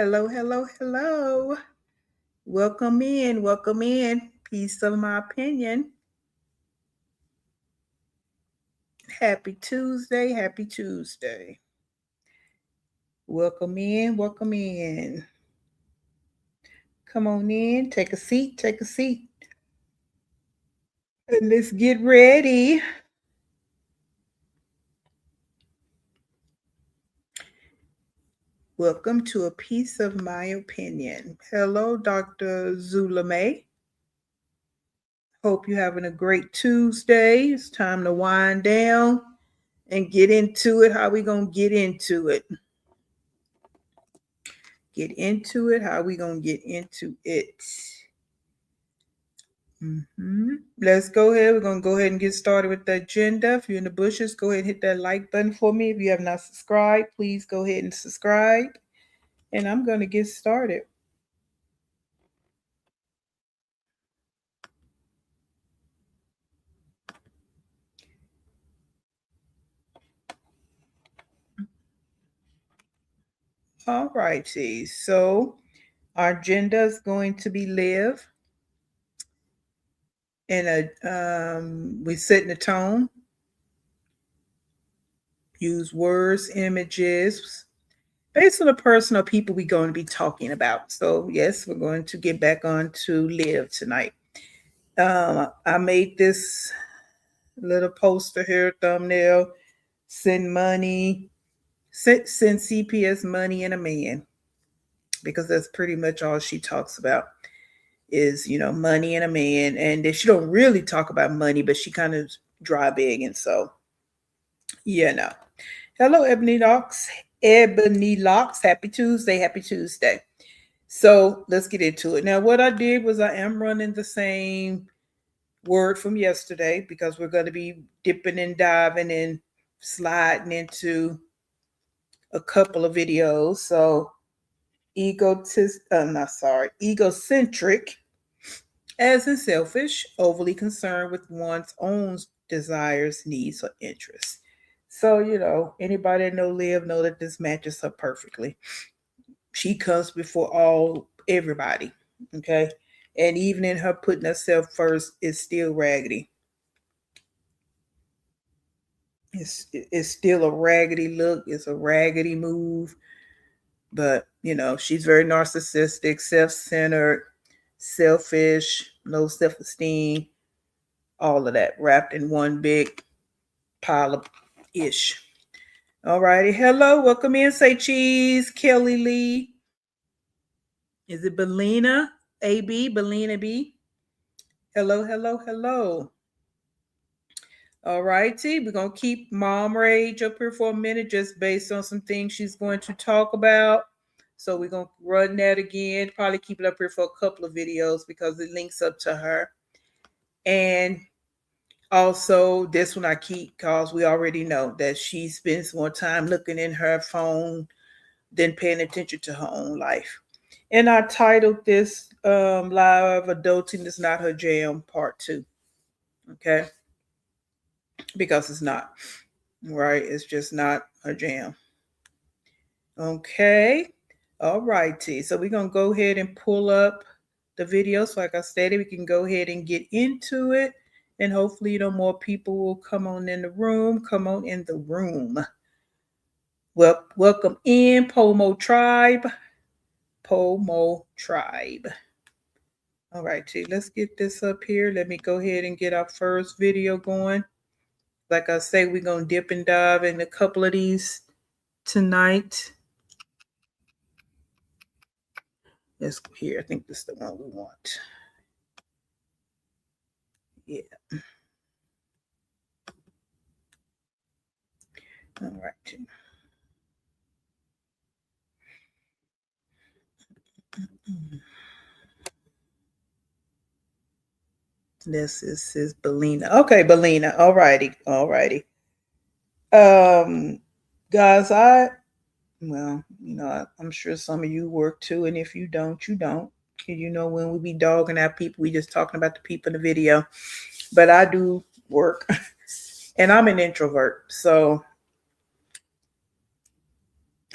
Hello, hello, hello. Welcome in, welcome in. Piece of my opinion. Happy Tuesday, happy Tuesday. Welcome in, welcome in. Come on in, take a seat, take a seat. And let's get ready. Welcome to a piece of my opinion. Hello, Dr. Zulame. Hope you're having a great Tuesday. It's time to wind down and get into it. How we gonna get into it? Get into it. How we gonna get into it? Let's go ahead. We're gonna go ahead and get started with the agenda. If you're in the bushes, go ahead and hit that like button for me. If you have not subscribed, please go ahead and subscribe. And I'm gonna get started. All righty. So our agenda is going to be live. And we set in the tone. Use words, images, based on the person or people we're going to be talking about. So yes, we're going to get back on to live tonight. I made this little poster here, thumbnail, send CPS money and a man, because that's pretty much all she talks about is, money and a man. And she don't really talk about money, but she kind of dry begging. So, no. Hello, Ebony Locks. Ebony Locks. Happy Tuesday. Happy Tuesday. So let's get into it. Now, what I did was I am running the same word from yesterday because we're going to be dipping and diving and sliding into a couple of videos. So egocentric, as in selfish, overly concerned with one's own desires, needs, or interests. So, anybody that know Liv know that this matches her perfectly. She comes before everybody. Okay. And even in her putting herself first, it's still raggedy. It's still a raggedy look. It's a raggedy move. But, she's very narcissistic, self-centered, selfish, low self-esteem, all of that wrapped in one big pile of ish. All righty. Hello. Welcome in. Say cheese. Kelly Lee. Is it Belina? AB? Belina B? Hello, hello, hello. All righty. We're going to keep Mom Rage up here for a minute just based on some things she's going to talk about. So we're going to run that again. Probably keep it up here for a couple of videos because it links up to her. And also, this one I keep because we already know that she spends more time looking in her phone than paying attention to her own life. And I titled this Live Adulting is Not Her Jam Part 2. Okay? Because it's not. Right? It's just not her jam. Okay. All righty. So we're going to go ahead and pull up the video. So like I stated, we can go ahead and get into it. And hopefully, more people will come on in the room. Come on in the room. Well, welcome in, Pomo Tribe. Pomo Tribe. All right, let's get this up here. Let me go ahead and get our first video going. Like I say, we're going to dip and dive in a couple of these tonight. Let's go here. I think this is the one we want. Yeah. All right. This is Belina. Okay, Belina. All righty. All righty. Guys, I'm sure some of you work too, and if you don't, you don't. When we be dogging out people, we just talking about the people in the video. But I do work, and I'm an introvert, so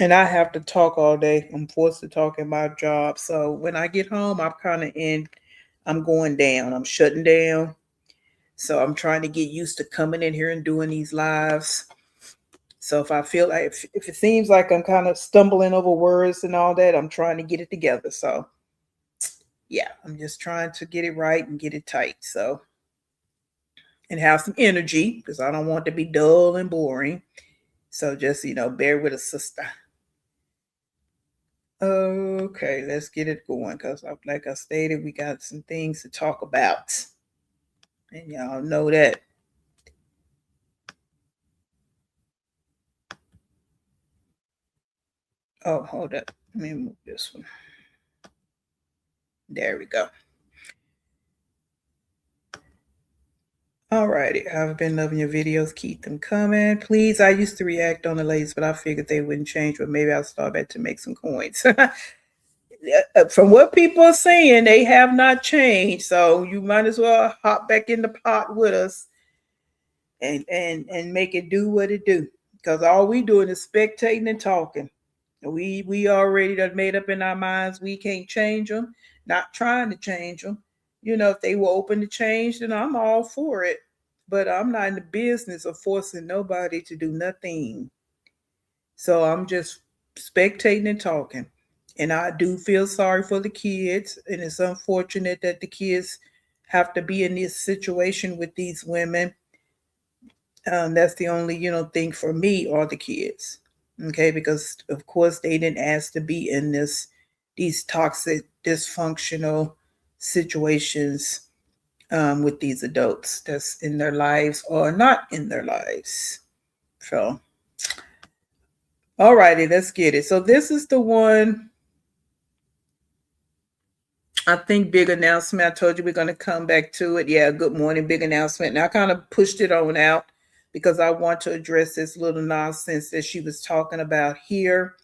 And I have to talk all day. I'm forced to talk in my job. So when I get home, I'm going down. I'm shutting down. So I'm trying to get used to coming in here and doing these lives. So if I feel like if it seems like I'm kind of stumbling over words and all that, I'm trying to get it together. So yeah, I'm just trying to get it right and get it tight. So and have some energy because I don't want to be dull and boring. So just bear with us, sister. Okay, let's get it going because, like I stated, we got some things to talk about, and y'all know that. Oh, hold up. Let me move this one. There we go. Alrighty, I've been loving your videos. Keep them coming. Please, I used to react on the ladies, but I figured they wouldn't change, but maybe I'll start back to make some coins. From what people are saying, they have not changed. So you might as well hop back in the pot with us and make it do what it do. Because all we doing is spectating and talking. We already done made up in our minds we can't change them. Not trying to change them. If they were open to change, then I'm all for it. But I'm not in the business of forcing nobody to do nothing. So I'm just spectating and talking. And I do feel sorry for the kids. And it's unfortunate that the kids have to be in this situation with these women. That's the only, thing for me or the kids. Okay, because of course they didn't ask to be in these toxic, dysfunctional situations with these adults that's in their lives or not in their lives. So, all righty, let's get it. So this is the one. I think big announcement. I told you we're going to come back to it. Yeah, good morning, big announcement. And I kind of pushed it on out because I want to address this little nonsense that she was talking about here.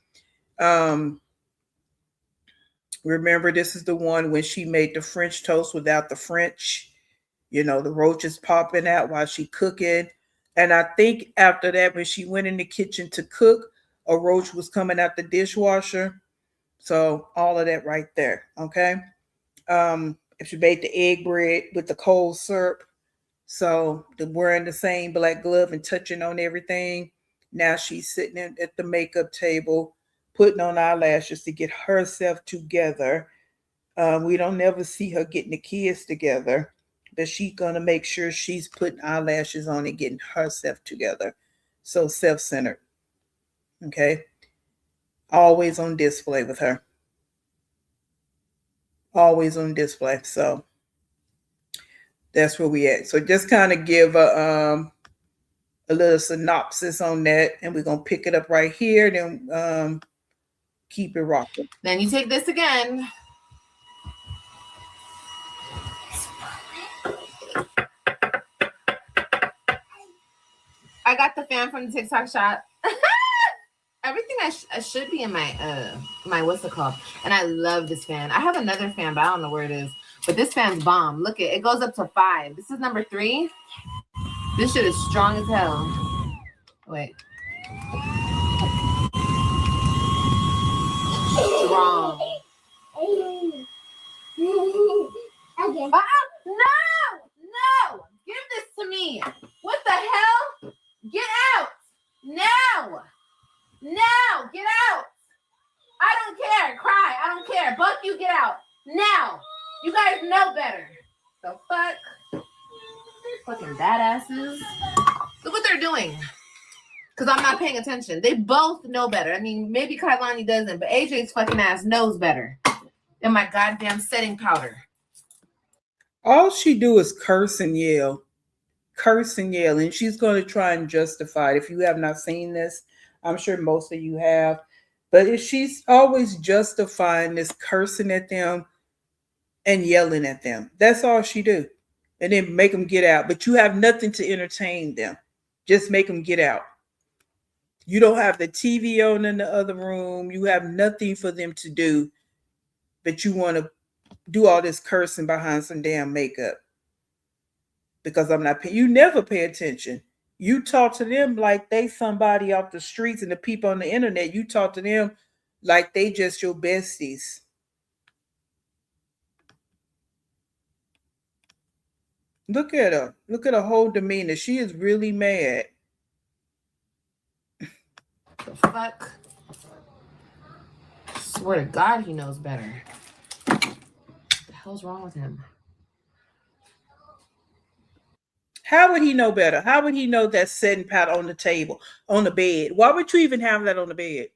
Remember, this is the one when she made the French toast without the French. The roaches popping out while she cooking. And I think after that, when she went in the kitchen to cook, a roach was coming out the dishwasher. So all of that right there. Okay. If she made the egg bread with the cold syrup, so the wearing the same black glove and touching on everything. Now she's sitting at the makeup table, putting on eyelashes to get herself together. We don't never see her getting the kids together, but she's gonna make sure she's putting eyelashes on and getting herself together. So self-centered. Okay. Always on display with her. Always on display. So that's where we at. So just kind of give a little synopsis on that, and we're gonna pick it up right here. Then keep it rocking. Then you take this again. I got the fan from the TikTok shop. Everything I should be in my what's it called? And I love this fan. I have another fan, but I don't know where it is. But this fan's bomb. Look, it goes up to 5. This is number 3. This shit is strong as hell. Wait. Strong. No! Give this to me. What the hell? Get out! Now! Get out! I don't care. Cry. I don't care. Buck, you get out. Now! You guys know better. The fuck? Fucking badasses. Look what they're doing. Because I'm not paying attention. They both know better. I mean, maybe Kailani doesn't, but AJ's fucking ass knows better than my goddamn setting powder. All she do is curse and yell. Curse and yell. And she's going to try and justify it. If you have not seen this, I'm sure most of you have. But if she's always justifying this cursing at them and yelling at them. That's all she do. And then make them get out. But you have nothing to entertain them. Just make them get out. You don't have the TV on in the other room. You have nothing for them to do. But you want to do all this cursing behind some damn makeup. Because I'm not paying. You never pay attention. You talk to them like they somebody off the streets, and the people on the internet, you talk to them like they just your besties. Look at her. Look at her whole demeanor. She is really mad. The fuck? Swear to God, he knows better. What the hell's wrong with him? How would he know better? How would he know that setting powder on the table, on the bed? Why would you even have that on the bed?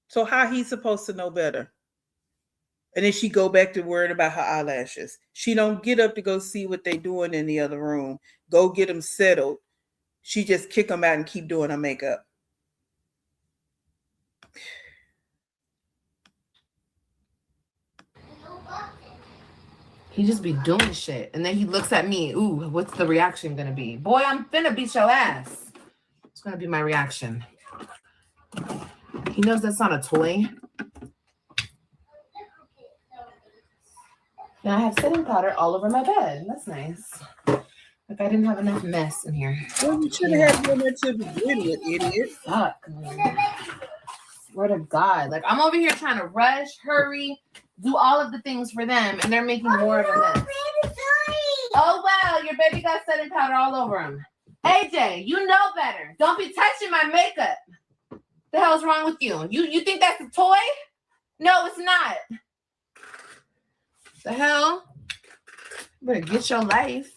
So how he supposed to know better? And then she go back to worrying about her eyelashes. She don't get up to go see what they doing in the other room. Go get them settled. She just kick them out and keep doing her makeup. He just be doing shit. And then he looks at me. Ooh, what's the reaction gonna be? Boy, I'm finna beat your ass. It's gonna be my reaction. He knows that's not a toy. Now I have setting powder all over my bed. That's nice. Like I didn't have enough mess in here. Well, you should have had done that to begin with, idiot. Fuck, man. Swear to God. Like I'm over here trying to rush, hurry, do all of the things for them, and they're making more of a mess. Oh well, your baby got setting powder all over him. AJ, you know better. Don't be touching my makeup. The hell's wrong with you? You think that's a toy? No, it's not. The hell? You better get your life.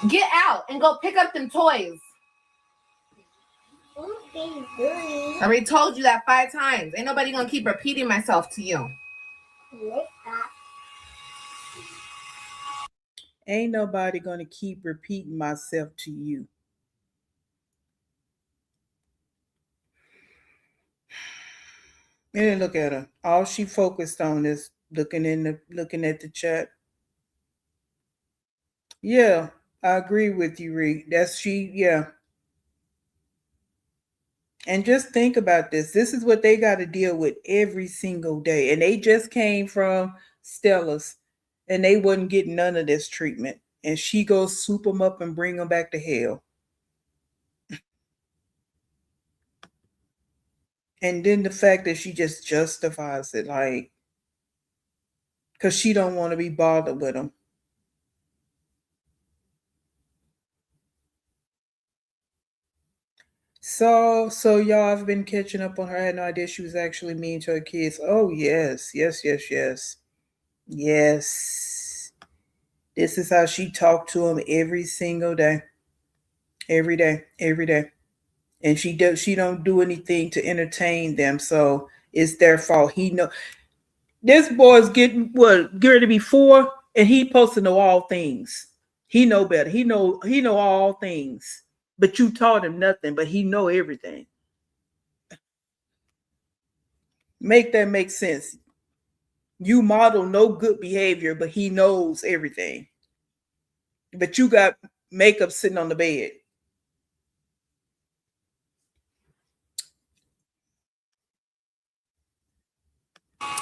Get out and go pick up them toys. I already told you that 5 times. Ain't nobody gonna keep repeating myself to you. Ain't nobody gonna keep repeating myself to you. And then look at her. All she focused on is looking at the chat. Yeah, I agree with you, Reed. Yeah. And just think about this. This is what they got to deal with every single day. And they just came from Stella's and they wouldn't get none of this treatment. And she goes swoop them up and bring them back to hell. And then the fact that she just justifies it, like, because she don't want to be bothered with them. So y'all have been catching up on her. I had no idea she was actually mean to her kids. Oh, yes. Yes. This is how she talked to them every single day. Every day. And she don't do anything to entertain them. So it's their fault. He know this boy's getting ready to be 4, and he supposed to know all things. He know better. He know all things. But you taught him nothing, but he know everything. Make that make sense. You model no good behavior, but he knows everything. But you got makeup sitting on the bed.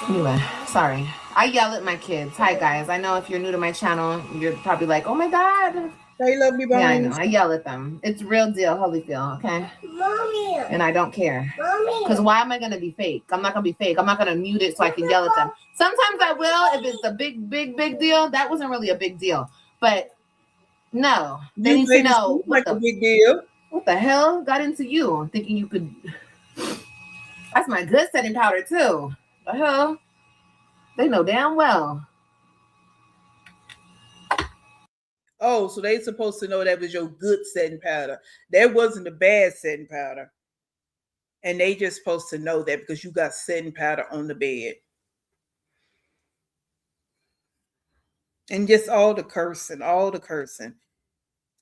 Anyway, sorry. I yell at my kids. Hi, guys. I know if you're new to my channel, you're probably like, oh my God. They love me, yeah, I know. I yell at them. It's real deal, Holyfield, okay? Mommy. And I don't care. Because why am I going to be fake? I'm not going to be fake. I'm not going to mute it so I can yell at them. Sometimes I will if it's a big deal. That wasn't really a big deal. But no, they need to know like a big deal. What the hell got into you? I'm thinking you could. That's my good setting powder, too. The hell? They know damn well. Oh, so they supposed to know that was your good setting powder. That wasn't the bad setting powder. And they just supposed to know that because you got setting powder on the bed. And just all the cursing.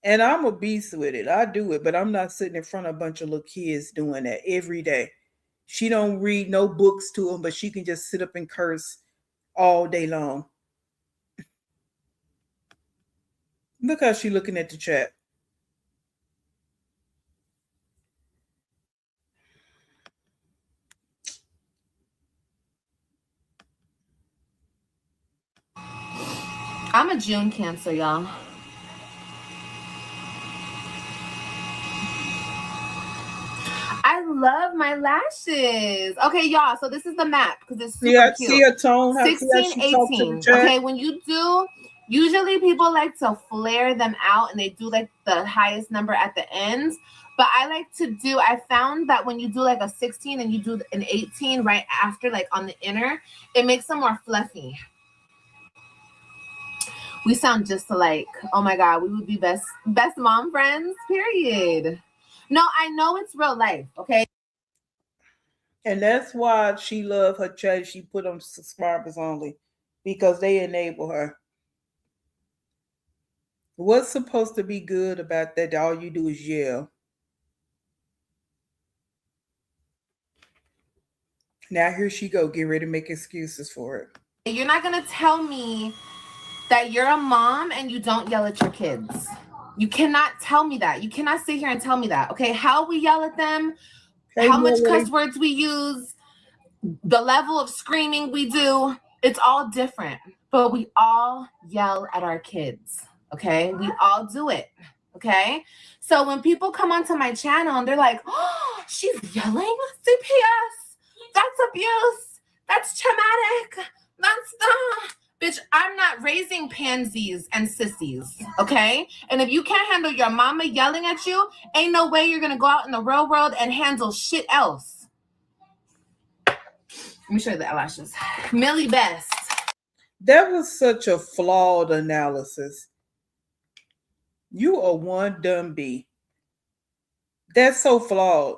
And I'm a beast with it. I do it, but I'm not sitting in front of a bunch of little kids doing that every day. She don't read no books to them, but she can just sit up and curse all day long. Look how she looking at the chat. I'm a June Cancer, y'all. I love my lashes. Okay, y'all. So this is the map because it's super cute. See her tone. See how 16, she talk to the 18. chat. Okay, when you do, usually people like to flare them out and they do like the highest number at the ends. But I like to do, I found that when you do like a 16 and you do an 18 right after, like on the inner, it makes them more fluffy. We sound just alike. Oh my God, we would be best mom friends, period. No, I know it's real life, okay? And that's why she love her chat. She put on subscribers only because they enable her. What's supposed to be good about that? All you do is yell. Now here she go. Get ready to make excuses for it. You're not gonna tell me that you're a mom and you don't yell at your kids. You cannot tell me that. You cannot sit here and tell me that. Okay, how we yell at them, how much cuss words we use, the level of screaming we do, it's all different. But we all yell at our kids. Okay, we all do it. Okay, so when people come onto my channel and they're like, "Oh, she's yelling," CPS, that's abuse, that's traumatic, that's bitch, I'm not raising pansies and sissies, okay? And if you can't handle your mama yelling at you, ain't no way you're gonna go out in the real world and handle shit else. Let me show you the eyelashes. Millie Best. That was such a flawed analysis. You are one dumb bee. That's so flawed.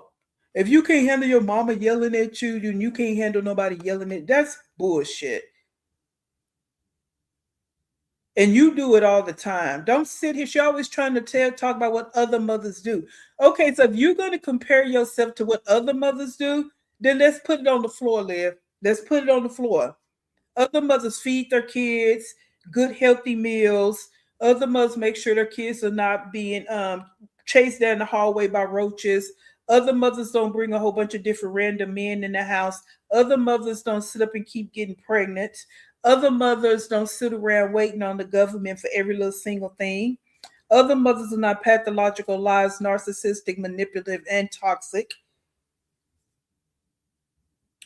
If you can't handle your mama yelling at you, then you can't handle nobody yelling at. That's bullshit. And you do it all the time. Don't sit here. She's always trying to talk about what other mothers do. Okay, so if you're going to compare yourself to what other mothers do, then let's put it on the floor, Liv. Let's put it on the floor. Other mothers feed their kids good, healthy meals. Other mothers make sure their kids are not being chased down the hallway by roaches. Other mothers don't bring a whole bunch of different random men in the house. Other mothers don't sit up and keep getting pregnant. Other mothers don't sit around waiting on the government for every little single thing. Other mothers are not pathological, lies, narcissistic, manipulative, and toxic.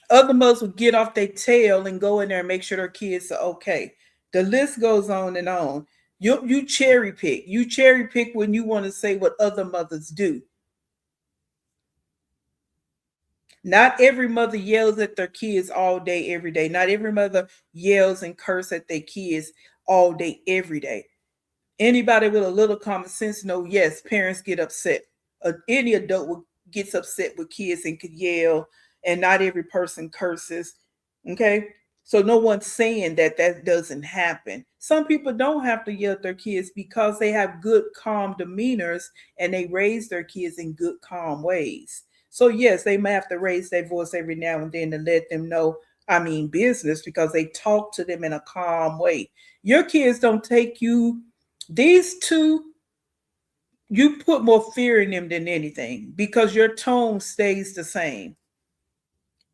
Other mothers will get off their tail and go in there and make sure their kids are okay. The list goes on and on. You cherry pick. You cherry pick when you want to say what other mothers do. Not every mother yells at their kids all day, every day. Not every mother yells and curses at their kids all day, every day. Anybody with a little common sense know, yes, parents get upset. Any adult gets upset with kids and could yell, and not every person curses. Okay? So no one's saying that that doesn't happen. Some people don't have to yell at their kids because they have good, calm demeanors and they raise their kids in good, calm ways. So yes, they may have to raise their voice every now and then to let them know, I mean business, because they talk to them in a calm way. Your kids don't take you, these two, you put more fear in them than anything because your tone stays the same.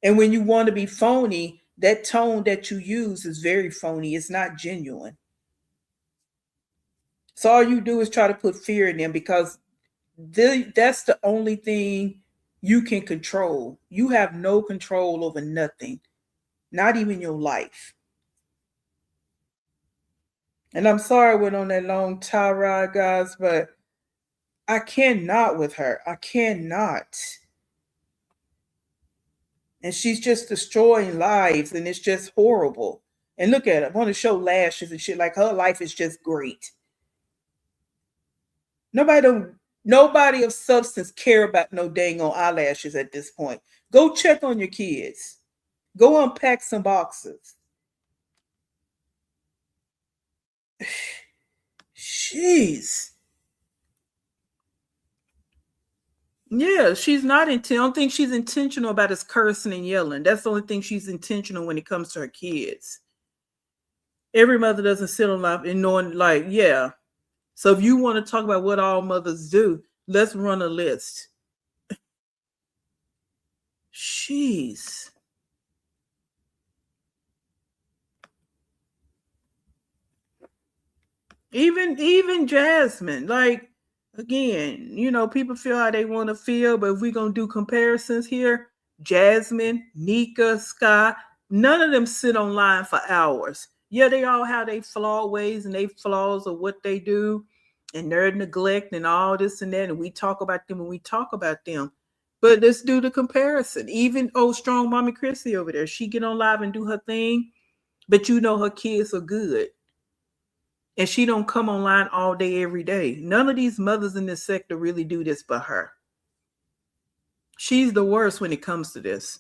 And when you want to be phony, that tone that you use is very phony. It's not genuine. So all you do is try to put fear in them because that's the only thing you can control. You have no control over nothing, not even your life. And I'm sorry I went on that long tirade, guys, but I cannot with her. I cannot. And she's just destroying lives, and it's just horrible. And look at it. I want to show lashes and shit. Like her life is just great. Nobody of substance care about no dang on eyelashes at this point. Go check on your kids. Go unpack some boxes. Jeez. Yeah, she's not I don't think she's intentional about his cursing and yelling. That's the only thing she's intentional when it comes to her kids. Every mother doesn't sit on life and knowing, like, yeah. So if you want to talk about what all mothers do, let's run a list. Jeez. Even Jasmine, like again, people feel how they want to feel, but if we're gonna do comparisons here, Jasmine, Nika, Sky, none of them sit online for hours. Yeah, they all have their flawed ways and they flaws of what they do and their neglect and all this and that, and we talk about them when we talk about them. But let's do the comparison. Even old strong mommy Chrissy over there, she get on live and do her thing, but her kids are good and she don't come online all day every day. None of these mothers in this sector really do this but her. She's the worst when it comes to this,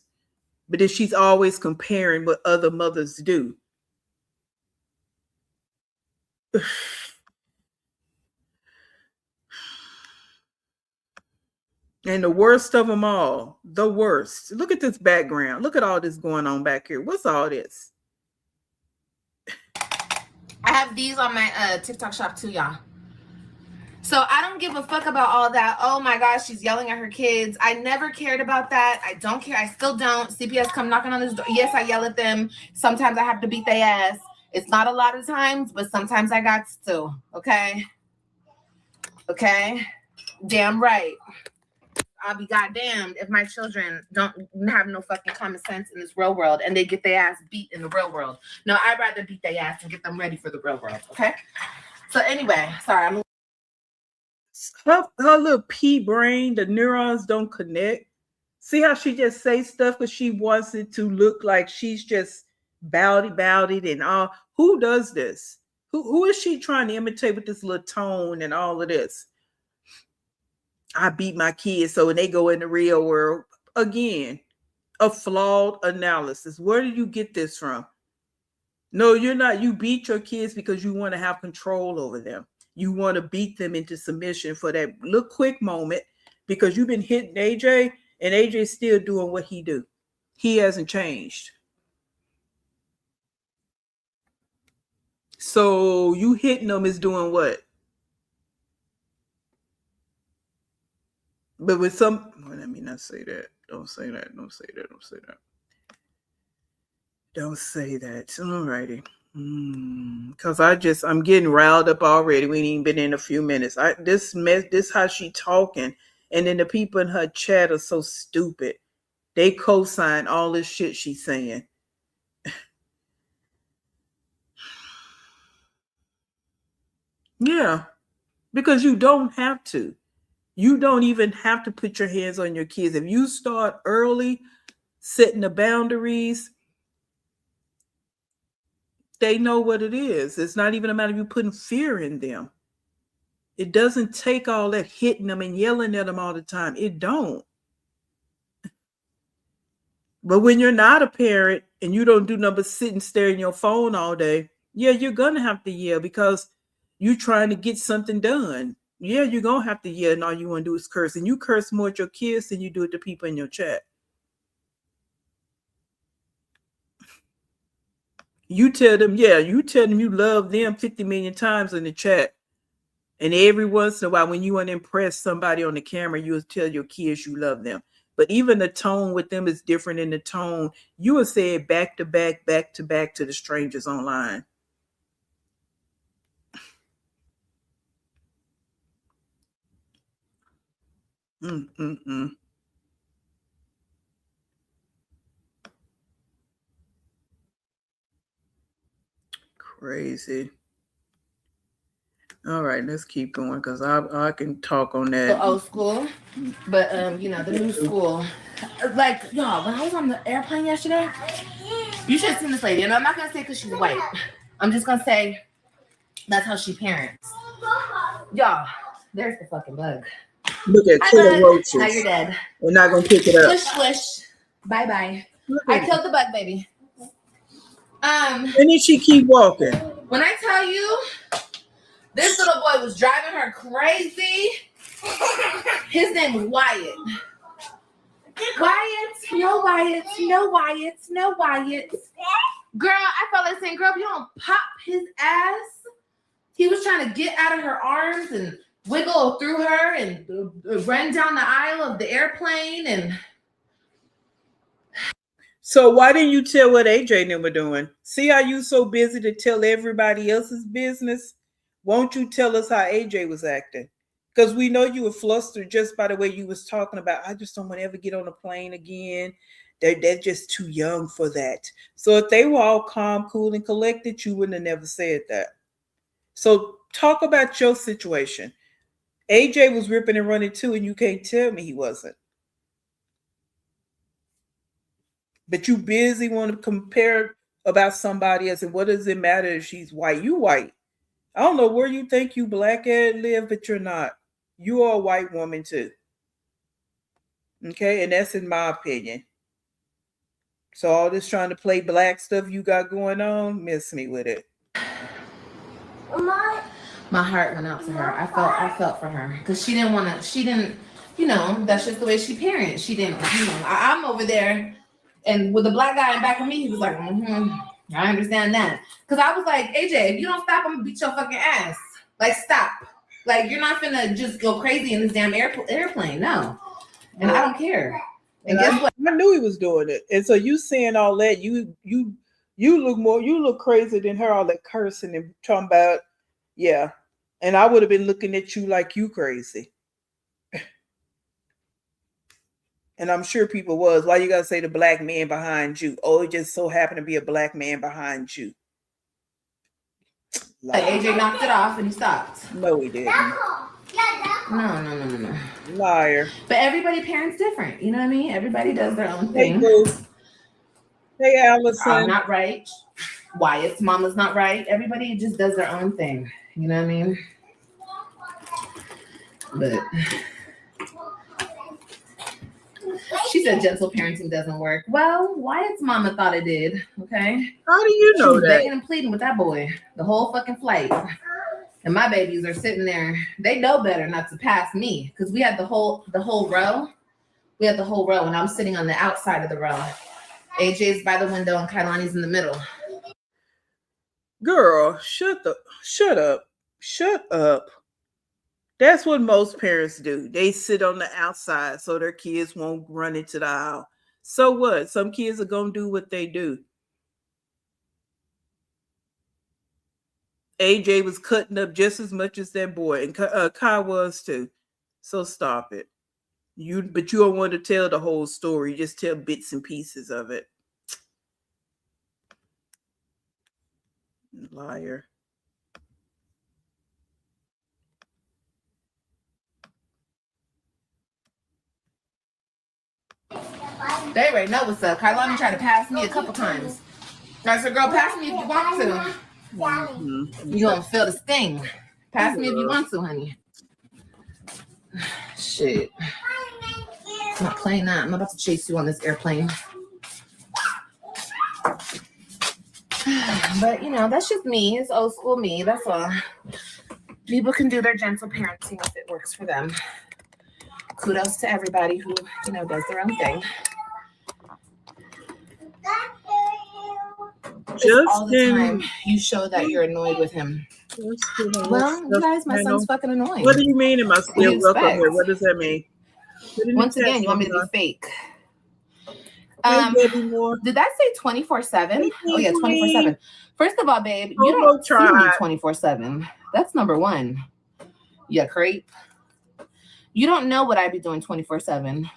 but then she's always comparing what other mothers do. And the worst of them all, the worst. Look at this background. Look at all this going on back here. What's all this? I have these on my TikTok shop too, y'all. So I don't give a fuck about all that. Oh my gosh, she's yelling at her kids. I never cared about that. I don't care. I still don't. CPS come knocking on this door. Yes, I yell at them. Sometimes I have to beat their ass. It's not a lot of times, but sometimes I got to. Okay? Okay? Damn right. I'll be goddamned if my children don't have no fucking common sense in this real world and they get their ass beat in the real world. No, I'd rather beat their ass and get them ready for the real world. Okay? So anyway, sorry, I'm her little pea brain, the neurons don't connect. See how she just say stuff because she wants it to look like she's just about it and all. Who does this? Who is she trying to imitate with this little tone and all of this? I beat my kids so when they go in the real world. Again, a flawed analysis. Where did you get this from? No, you're not. You beat your kids because you want to have control over them. You want to beat them into submission for that little quick moment because you've been hitting AJ and AJ's still doing what he do. He hasn't changed. So you hitting them is doing what? But with some, well, let me not say that. Don't say that. Don't say that. Don't say that. Don't say that. Alrighty. Because I'm getting riled up already. We ain't even been in a few minutes. This how she talking. And then the people in her chat are so stupid. They co-sign all this shit she's saying. Yeah. Because you don't have to. You don't even have to put your hands on your kids. If you start early, setting the boundaries, they know what it is. It's not even a matter of you putting fear in them. It doesn't take all that hitting them and yelling at them all the time. It don't. But when you're not a parent and you don't do nothing but sit and stare at your phone all day, yeah, you're going to have to yell because you're trying to get something done. Yeah, you're going to have to yell and all you want to do is curse. And you curse more at your kids than you do at the people in your chat. You tell them you love them 50 million times in the chat. And every once in a while, when you want to impress somebody on the camera, you'll tell your kids you love them. But even the tone with them is different in the tone. You will say it back to back to the strangers online. Crazy. All right, let's keep going because I can talk on that. The old school, but the new school. Like y'all, when I was on the airplane yesterday, you should have seen this lady. And I'm not gonna say because she's white. I'm just gonna say that's how she parents. Y'all, there's the fucking bug. Look at killer roaches. Now you're dead. We're not gonna pick it up. Swish, swish. Bye bye. I killed the bug, baby. And then she keep walking. When I tell you, this little boy was driving her crazy. His name was Wyatt. No Wyatt. Girl, I felt like saying, girl, if you don't pop his ass. He was trying to get out of her arms and wiggle through her and run down the aisle of the airplane. And so why didn't you tell what AJ and them were doing? See how you so busy to tell everybody else's business? Won't you tell us how AJ was acting? Because we know you were flustered just by the way you was talking about. I just don't want to ever get on a plane again. They're just too young for that. So if they were all calm, cool, and collected, you wouldn't have never said that. So talk about your situation. AJ was ripping and running too, and you can't tell me he wasn't. But you busy want to compare about somebody else, and what does it matter if she's white? You white. I don't know where you think you black at live, but you're not. You are a white woman too. Okay, and that's in my opinion. So all this trying to play black stuff you got going on, miss me with it. My heart went out to her. I felt for her because she didn't, you know, that's just the way she parents. She didn't, you know, I'm over there and with the black guy in back of me, he was like, I understand that. Because I was like, AJ, if you don't stop, I'm gonna beat your fucking ass. Like, stop. Like, you're not gonna just go crazy in this damn airplane. No. And I don't care. And guess what? I knew he was doing it. And so you saying all that, you look crazier than her, all that cursing and talking about, yeah. And I would have been looking at you like you crazy. And I'm sure people was. Why you gotta say the black man behind you? Oh, it just so happened to be a black man behind you. Like AJ knocked it off and he stopped. No, he didn't. No. Liar. But everybody parents different. You know what I mean? Everybody does their own thing. Hey, Allison. I'm not right. Wyatt's mama's not right. Everybody just does their own thing. You know what I mean? But she said gentle parenting doesn't work. Well, Wyatt's mama thought it did. Okay. How do you know she was that? Begging and pleading with that boy the whole fucking flight. And my babies are sitting there. They know better not to pass me because we had the whole row. We had the whole row, and I'm sitting on the outside of the row. AJ's by the window, and Kailani's in the middle. Girl, shut up. That's what most parents do. They sit on the outside so their kids won't run into the aisle. So what? Some kids are gonna do what they do. AJ was cutting up just as much as that boy, and Kai was too. So stop it. But you don't want to tell the whole story. Just tell bits and pieces of it. Liar. They already know what's up. Kailani tried to pass me a couple times. I said, girl, pass me if you want to. Mm-hmm. You gonna feel the sting. Pass me if you want to, honey. Shit. I'm not playing that. I'm about to chase you on this airplane. But, you know, that's just me. It's old school me. That's all. People can do their gentle parenting if it works for them. Kudos to everybody who, you know, does their own thing. Just all the time you show that you're annoyed with him. Well, you guys, my son's fucking annoying. What do you mean? Am I still welcome here? What does that mean? Once again, you want me to be fake? Did that say 24/7? Oh yeah, 24/7. First of all, babe, you don't see me 24/7. That's number one. Yeah, creep. You don't know what I be doing 24/7.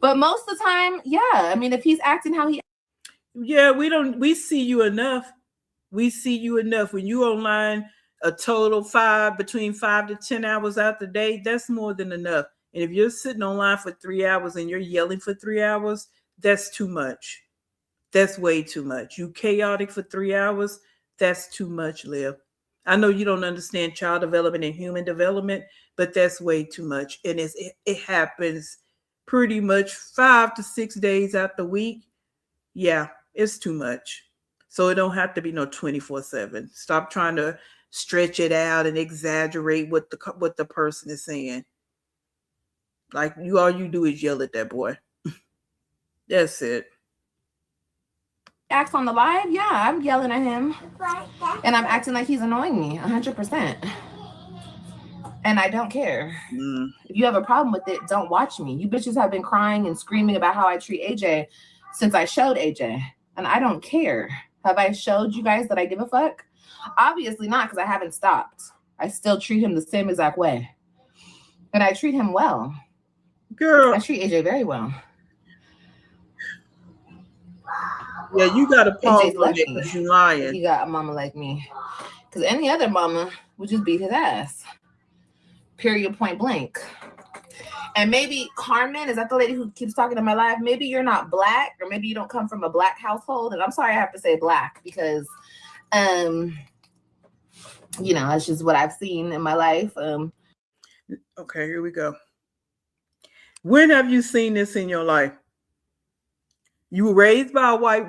But most of the time, yeah. I mean, if he's acting how he. Yeah, we see you enough. We see you enough. When you online a total between 5 to 10 hours out the day, that's more than enough. And if you're sitting online for 3 hours and you're yelling for 3 hours, that's too much. That's way too much. You chaotic for 3 hours, that's too much, Liv. I know you don't understand child development and human development, but that's way too much. And it happens pretty much 5 to 6 days out the week. Yeah, it's too much. So it don't have to be no 24/7. Stop trying to stretch it out and exaggerate what the person is saying. Like all you do is yell at that boy. That's it. Acts on the live, yeah, I'm yelling at him, and I'm acting like he's annoying me 100%. And I don't care. If you have a problem with it, don't watch me. You bitches have been crying and screaming about how I treat AJ since I showed AJ, and I don't care. Have I showed you guys that I give a fuck? Obviously not, because I haven't stopped. I still treat him the same exact way. And I treat him well. Girl. I treat AJ very well. Yeah, you got to pause AJ's on lucky that because you're lying. he got a mama like me. Because any other mama would just beat his ass. Period, point blank. And maybe Carmen, is that the lady who keeps talking in my life? Maybe you're not black, or maybe you don't come from a black household. And I'm sorry I have to say black because, you know, that's just what I've seen in my life. Okay, here we go. When have you seen this in your life? You were raised by a white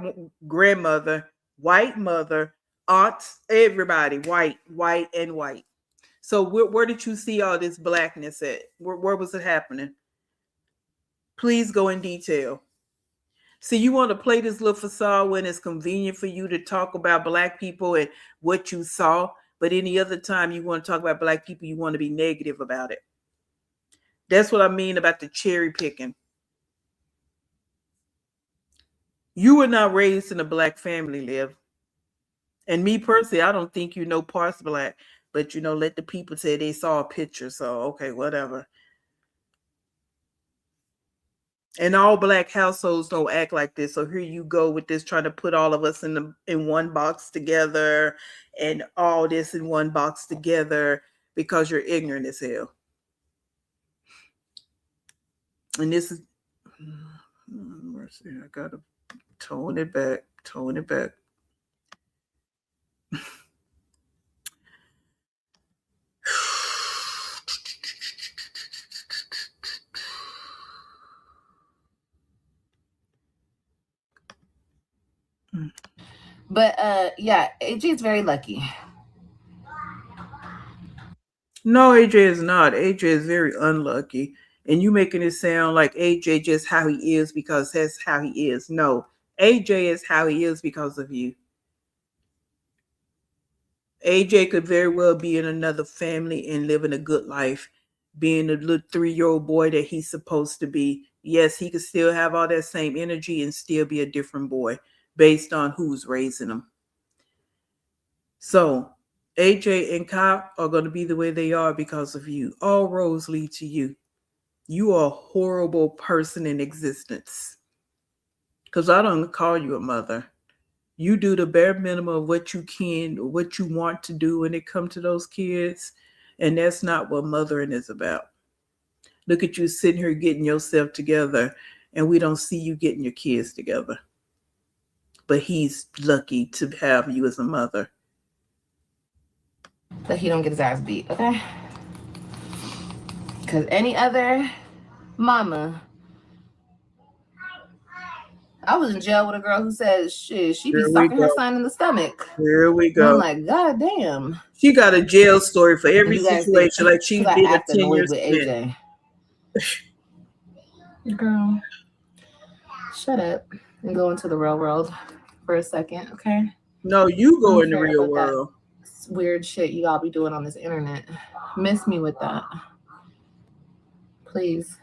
grandmother, white mother, aunts, everybody, white, and white. So where did you see all this blackness at? Where was it happening? Please go in detail. See, you want to play this little facade when it's convenient for you to talk about black people and what you saw, but any other time you want to talk about black people, you want to be negative about it. That's what I mean about the cherry picking. You were not raised in a black family, Liv. And me personally, I don't think you know parts black, but let the people say they saw a picture. So, okay, whatever. And all black households don't act like this. So here you go with this, trying to put all of us in one box together and all this in one box together because you're ignorant as hell. And this is, mercy, I gotta tone it back. But yeah, AJ is very lucky. No, AJ is not. AJ is very unlucky. And you making it sound like AJ just how he is because that's how he is. No, AJ is how he is because of you. AJ could very well be in another family and living a good life, being a little 3-year-old boy that he's supposed to be. Yes, he could still have all that same energy and still be a different boy based on who's raising him. So AJ and Kyle are going to be the way they are because of you. All roads lead to you. You are a horrible person in existence. Because I don't call you a mother. You do the bare minimum of what you can, or what you want to do when it comes to those kids. And that's not what mothering is about. Look at you sitting here getting yourself together, and we don't see you getting your kids together. But he's lucky to have you as a mother. That he don't get his ass beat, okay? Because any other mama, I was in jail with a girl who said she be sucking her son in the stomach. Here we go. And I'm like, God damn. She got a jail story for every situation. Like she did a 10-year stint. Girl, shut up and go into the real world for a second, okay? No, you go in the real world. Weird shit you all be doing on this internet. Miss me with that, please.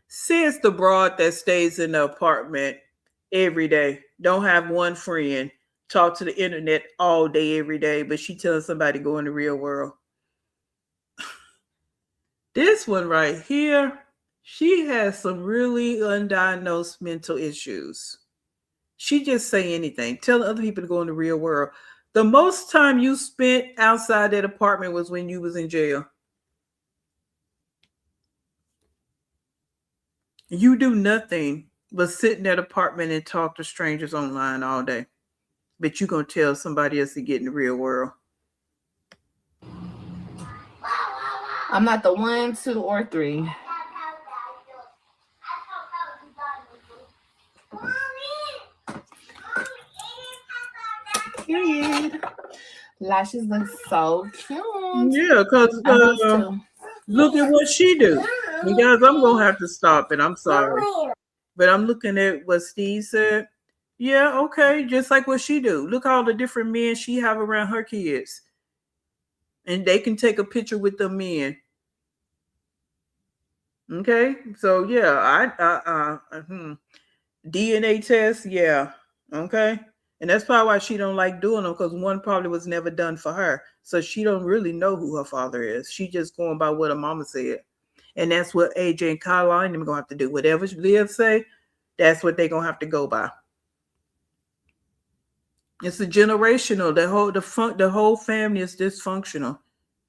Says the broad that stays in the apartment every day, don't have one friend, talk to the internet all day, every day, but she telling somebody go in the real world. This one right here, she has some really undiagnosed mental issues. She just say anything, telling other people to go in the real world. The most time you spent outside that apartment was when you was in jail. You do nothing but sit in that apartment and talk to strangers online all day. But you're going to tell somebody else to get in the real world. I'm not the 1, 2, or 3. Period. Lashes look so cute. Yeah, because look at what she do. You guys, I'm going to have to stop it. I'm sorry. But I'm looking at what Steve said. Yeah, okay, just like what she do. Look all the different men she have around her kids. And they can take a picture with the men. Okay, so yeah, DNA test, yeah, okay. And that's probably why she don't like doing them, because one probably was never done for her. So she don't really know who her father is. She just going by what her mama said. And that's what AJ and Kyle and them gonna have to do. Whatever Liv say, that's what they're gonna have to go by. It's a generational. The whole family is dysfunctional.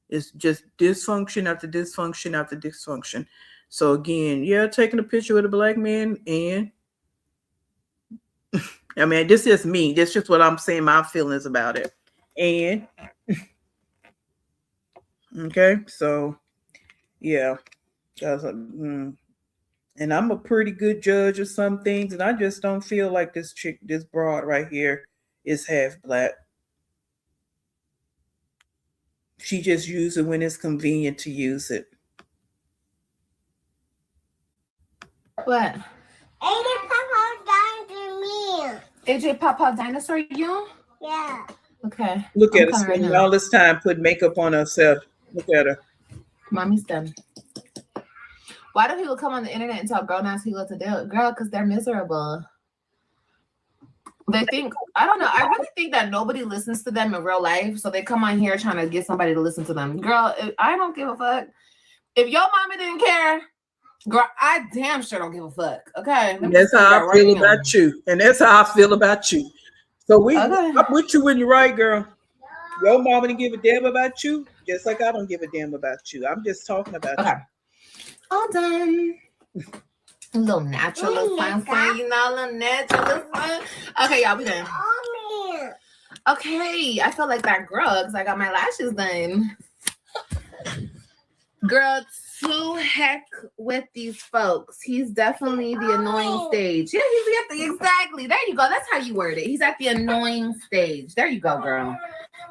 It's just dysfunction after dysfunction after dysfunction. So again, yeah, taking a picture with a black man, and I mean, this is me. This is just what I'm saying, my feelings about it. And okay, so yeah. And I'm a pretty good judge of some things, and I just don't feel like this broad right here is half black. She just uses it when it's convenient to use it. What? AJ Papa Dinosaur, you? Yeah. Okay. Look I'm at her coming right spending now. all this time putting makeup on herself. Look at her. Mommy's done. Why do people come on the internet and tell grown ass people to do it? Girl, because they're miserable. They think, I don't know. I really think that nobody listens to them in real life. So they come on here trying to get somebody to listen to them. Girl, I don't give a fuck. If your mama didn't care, girl, I damn sure don't give a fuck. Okay. That's how I feel about you. And that's how I feel about you. So I'm with you when you're right, girl. Your mama didn't give a damn about you, just like I don't give a damn about you. I'm just talking about you. All done. A little natural fun, you know, a little natural fun. Okay, y'all, we done. Okay, I feel like that girl because I got my lashes done. Girl, to heck with these folks. He's definitely the annoying stage. Yeah, he's at the exactly. There you go. That's how you word it. He's at the annoying stage. There you go, girl.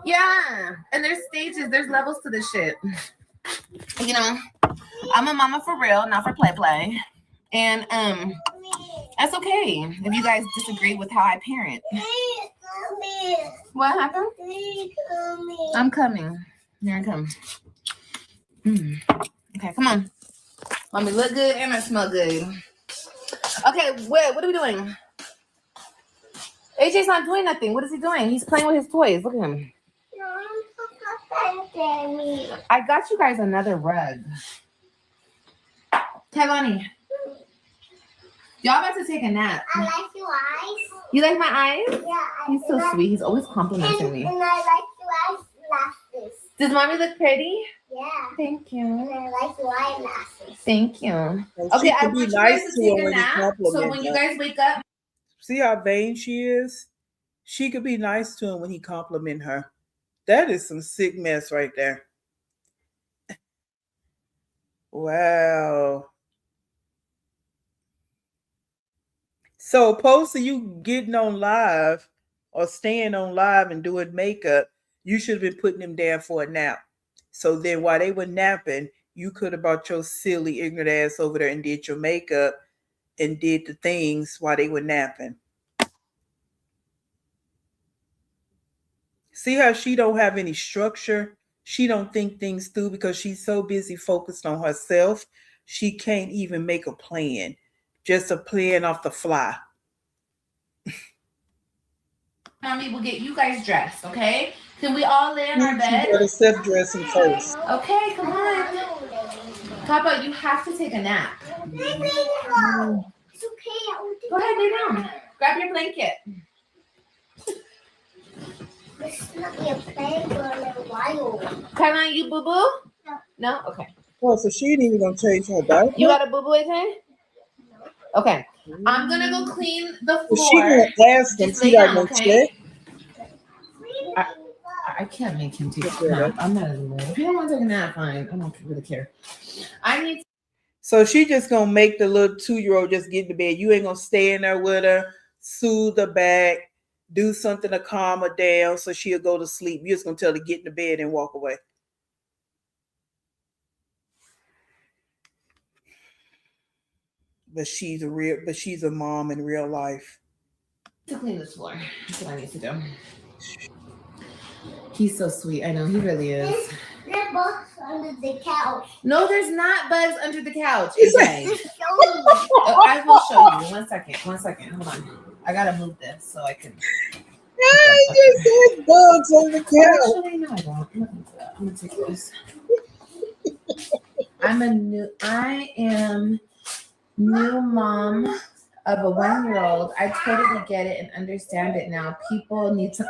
Yeah, and there's stages. There's levels to this shit. You know, I'm a mama for real, not for play. And that's okay if you guys disagree with how I parent. What happened? I'm coming. Here I come. Okay, come on. Let me look good and I smell good. Okay, what are we doing? AJ's not doing nothing. What is he doing? He's playing with his toys. Look at him. I got you guys another rug. Tavani. Y'all about to take a nap. I like your eyes. You like my eyes? Yeah. He's so sweet. He's always complimenting me. And I like your eyelashes. Does mommy look pretty? Yeah. Thank you. And I like your eyelashes. Thank you. And Okay, I be want you nice guys to to take her a when you nap. compliment So when you her. guys wake up. See how vain she is? She could be nice to him when he compliment her. That is some sick mess right there. Wow. So opposed to you getting on live or staying on live and doing makeup, you should have been putting them down for a nap. So then while they were napping, you could have brought your silly, ignorant ass over there and did your makeup and did the things while they were napping. See how she don't have any structure? She don't think things through because she's so busy focused on herself. She can't even make a plan. Just a plan off the fly. Mommy will get you guys dressed, okay? Can we all lay in our bed? She better self-dressing first. Okay, come on. Papa, you have to take a nap. It's okay. Go ahead, lay down. Grab your blanket. This is not be a play for a little while. Can I you boo boo? No? Okay. Oh, so she ain't even gonna change her diaper? You got a boo boo, AJ? Okay. I'm gonna go clean the Well, floor. she gonna ask him. Just She lay got down, no okay? check. I can't make him take a nap. I'm not in the mood. If you don't want to take a nap, fine. I don't really care. I need. So she just gonna make the little 2-year-old just get in the bed. You ain't gonna stay in there with her, soothe her back, do something to calm her down so she'll go to sleep. You're just gonna tell her to get in the bed and walk away. But she's a mom in real life. To clean this floor. That's what I need to do. He's so sweet. I know he really is. There are bugs under the couch. No, there's not bugs under the couch. It's AJ. Just show me. I will show you. 1 second. Hold on. I gotta move this so I can. Just there's bugs on the couch. Actually, no, I don't. I'm gonna take this. I am new mom of a 1-year-old. I totally get it and understand it now. People need to.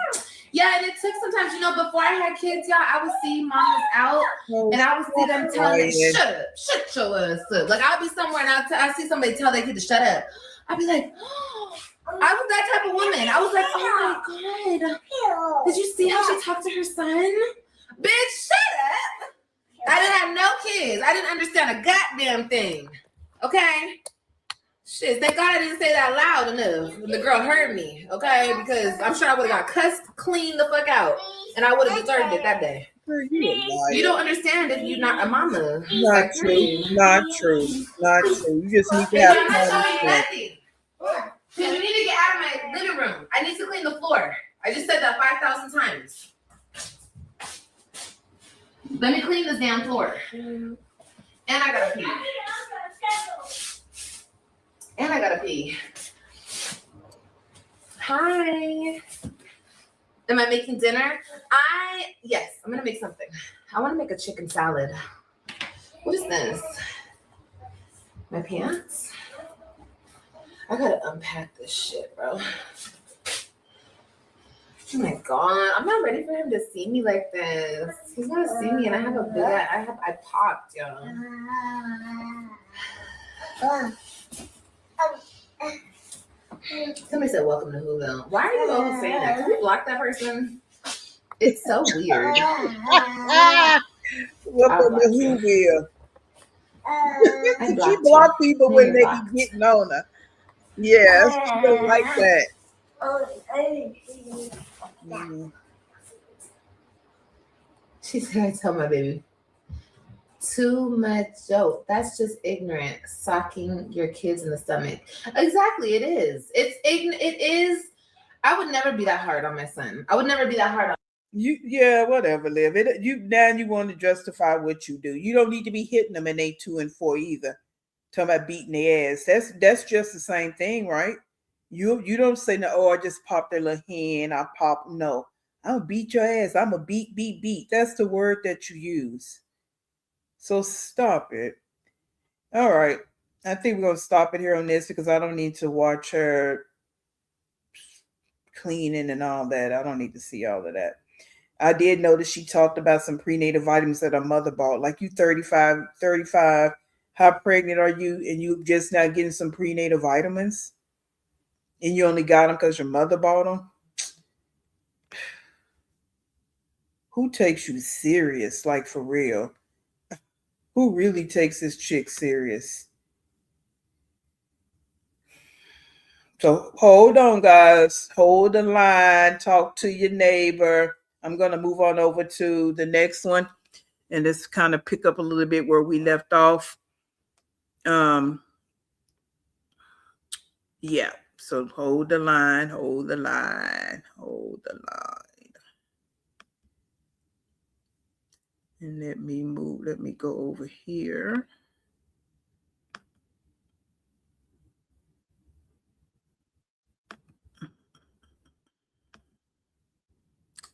Yeah, and it took sometimes, before I had kids, y'all, I would see mamas out and I would see them telling them, shut up, shut your ass up. Like, I'll be somewhere and I see somebody tell their kid to shut up. I'd be like, oh, I was that type of woman. I was like, oh my God. Did you see how she talked to her son? Bitch, shut up. I didn't have no kids. I didn't understand a goddamn thing. Okay? Shit, thank God I didn't say that loud enough when the girl heard me, okay? Because I'm sure I would have got cussed clean the fuck out. And I would have deserved it that day. You don't understand if you're not a mama. Not true. Not true. Not true. You just need to have I'm not telling you fun. nothing. Because you need to get out of my living room. I need to clean the floor. I just said that 5,000 times. Let me clean this damn floor. And I gotta pee. And I gotta pee. Hi. Am I making dinner? Yes, I'm gonna make something. I wanna make a chicken salad. What is this? My pants? I gotta unpack this shit, bro. Oh my God, I'm not ready for him to see me like this. He's gonna see me and I have a big I popped, y'all. Somebody said welcome to Whoville. Why are you always saying that? Can we block that person? It's so weird. Welcome to Whoville. I She block people when they be getting on her. Yeah, she don't like that. She said, I tell my baby, too much joke. That's just ignorant. Socking your kids in the stomach. Exactly, it is. It's ignorant. It is. I would never be that hard on my son. I would never be that hard on Whatever, Liv. You want to justify what you do. You don't need to be hitting them in 8, 2, and 4 either. Talking about beating their ass. That's just the same thing, right? You don't say no, oh, I just popped their little hand, I pop. No. I'm gonna beat your ass. I'm gonna beat. That's the word that you use. So stop it. All right. I think we're gonna stop it here on this because I don't need to watch her cleaning and all that. I don't need to see all of that. I did notice she talked about some prenatal vitamins that her mother bought. Like, you 35, how pregnant are you? And you just now getting some prenatal vitamins? And you only got them because your mother bought them? Who takes you serious? Like, for real? Who really takes this chick serious? So hold on, guys. Hold the line. Talk to your neighbor. I'm going to move on over to the next one. And let's kind of pick up a little bit where we left off. Yeah. So hold the line. And let me go over here.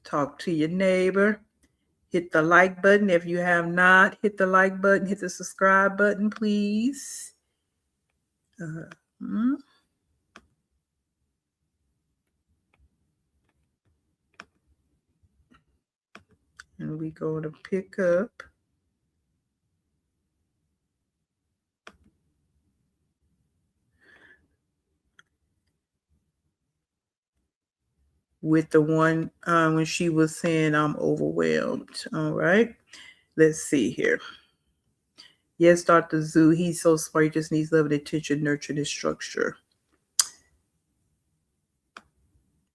Talk to your neighbor. Hit the like button. If you have not hit the like button, hit the subscribe button, please. And we go to pick up with the one when she was saying I'm overwhelmed. All right. Let's see here. Yes, Dr. Zoo, he's so smart. He just needs love and attention, nurture and structure.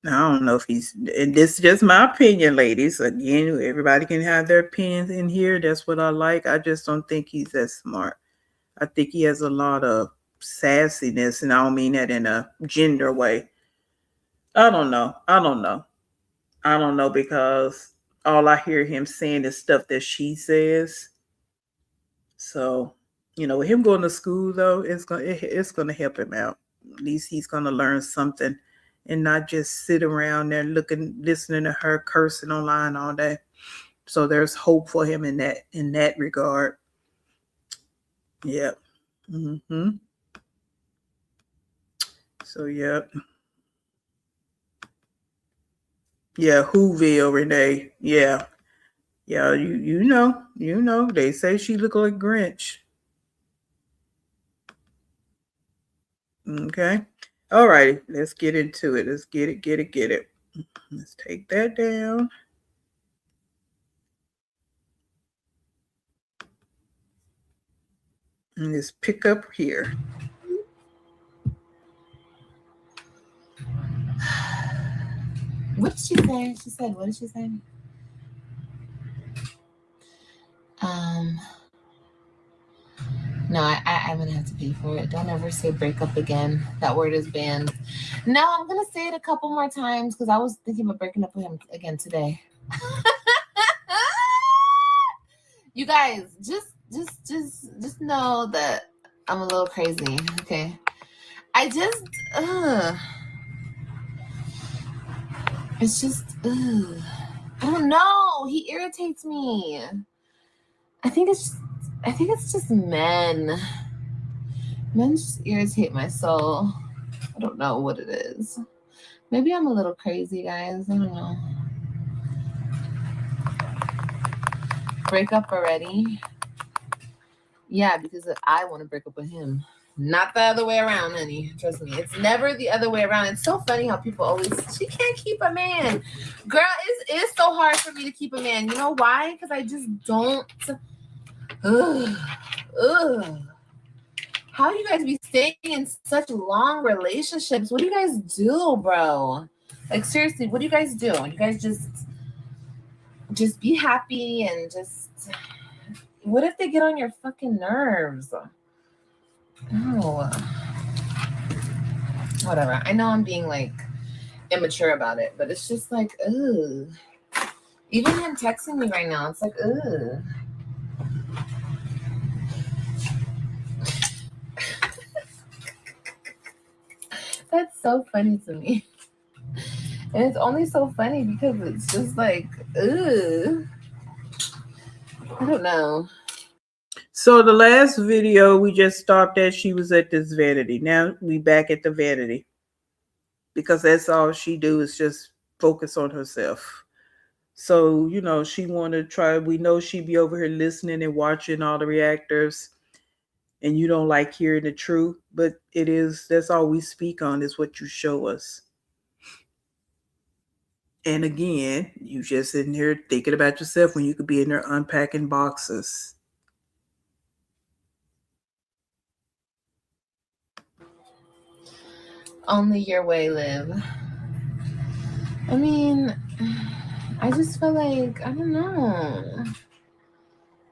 Now, I don't know if he's, and this is just my opinion, ladies. Again, everybody can have their opinions in here. That's what I like. I just don't think he's that smart. I think he has a lot of sassiness, and I don't mean that in a gender way. I don't know because all I hear him saying is stuff that she says. So, with him going to school though, it's gonna help him out. At least he's gonna learn something and not just sit around there listening to her cursing online all day. So there's hope for him in that regard. Yep. Mm-hmm. So yep. Yeah, Whoville, Renee. Yeah. Yeah, you know. They say she look like Grinch. Okay. All right, let's get into it. Let's get it. Let's take that down. And let's pick up here. What did she say? She said, what did she say? No, I'm gonna have to pay for it. Don't ever say breakup again. That word is banned. No, I'm gonna say it a couple more times because I was thinking about breaking up with him again today. You guys, just know that I'm a little crazy. Okay, I just, it's just, I don't know. He irritates me. I think it's just men. Men just irritate my soul. I don't know what it is. Maybe I'm a little crazy, guys. I don't know. Break up already? Yeah, because I want to break up with him. Not the other way around, honey. Trust me. It's never the other way around. It's so funny how people always, she can't keep a man. Girl, it's so hard for me to keep a man. You know why? Because I just don't. Ugh. How do you guys be staying in such long relationships? What do you guys do, bro? Like, seriously, what do you guys do? You guys just be happy and just... What if they get on your fucking nerves? Oh. Whatever. I know I'm being, like, immature about it, but it's just like, ugh. Even him texting me right now, it's like, ugh. That's so funny to me. And it's only so funny because it's just like, ugh. I don't know. So the last video we just stopped at, she was at this vanity. Now we back at the vanity. Because that's all she do is just focus on herself. So, you know, she want to try. We know she be over here listening and watching all the reactors. And you don't like hearing the truth, but that's all we speak on is what you show us. And again, you just in here thinking about yourself when you could be in there unpacking boxes. Only your way, Liv. I mean, I just feel like, I don't know.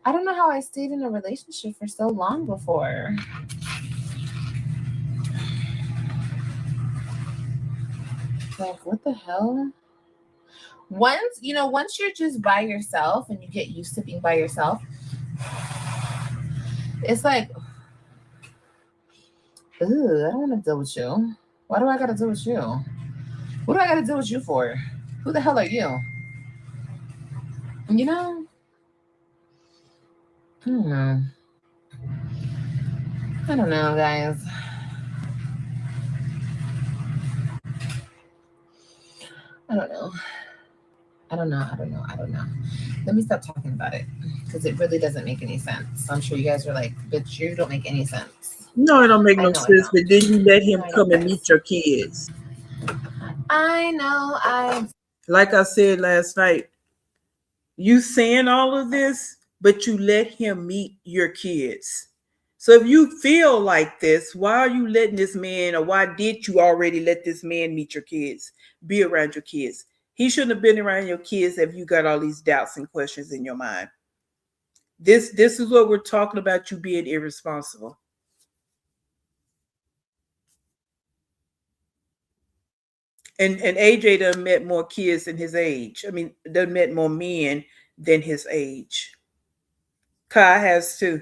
I don't know how I stayed in a relationship for so long before. Like, what the hell? Once you're just by yourself and you get used to being by yourself, it's like, I don't want to deal with you. Why do I got to deal with you? What do I got to deal with you for? Who the hell are you? You know? I don't know. I don't know, guys. I don't know. Let me stop talking about it because it really doesn't make any sense. I'm sure you guys are like, bitch, you don't make any sense. No, it don't make no sense. But then you let him come and meet your kids. I know. Like I said last night, you saying all of this, but you let him meet your kids. So if you feel like this, why are you letting this man, or why did you already let this man meet your kids, be around your kids? He shouldn't have been around your kids if you got all these doubts and questions in your mind. This is what we're talking about, you being irresponsible. And AJ done met more kids than his age. I mean, done met more men than his age. Kai has too.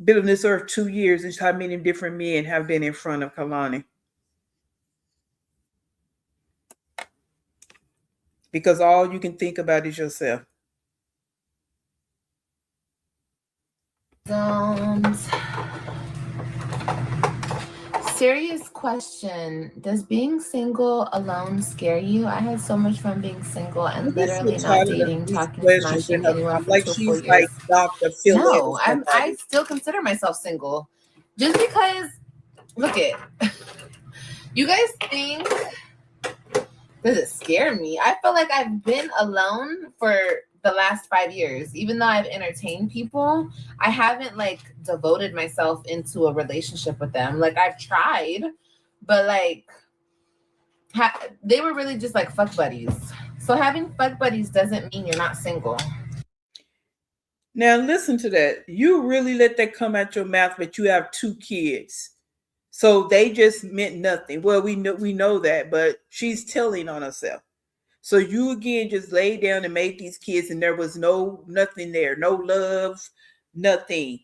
Been on this earth 2 years. Is how many different men have been in front of Kalani. because all you can think about is yourself. Serious question. Does being single alone scare you? I had so much fun being single and I'm so literally not tired of dating, these talking, questions in smashing her anywhere mouth. up Like until 4 she's years. like Dr. Philette or No, I somebody. still consider myself single. Just because, look it. You guys think, does it scare me? I feel like I've been alone for the last 5 years. Even though I've entertained people, I haven't like devoted myself into a relationship with them. Like I've tried, but like they were really just like fuck buddies. So having fuck buddies doesn't mean you're not single. Now listen to that. You really let that come out your mouth, but you have 2 kids. So they just meant nothing. Well, we know that, but she's telling on herself. So you again just laid down and made these kids, and there was nothing there, no love, nothing.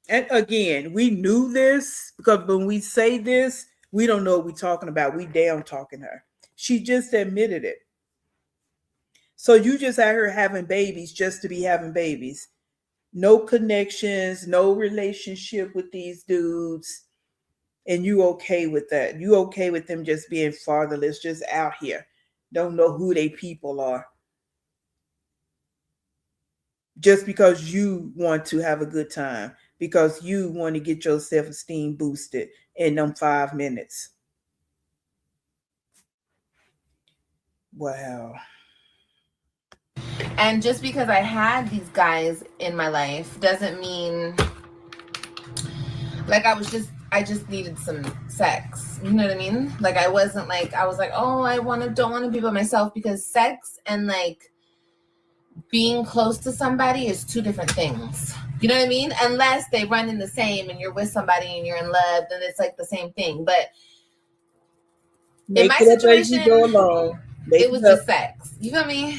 And again, we knew this because when we say this, we don't know what we're talking about. We down talking her. She just admitted it. So you just out here having babies just to be having babies. No connections, no relationship with these dudes. And you okay with that? You okay with them just being fatherless, just out here? Don't know who they people are. Just because you want to have a good time, because you want to get your self-esteem boosted in them 5 minutes. Wow. And just because I had these guys in my life doesn't mean like I just needed some sex. You know what I mean? Like I wasn't like I was like, oh, don't want to be by myself, because sex and like being close to somebody is 2 different things. You know what I mean? Unless they run in the same and you're with somebody and you're in love, then it's like the same thing. But in my situation, Go along. it was just sex. You feel me?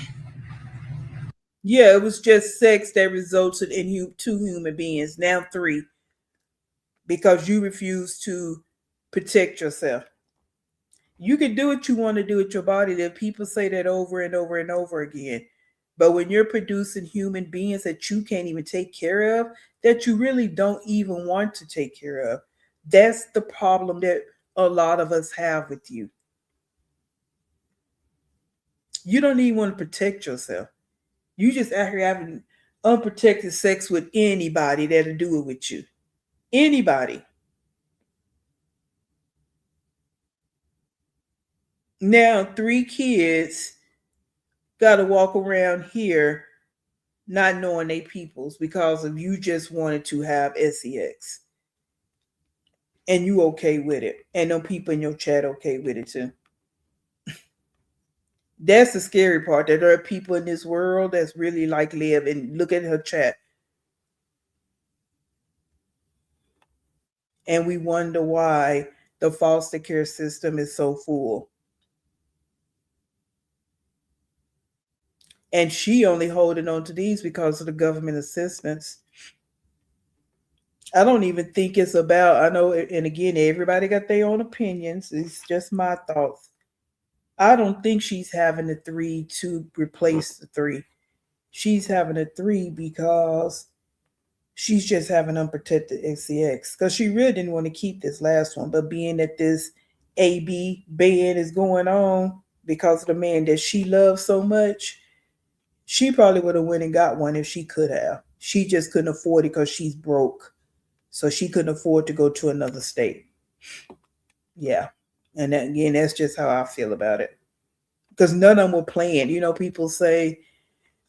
Yeah, it was just sex that resulted in 2 human beings, now 3, because you refuse to protect yourself. You can do what you want to do with your body. That people say that over and over and over again. But when you're producing human beings that you can't even take care of, that you really don't even want to take care of, that's the problem that a lot of us have with you. You don't even want to protect yourself. You just out here having unprotected sex with anybody that'll do it with you. Anybody. Now, 3 kids got to walk around here not knowing they peoples because of you just wanted to have sex. And you okay with it. And them people in your chat okay with it too. That's the scary part, that there are people in this world that's really like live, and look at her chat. And we wonder why the foster care system is so full. And she only holding on to these because of the government assistance. I don't even think it's about, I know, and again, everybody got their own opinions. It's just my thoughts. I don't think she's having a 3 to replace the 3. She's having a 3 because she's just having unprotected sex. Because she really didn't want to keep this last one. But being that this AB bed is going on because of the man that she loves so much, she probably would have went and got one if she could have. She just couldn't afford it because she's broke. So she couldn't afford to go to another state. Yeah. And that, again, that's just how I feel about it. Because none of them were playing. You know, people say,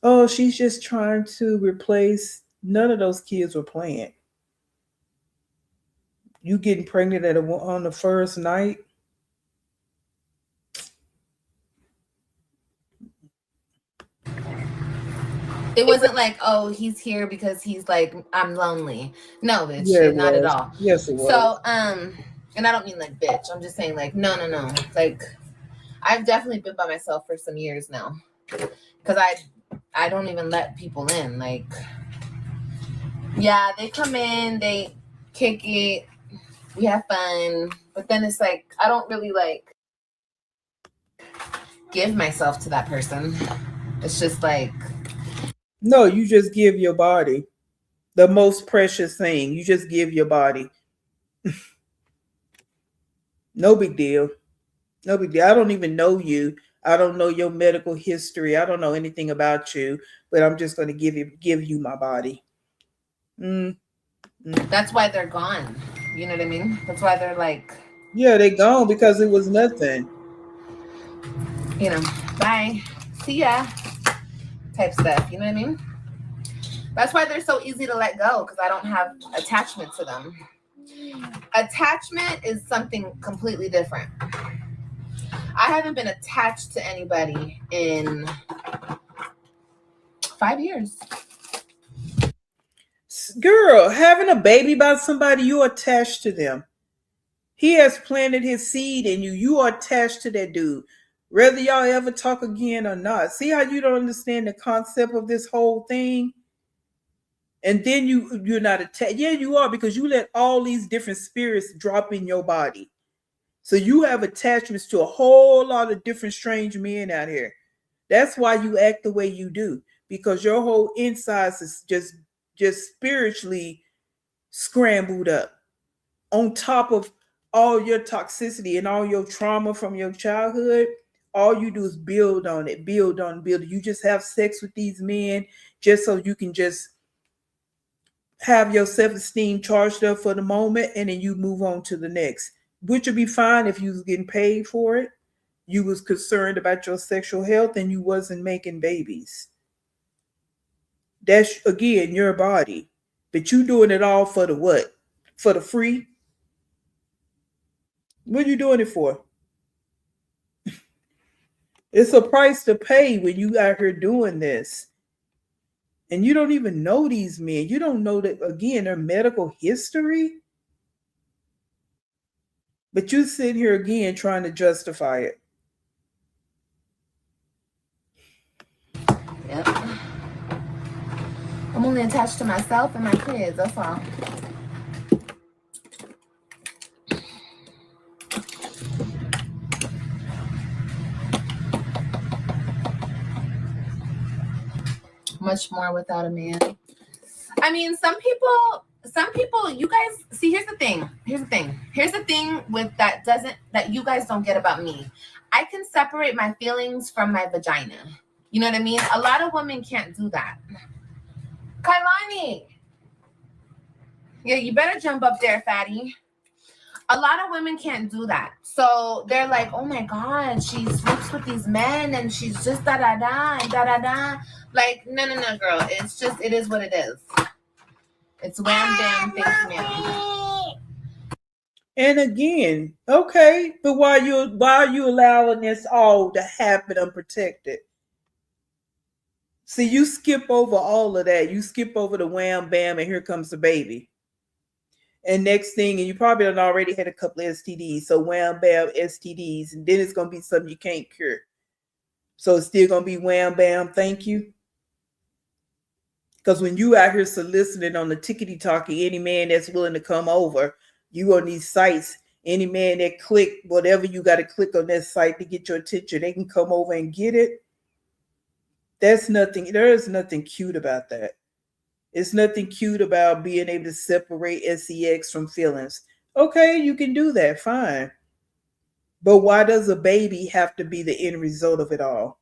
oh, she's just trying to replace. None of those kids were playing. You getting pregnant on the first night? It wasn't like, oh, he's here because he's like, I'm lonely. No, bitch, Yeah, not at all. Yes, it was. So, and I don't mean like bitch. I'm just saying like, no. Like, I've definitely been by myself for some years now, because I don't even let people in. Like, yeah, they come in, they kick it, we have fun, but then it's like I don't really like give myself to that person. It's just like, No, you just give your body the most precious thing. You just give your body. No big deal. No big deal. I don't even know you. I don't know your medical history. I don't know anything about you, but I'm just going to give you my body. That's why they're gone. You know what I mean? That's why they're like, yeah, they gone because it was nothing. You know, bye, see ya, type stuff. You know what I mean? That's why they're so easy to let go, because I don't have attachment to them. Attachment is something completely different. I haven't been attached to anybody in 5 years. Girl, having a baby by somebody, you're attached to them. He has planted his seed in you. You are attached to that dude. Whether y'all ever talk again or not. See how you don't understand the concept of this whole thing? And then you're not attached. Yeah, you are, because you let all these different spirits drop in your body. So you have attachments to a whole lot of different strange men out here. That's why you act the way you do, because your whole insides is just spiritually scrambled up. On top of all your toxicity and all your trauma from your childhood, all you do is build on it, build on, build. You just have sex with these men just so you can just have your self-esteem charged up for the moment, and then you move on to the next, which would be fine if you was getting paid for it. You was concerned about your sexual health and you wasn't making babies. That's, again, your body. But you doing it all for the what? For the free? What are you doing it for? It's a price to pay when you out here doing this. And you don't even know these men. You don't know that, again, their medical history. But you sit here again trying to justify it. Yep. I'm only attached to myself and my kids. That's all. Much more without a man. I mean, some people, you guys, see, here's the thing with that you guys don't get about me. I can separate my feelings from my vagina. You know what I mean? A lot of women can't do that. Kailani. Yeah, you better jump up there, fatty. A lot of women can't do that. So they're like, oh my God, she sleeps with these men and she's just da-da-da and da-da-da. Like, no, girl. It's just, it is what it is. It's wham, bam, thank you, ma'am. And again, okay, but why are you allowing this all to happen unprotected? See, you skip over all of that. You skip over the wham, bam, and here comes the baby. And next thing, and you probably done already had a couple of STDs. So wham, bam, STDs. And then it's going to be something you can't cure. So it's still going to be wham, bam, thank you. Because when you out here soliciting on the tickety-talkie, any man that's willing to come over, you on these sites, any man that click, whatever you got to click on that site to get your attention, they can come over and get it. That's nothing. There is nothing cute about that. It's nothing cute about being able to separate sex from feelings. Okay, you can do that, fine. But why does a baby have to be the end result of it all?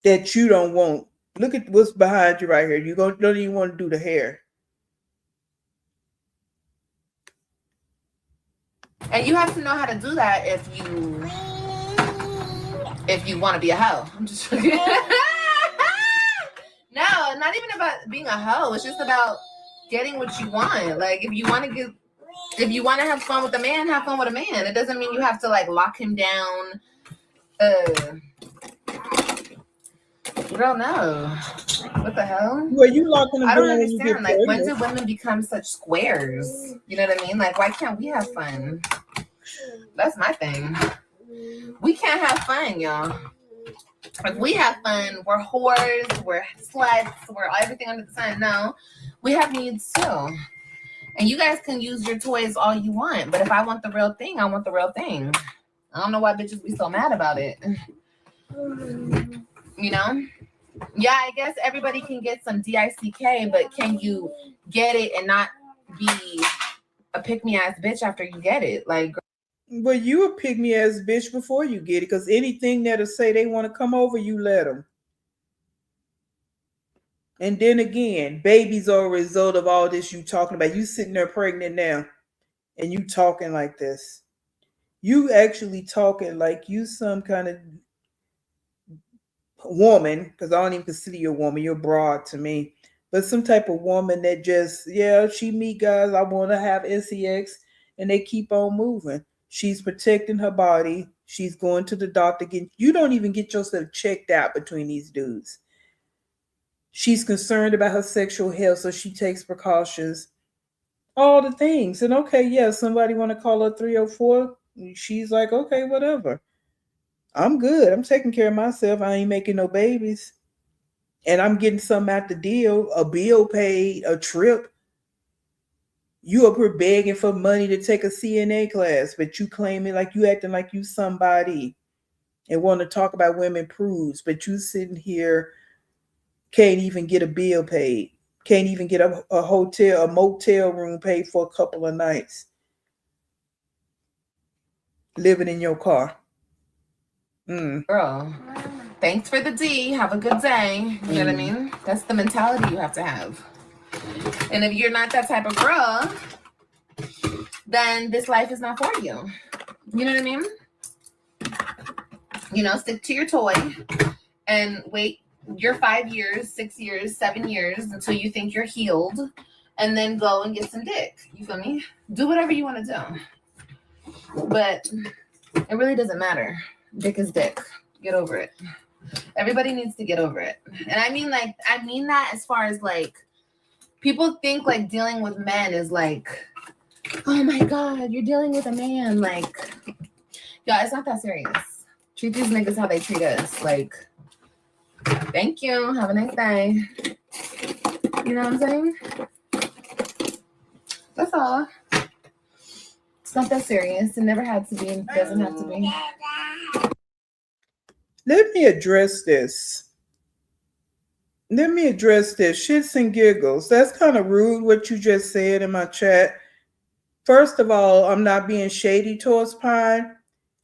That you don't want. Look at what's behind you right here. You don't even want to do the hair. And you have to know how to do that if you want to be a hoe. I'm just joking. No, not even about being a hoe. It's just about getting what you want. Like, if you want to have fun with a man, have fun with a man. It doesn't mean you have to like lock him down. Girl, no. What the hell? Well, you locking them I don't down understand. Like, when do women become such squares? You know what I mean? Like, why can't we have fun? That's my thing. We can't have fun, y'all. If we have fun, we're whores, we're sluts, we're everything under the sun. No, we have needs too. And you guys can use your toys all you want, but if I want the real thing, I want the real thing. I don't know why bitches be so mad about it. You know? Yeah, I guess everybody can get some DICK, but can you get it and not be a pick-me-ass bitch after you get it? Like, Well, you a pygmy ass bitch before you get it, because anything that'll say they want to come over, you let them. And then again, babies are a result of all this you talking about. You sitting there pregnant now, and you talking like this. You actually talking like you some kind of woman, because I don't even consider you a woman. You're broad to me. But some type of woman that just, yeah, she meet guys, I want to have sex, and they keep on moving. She's protecting her body. She's going to the doctor. You don't even get yourself checked out between these dudes. She's concerned about her sexual health, so she takes precautions. All the things. And okay, yeah, somebody want to call her 304. She's like, okay, whatever. I'm good. I'm taking care of myself. I ain't making no babies. And I'm getting something out the deal, a bill paid, a trip. You up here begging for money to take a CNA class, but you claiming like you acting like you somebody and want to talk about women prudes, but you sitting here can't even get a bill paid, can't even get a hotel, a motel room paid for a couple of nights, living in your car. girl, thanks for the D. Have a good day. You know what I mean? That's the mentality you have to have. And if you're not that type of girl, then this life is not for you. You know what I mean? You know, stick to your toy and wait your 5 years, 6 years, 7 years until you think you're healed, and then go and get some dick. You feel me? Do whatever you want to do. But it really doesn't matter. Dick is dick. Get over it. Everybody needs to get over it. And I mean that as far as like, people think like dealing with men is like, oh my God, you're dealing with a man. Like, y'all, it's not that serious. Treat these niggas how they treat us. Like, thank you. Have a nice day. You know what I'm saying? That's all. It's not that serious. It never had to be. It doesn't have to be. Let me address this. Shits and giggles. That's kind of rude what you just said in my chat. First of all, I'm not being shady towards Pine.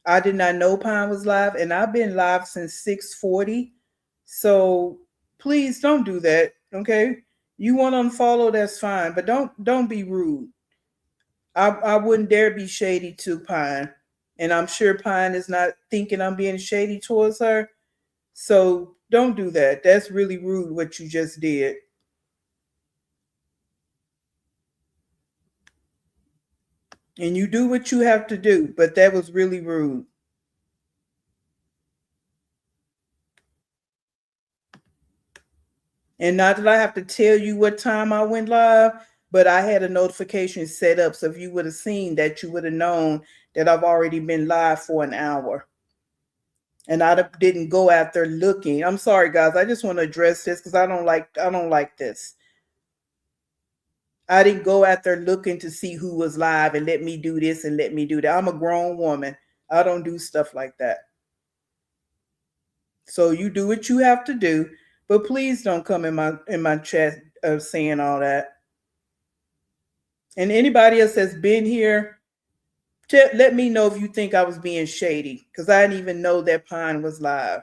I did not know Pine was live, and I've been live since 6:40. So please don't do that. Okay. You want to unfollow, that's fine, but don't be rude. I wouldn't dare be shady to Pine. And I'm sure Pine is not thinking I'm being shady towards her. So don't do that. That's really rude what you just did. And you do what you have to do, but that was really rude. And not that I have to tell you what time I went live, but I had a notification set up. So if you would have seen that, you would have known that I've already been live for an hour. And I didn't go out there looking. I'm sorry, guys. I just want to address this because I don't like this. I didn't go out there looking to see who was live and let me do this and let me do that. I'm a grown woman. I don't do stuff like that. So you do what you have to do, but please don't come in my chat saying all that. And anybody else that's been here, let me know if you think I was being shady, because I didn't even know that Pine was live.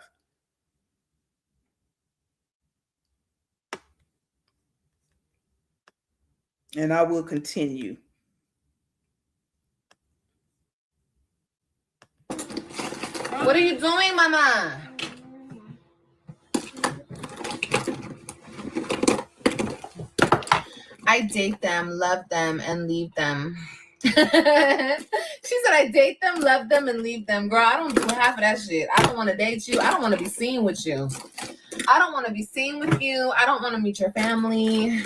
And I will continue. What are you doing, Mama? I date them, love them, and leave them. She said, I date them, love them, and leave them. Girl, I don't do half of that shit. I don't want to date you. I don't want to be seen with you. I don't want to be seen with you. I don't want to meet your family.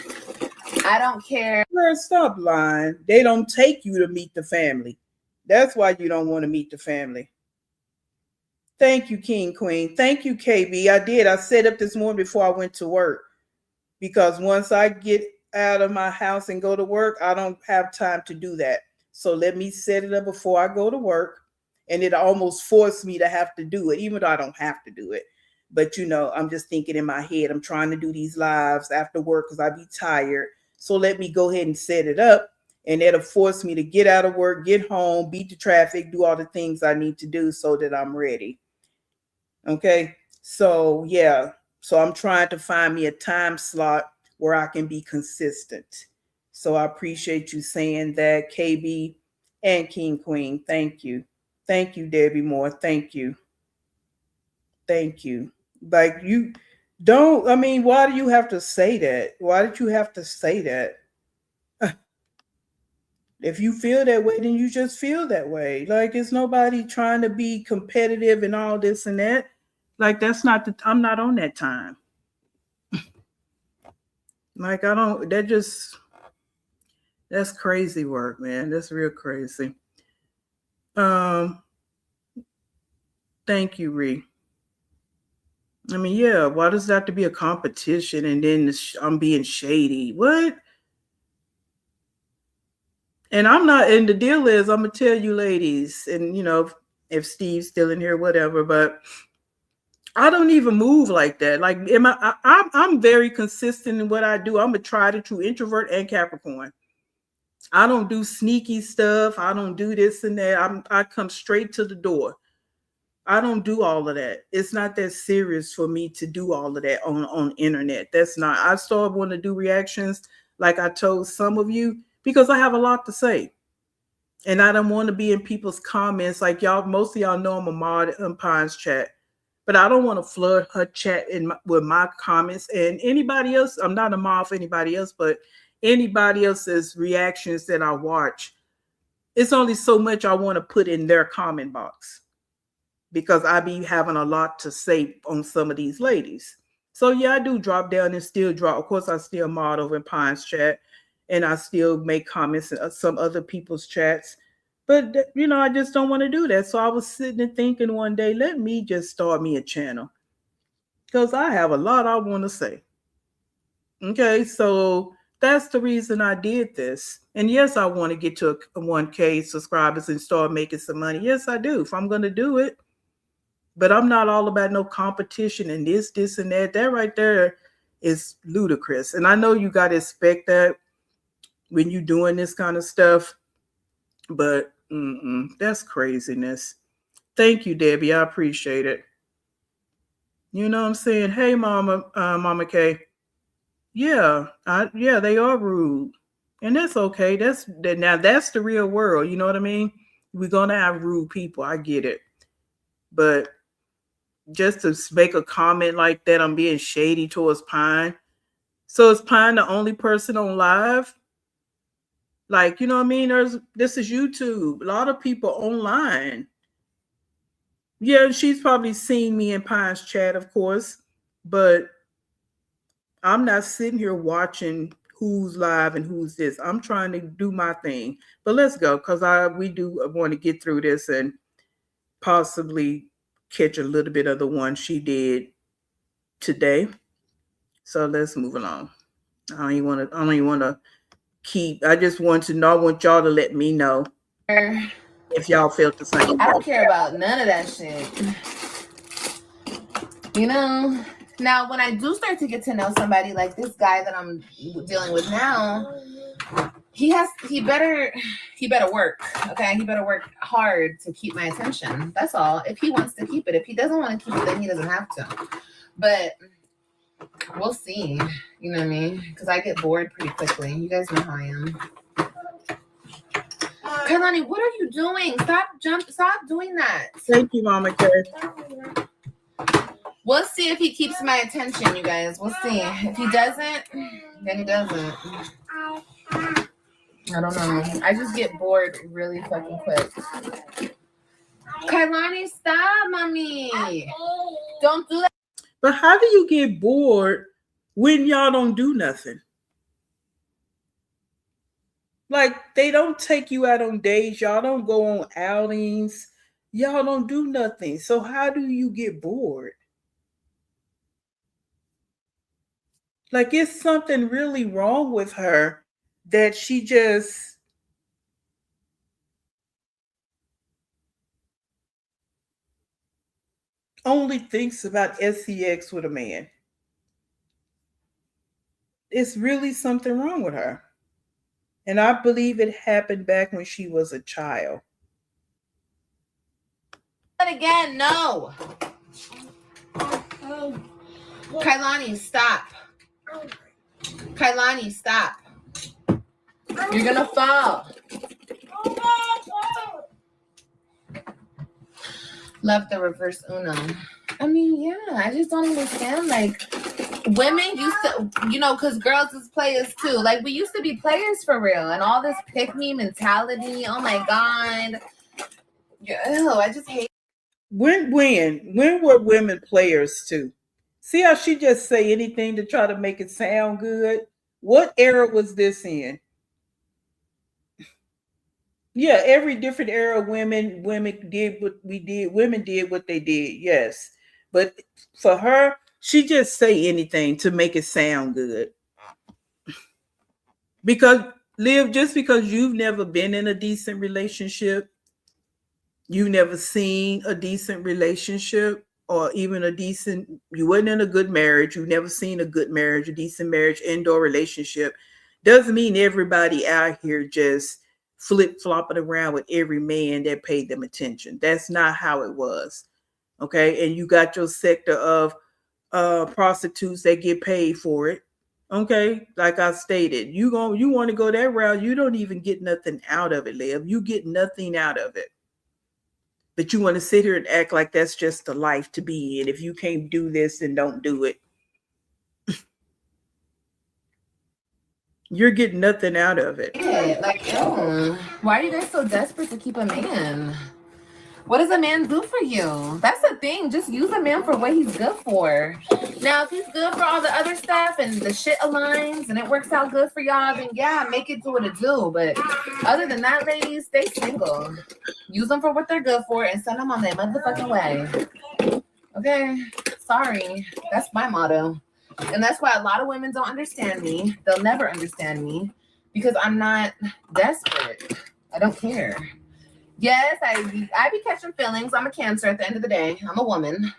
I don't care. Girl, stop lying. They don't take you to meet the family. That's why you don't want to meet the family. Thank you, King Queen. Thank you, KB. I did. I set up this morning before I went to work. Because once I get out of my house and go to work, I don't have time to do that. So let me set it up before I go to work. And it almost forced me to have to do it, even though I don't have to do it. But I'm just thinking in my head, I'm trying to do these lives after work because I be tired. So let me go ahead and set it up. And that'll force me to get out of work, get home, beat the traffic, do all the things I need to do so that I'm ready. Okay. So yeah. So I'm trying to find me a time slot where I can be consistent. So I appreciate you saying that, KB and King Queen. Thank you. Thank you, Debbie Moore. Thank you. Thank you. Like you don't, I mean, why do you have to say that? Why did you have to say that? If you feel that way, then you just feel that way. Like it's nobody trying to be competitive and all this and that. Like that's not I'm not on that time. Like I don't, that's crazy work, man. That's real crazy. Thank you, Ree. I mean, yeah, why does that have to be a competition and then I'm being shady? What? And I'm not, and the deal is, I'm going to tell you ladies, and if Steve's still in here, whatever, but I don't even move like that. Like, I'm very consistent in what I do. I'm a tried and true introvert and Capricorn. I don't do sneaky stuff. I don't do this and that. I come straight to the door. I don't do all of that. It's not that serious for me to do all of that on internet. That's not. I started wanting to do reactions like I told some of you because I have a lot to say. And I don't want to be in people's comments like y'all. Most of y'all know I'm a mod in Pine's chat. But I don't want to flood her chat with my comments and anybody else. I'm not a mod for anybody else, but anybody else's reactions that I watch. It's only so much I want to put in their comment box because I be having a lot to say on some of these ladies. So yeah, I do drop down and still drop. Of course, I still mod over in Pine's chat and I still make comments in some other people's chats. But, I just don't want to do that. So I was sitting and thinking one day, let me just start me a channel because I have a lot I want to say. Okay, so that's the reason I did this. And yes, I want to get to 1K subscribers and start making some money. Yes, I do. If I'm going to do it. But I'm not all about no competition and this, and that. That right there is ludicrous. And I know you got to expect that when you're doing this kind of stuff. But that's craziness. Thank you, Debbie. I appreciate it. You know what I'm saying? Hey, Mama K. Yeah, they are rude, and that's okay. Now that's the real world. You know what I mean? We're gonna have rude people. I get it, but just to make a comment like that, I'm being shady towards Pine. So is Pine the only person on live? Like, you know what I mean? This is YouTube. A lot of people online. Yeah, she's probably seen me in Pine's chat, of course, but I'm not sitting here watching who's live and who's this. I'm trying to do my thing. But let's go because we do want to get through this and possibly catch a little bit of the one she did today. So let's move along. I don't even want to keep. I just want to know. I want y'all to let me know if y'all felt the same. I don't care about none of that shit. Now when I do start to get to know somebody like this guy that I'm dealing with now, he better work. Okay, he better work hard to keep my attention. That's all. If he wants to keep it, if he doesn't want to keep it, then he doesn't have to. But we'll see. You know what I mean? Because I get bored pretty quickly. You guys know how I am. Kailani, what are you doing? Stop doing that. Thank you, Mama K. We'll see if he keeps my attention, you guys. We'll see. If he doesn't, then he doesn't. I don't know. I just get bored really fucking quick. Kailani, stop, mommy. Don't do that. But how do you get bored when y'all don't do nothing? Like, they don't take you out on dates. Y'all don't go on outings. Y'all don't do nothing. So how do you get bored? Like it's something really wrong with her that she just only thinks about sex with a man. It's really something wrong with her. And I believe it happened back when she was a child. But again, no. Kailani, stop. Kailani, stop. You're gonna fall. Love the reverse Uno. I mean, yeah, I just don't understand. Like, women used to, because girls is players too. Like, we used to be players for real, and all this pick me mentality. Oh my god. Ew, I just hate. When were women players too? See how she just say anything to try to make it sound good? What era was this in? Yeah, every different era women did what we did. Women did what they did. Yes. But for her, she just say anything to make it sound good. Because Liv, just because you've never been in a decent relationship, you never seen a decent relationship or even you wasn't in a good marriage, you never seen a good marriage, a decent marriage, indoor relationship, doesn't mean everybody out here just flip-flopping around with every man that paid them attention. That's not how it was. Okay. And you got your sector of prostitutes that get paid for it. Okay, like I stated, you want to go that route, you don't even get nothing out of it, Liv. You get nothing out of it. But you want to sit here and act like that's just the life to be in. If you can't do this, then don't do it. You're getting nothing out of it. Like, why are you guys so desperate to keep a man? What does a man do for you? That's the thing. Just use a man for what he's good for. Now, if he's good for all the other stuff and the shit aligns and it works out good for y'all, then yeah, make it do what it do. But other than that, ladies, stay single. Use them for what they're good for and send them on their motherfucking way. Okay? Sorry. That's my motto. And that's why a lot of women don't understand me. They'll never understand me because I'm not desperate. I don't care. Yes, I be catching feelings. I'm a Cancer at the end of the day. I'm a woman.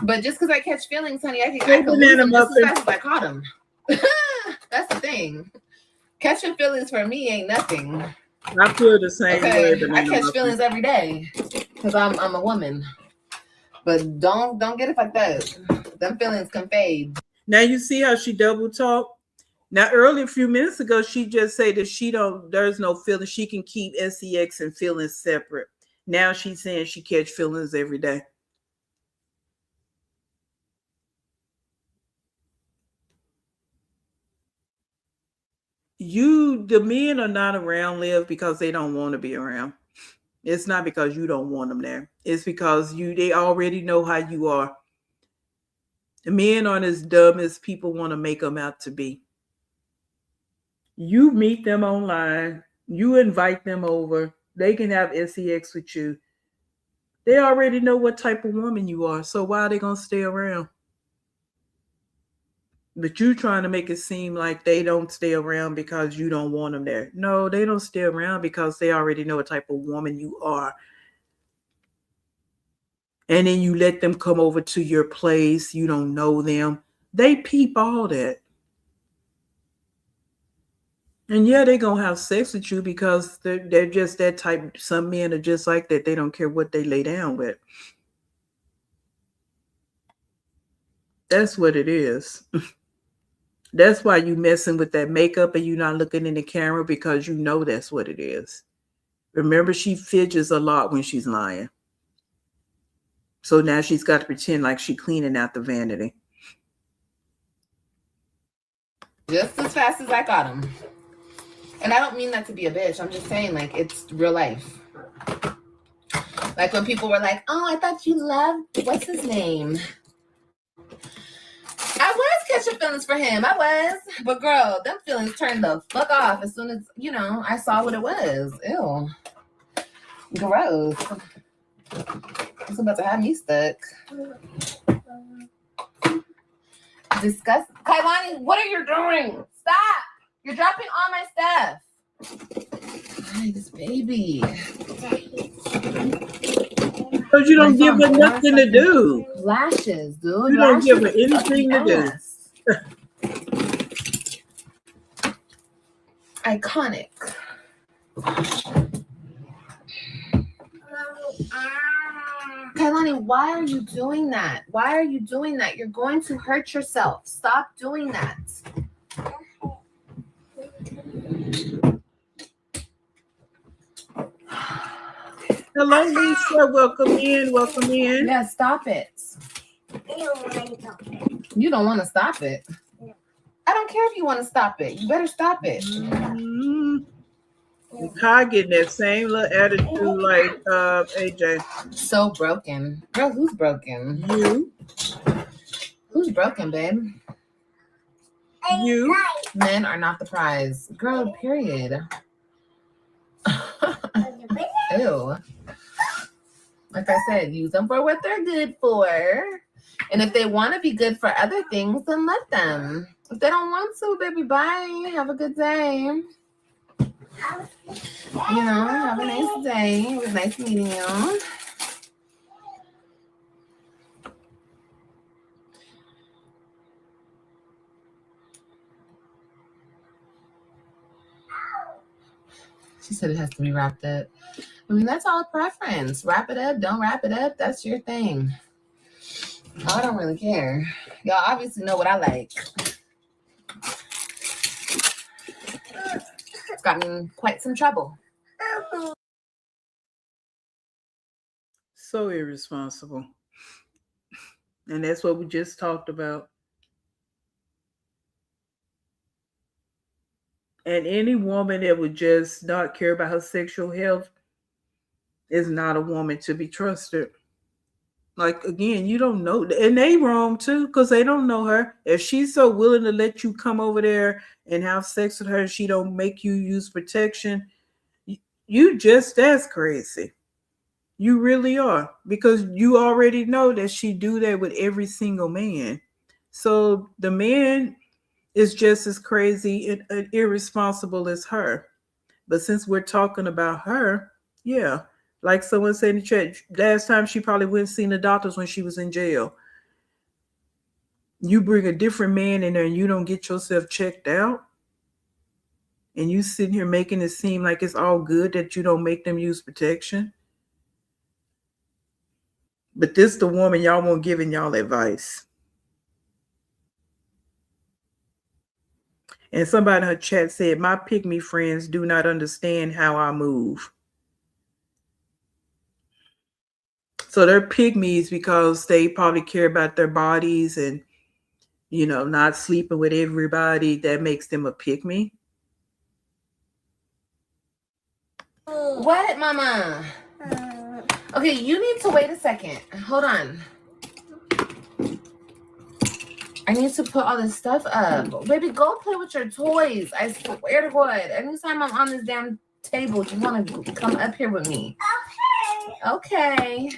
But just because I catch feelings, honey, I can lose them just as fast as I caught them. That's the thing. Catching feelings for me ain't nothing. I feel the same way. I catch feelings every day because I'm a woman. But don't get it like that. Them feelings can fade. Now you see how she double talk? Now, earlier, a few minutes ago, she just said that there's no feeling. She can keep sex and feelings separate. Now she's saying she catch feelings every day. The men are not around, Liv, because they don't want to be around. It's not because you don't want them there. It's because they already know how you are. The men aren't as dumb as people want to make them out to be. You meet them online, you invite them over, they can have sex with you. They already know what type of woman you are, so why are they going to stay around? But you trying to make it seem like they don't stay around because you don't want them there. No, they don't stay around because they already know what type of woman you are. And then you let them come over to your place, you don't know them. They peep all that. And yeah, they're going to have sex with you because they're just that type. Some men are just like that. They don't care what they lay down with. That's what it is. That's why you messing with that makeup and you're not looking in the camera because you know that's what it is. Remember, she fidgets a lot when she's lying. So now she's got to pretend like she's cleaning out the vanity. Just as fast as I got them. And I don't mean that to be a bitch. I'm just saying, like, it's real life. Like when people were like, oh, I thought you loved, what's his name? I was catching feelings for him. I was. But girl, them feelings turned the fuck off as soon as, I saw what it was. Ew. Gross. It's about to have me stuck. disgusting. Kailani, what are you doing? Stop. You're dropping all my stuff. Hi, this baby. Because you don't My give phone, her hold on a nothing to second. do. Lashes, dude. You don't give her Lashes anything to do. ass. Iconic. Kailani, why are you doing that? Why are you doing that? You're going to hurt yourself. Stop doing that. Hello, Lisa. Welcome in. Welcome in. Yeah, stop it. You don't want to stop it. I don't care if you want to stop it. You better stop it. Kai getting that same little attitude like AJ. So broken. Girl, who's broken? You. Who's broken, babe? You. Men are not the prize. Girl, period. Ew. Like I said, use them for what they're good for. And if they want to be good for other things, then let them. If they don't want to, baby, bye. Have a good day. You know, have a nice day. It was nice meeting you. She said it has to be wrapped up. I mean, that's all preference. Wrap it up, don't wrap it up. That's your thing. I don't really care. Y'all obviously know what I like. It's got me in quite some trouble. So irresponsible. And that's what we just talked about. And any woman that would just not care about her sexual health is not a woman to be trusted. Like, again, you don't know. And they wrong, too, because they don't know her. If she's so willing to let you come over there and have sex with her, she don't make you use protection, you just as crazy. You really are. Because you already know that she do that with every single man. So the man is just as crazy and irresponsible as her. But since we're talking about her, yeah. Like someone said in the chat, last time she probably went and seen the doctors when she was in jail. You bring a different man in there and you don't get yourself checked out. And you sitting here making it seem like it's all good that you don't make them use protection. But this the woman y'all want giving y'all advice. And somebody in her chat said, my pygmy friends do not understand how I move. So they're pygmies because they probably care about their bodies and, you know, not sleeping with everybody. That makes them a pygmy. What, mama? Okay, you need to wait a second. Hold on. I need to put all this stuff up. Baby, go play with your toys. I swear to God. Anytime I'm on this damn table, you want to come up here with me. Okay.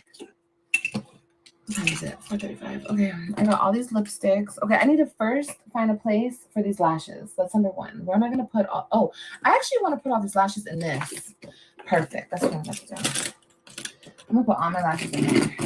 What time is it? 4:35. Okay, I got all these lipsticks. Okay, I need to first find a place for these lashes. That's number one. Where am I going to put all... Oh, I actually want to put all these lashes in this. Perfect. That's what I'm about to do. I'm going to put all my lashes in here.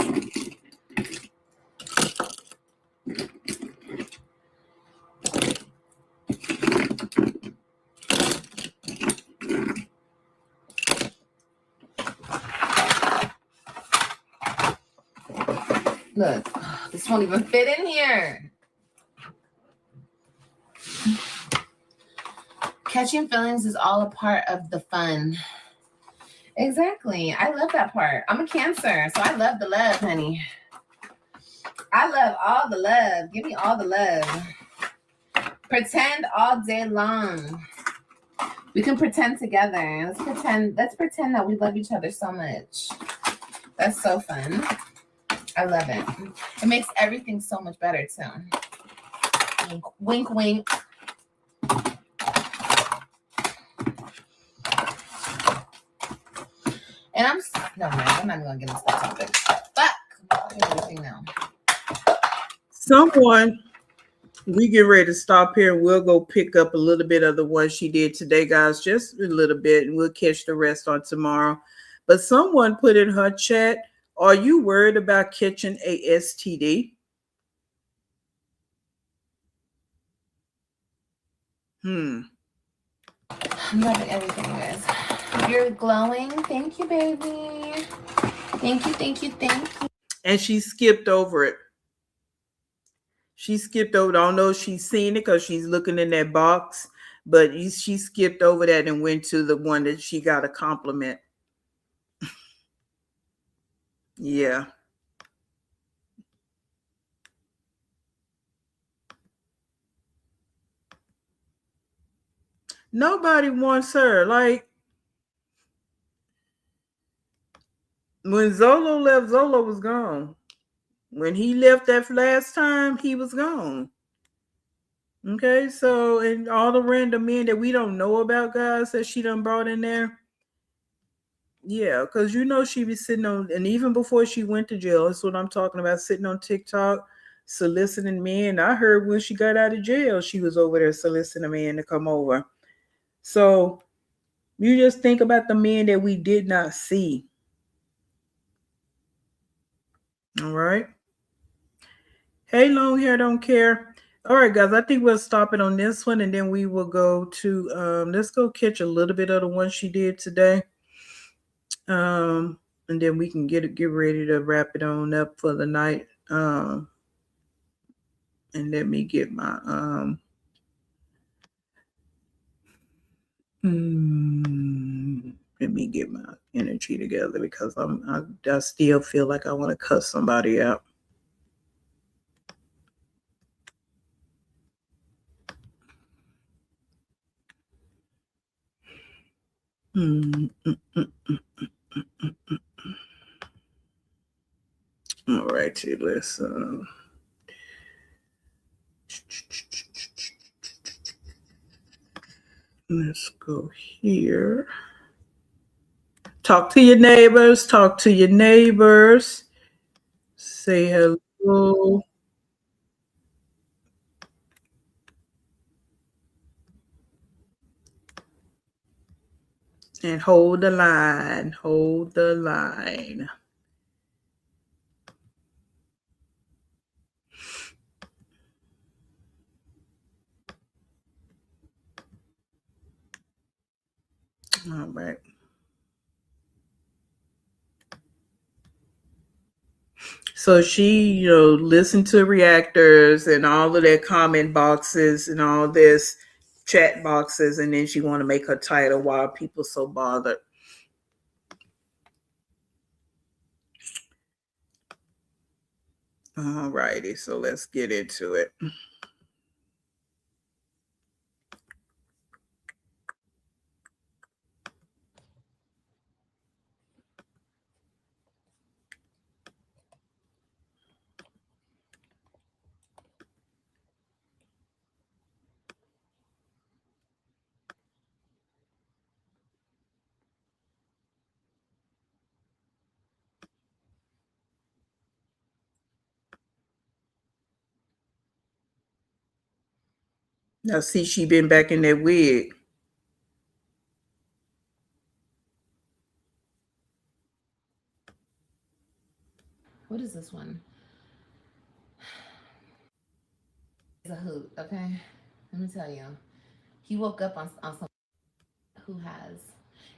Look, this won't even fit in here. Catching feelings is all a part of the fun. Exactly. I love that part. I'm a Cancer, so I love the love, honey. I love all the love. Give me all the love. Pretend all day long. We can pretend together. Let's pretend that we love each other so much. That's so fun. I love it. It makes everything so much better too. Wink, wink. And I'm no man, I'm not even gonna get into that topic. Fuck. I'm doing everything now. Someone We get ready to stop here and we'll go pick up a little bit of the one she did today, guys, just a little bit, and we'll catch the rest on tomorrow. But someone put in her chat, are you worried about catching a STD? I'm loving everything, guys. You're glowing. Thank you, baby. Thank you, thank you, thank you. And she skipped over it. She skipped over it. I don't know if she's seen it because she's looking in that box, but she skipped over that and went to the one that she got a compliment. Yeah. Nobody wants her. Like, when Zolo left, Zolo was gone. When he left that last time, he was gone. Okay, so, and all the random men that we don't know about, guys, that she done brought in there. Yeah, because you know she be sitting on, and even before she went to jail, that's what I'm talking about, sitting on TikTok, soliciting men. I heard when she got out of jail, she was over there soliciting a man to come over. So you just think about the men that we did not see. All right. Hey, long hair, don't care. All right, guys, I think we'll stop it on this one, and then we will go to, let's go catch a little bit of the one she did today. And then we can get ready to wrap it on up for the night. And let me get my let me get my energy together because I still feel like I want to cuss somebody out. All right, let's let's go here. Talk to your neighbors. Talk to your neighbors. Say hello. And hold the line. Hold the line. All right. So she, listened to reactors and all of their comment boxes and all this chat boxes, and then she want to make her title, Why Are People So Bothered? All righty, so let's get into it. Now, see, she been back in that wig. What is this one? It's a hoot, okay? Let me tell you. He woke up on some. Who has?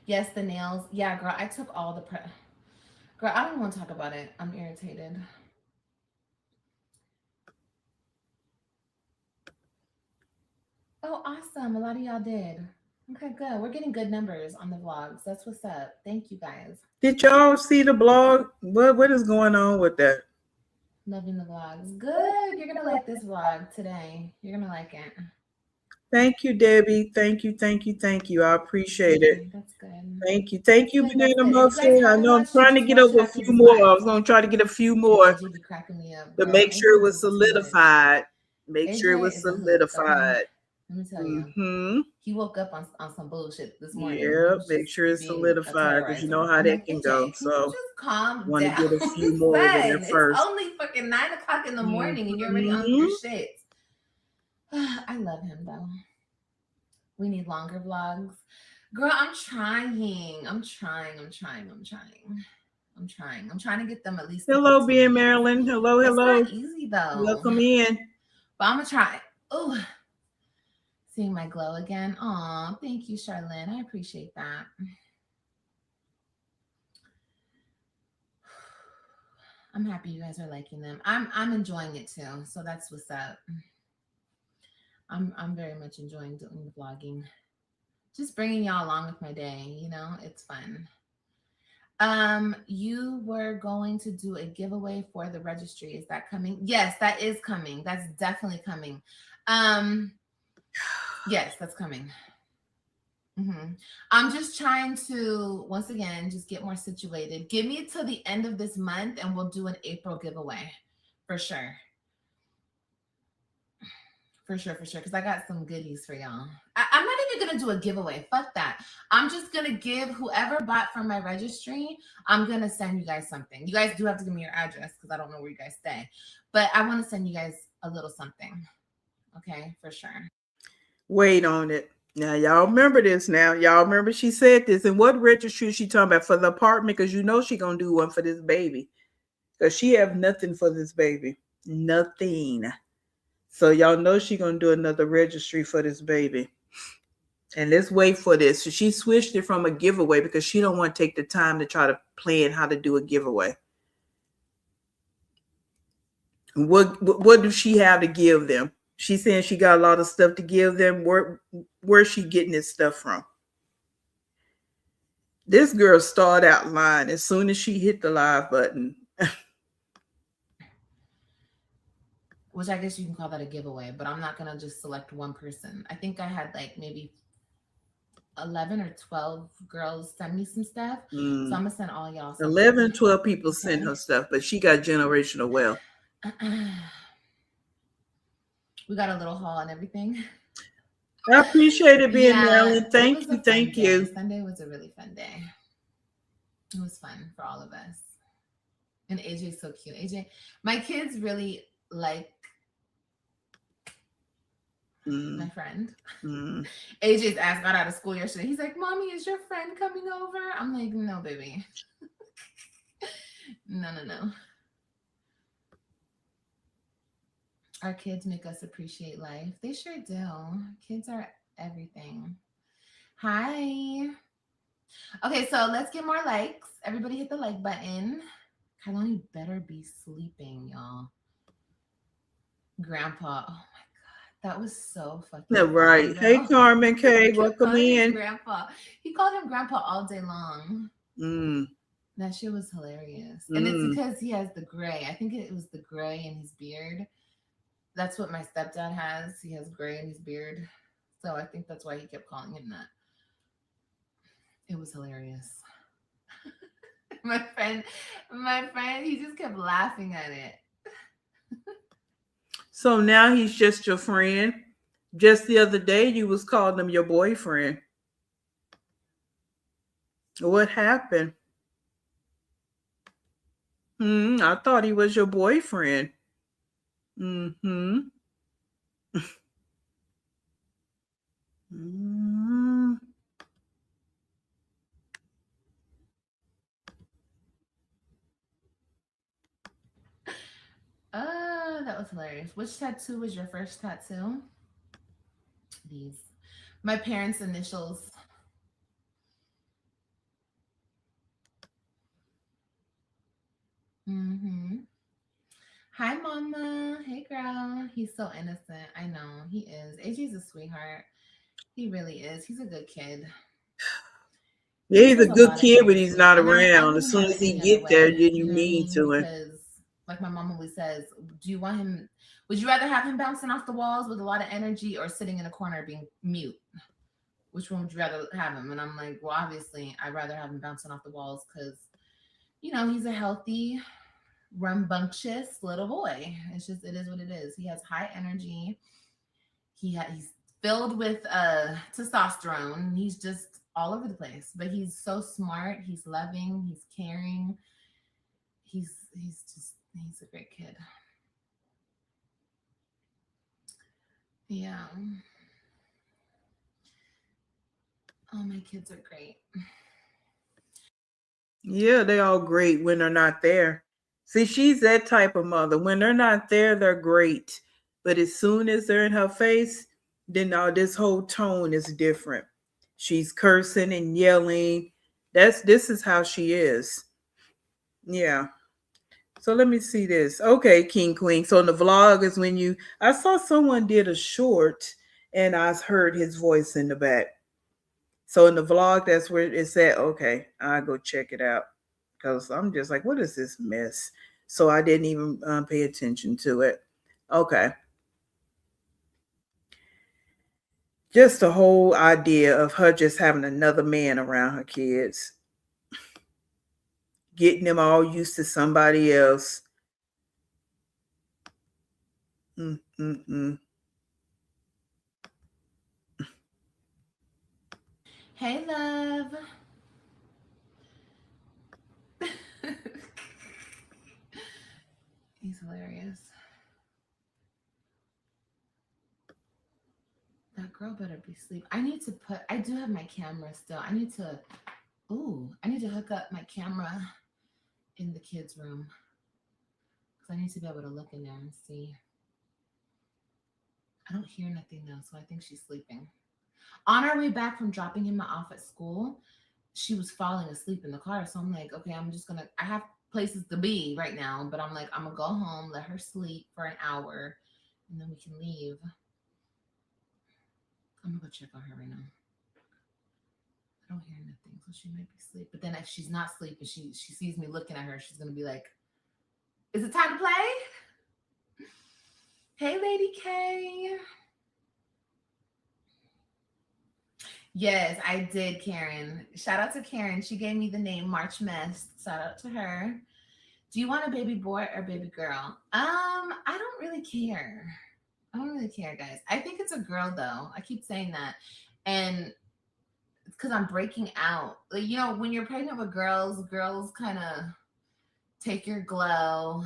Yes, the nails. Yeah, girl, I took all the Girl, I don't want to talk about it. I'm irritated. Oh, awesome. A lot of y'all did. Okay, good. We're getting good numbers on the vlogs. That's what's up. Thank you, guys. Did y'all see the blog? What is going on with that? Loving the vlogs. Good. You're going to like this vlog today. You're going to like it. Thank you, Debbie. Thank you. I appreciate it. That's good. Thank you, Banana Muffin. I know I'm trying to get over a few more. I was going to try to get a few more You be cracking me up, to make sure it was solidified. Make sure it was solidified. Let me tell you. He woke up on some bullshit this morning. Yeah, make sure it's solidified because you know how that can go. So just calm down. Want to get a few more in there first. It's only fucking 9 o'clock in the morning and you're already on your shit. I love him though. We need longer vlogs. Girl, I'm trying. I'm trying to get them at least to Hello, 15 being minutes. Maryland. Hello, It's hello. not easy though. Welcome in. But I'm gonna try. Oh, seeing my glow again. Aw, thank you, Charlene. I appreciate that. I'm happy you guys are liking them. I'm enjoying it too. So that's what's up. I'm very much enjoying doing the vlogging. Just bringing y'all along with my day, you know, it's fun. You were going to do a giveaway for the registry. Is that coming? Yes, that is coming. That's definitely coming. Yes, that's coming. I'm just trying to, once again, just get more situated. Give me till the end of this month and we'll do an April giveaway for sure. For sure. Because I got some goodies for y'all. I'm not even going to do a giveaway. Fuck that. I'm just going to give whoever bought from my registry, I'm going to send you guys something. You guys do have to give me your address because I don't know where you guys stay. But I want to send you guys a little something. Okay, for sure. Wait on it. Now, y'all remember this now. Y'all remember she said this. And what registry is she talking about? For the apartment? Because you know she going to do one for this baby. Because she have nothing for this baby. Nothing. So y'all know she going to do another registry for this baby. And let's wait for this. So she switched it from a giveaway because she don't want to take the time to try to plan how to do a giveaway. What does she have to give them? She's saying she got a lot of stuff to give them. Where's she getting this stuff from? This girl started out lying as soon as she hit the live button. Which I guess you can call that a giveaway, but I'm not going to just select one person. I think I had like maybe 11 or 12 girls send me some stuff. So I'm going to send all y'all something. 11, 12 people send her stuff, but she got generational wealth. We got a little haul and everything. I appreciate it being Maryland. Thank you. Sunday was a really fun day. It was fun for all of us. And AJ's so cute. AJ, my kids really like my friend. AJ's ass got out of school yesterday. He's like, Mommy, is your friend coming over? I'm like, no, baby. No. Our kids make us appreciate life. They sure do. Kids are everything. Hi. Okay, so let's get more likes. Everybody hit the like button. Carloni better be sleeping, y'all. Grandpa. Oh my God. That was so fucking right. Hey, Carmen K. Welcome in. Grandpa. He called him Grandpa all day long. That shit was hilarious. And it's because he has the gray. I think it was the gray in his beard. That's what my stepdad has. He has gray in his beard. So I think that's why he kept calling him that. It was hilarious. my friend, he just kept laughing at it. So now he's just your friend. Just the other day, you was calling him your boyfriend. What happened? I thought he was your boyfriend. That was hilarious. Which tattoo was your first tattoo? These. My parents' initials. Hi, Mama. Hey, girl. He's so innocent. I know. He is. AJ's a sweetheart. He really is. He's a good kid. Yeah, he's a good kid, but he's not around. As soon as he get there, then you mean to him. Because, like my mom always says, do you want him? Would you rather have him bouncing off the walls with a lot of energy or sitting in a corner being mute? Which one would you rather have him? And I'm like, well, obviously, I'd rather have him bouncing off the walls because, you know, he's a healthy, rambunctious little boy. It's just, it is what it is. He has high energy. He's filled with testosterone. He's just all over the place, but he's so smart. He's loving. He's caring. He's a great kid. Yeah. Oh, my kids are great. Yeah, they all great when they're not there. See, she's that type of mother. When they're not there, they're great. But as soon as they're in her face, then all this whole tone is different. She's cursing and yelling. This is how she is. Yeah. So let me see this. Okay, King Queen. So in the vlog is when I saw someone did a short and I heard his voice in the back. So in the vlog, that's where it said, okay, I'll go check it out. Because I'm just like, what is this mess? So I didn't even pay attention to it. Okay. Just the whole idea of her just having another man around her kids, getting them all used to somebody else. Mm-mm-mm. Hey, love. He's hilarious. That girl better be asleep. I do have my camera still. I need to hook up my camera in the kids' room. Because I need to be able to look in there and see. I don't hear nothing though, so I think she's sleeping. On our way back from dropping him off at school, she was falling asleep in the car. So I'm like, okay, I have places to be right now, but I'm like, I'm gonna go home, let her sleep for an hour, and then we can leave. I'm gonna go check on her right now. I don't hear nothing, so she might be asleep. But then if she's not sleeping, she sees me looking at her, she's gonna be like, is it time to play? Hey, Lady K. Yes, I did, Karen. Shout out to Karen. She gave me the name March Mess. Shout out to her. Do you want a baby boy or baby girl? I don't really care. I don't really care, guys. I think it's a girl though. I keep saying that. And it's because I'm breaking out. Like, when you're pregnant with girls kind of take your glow.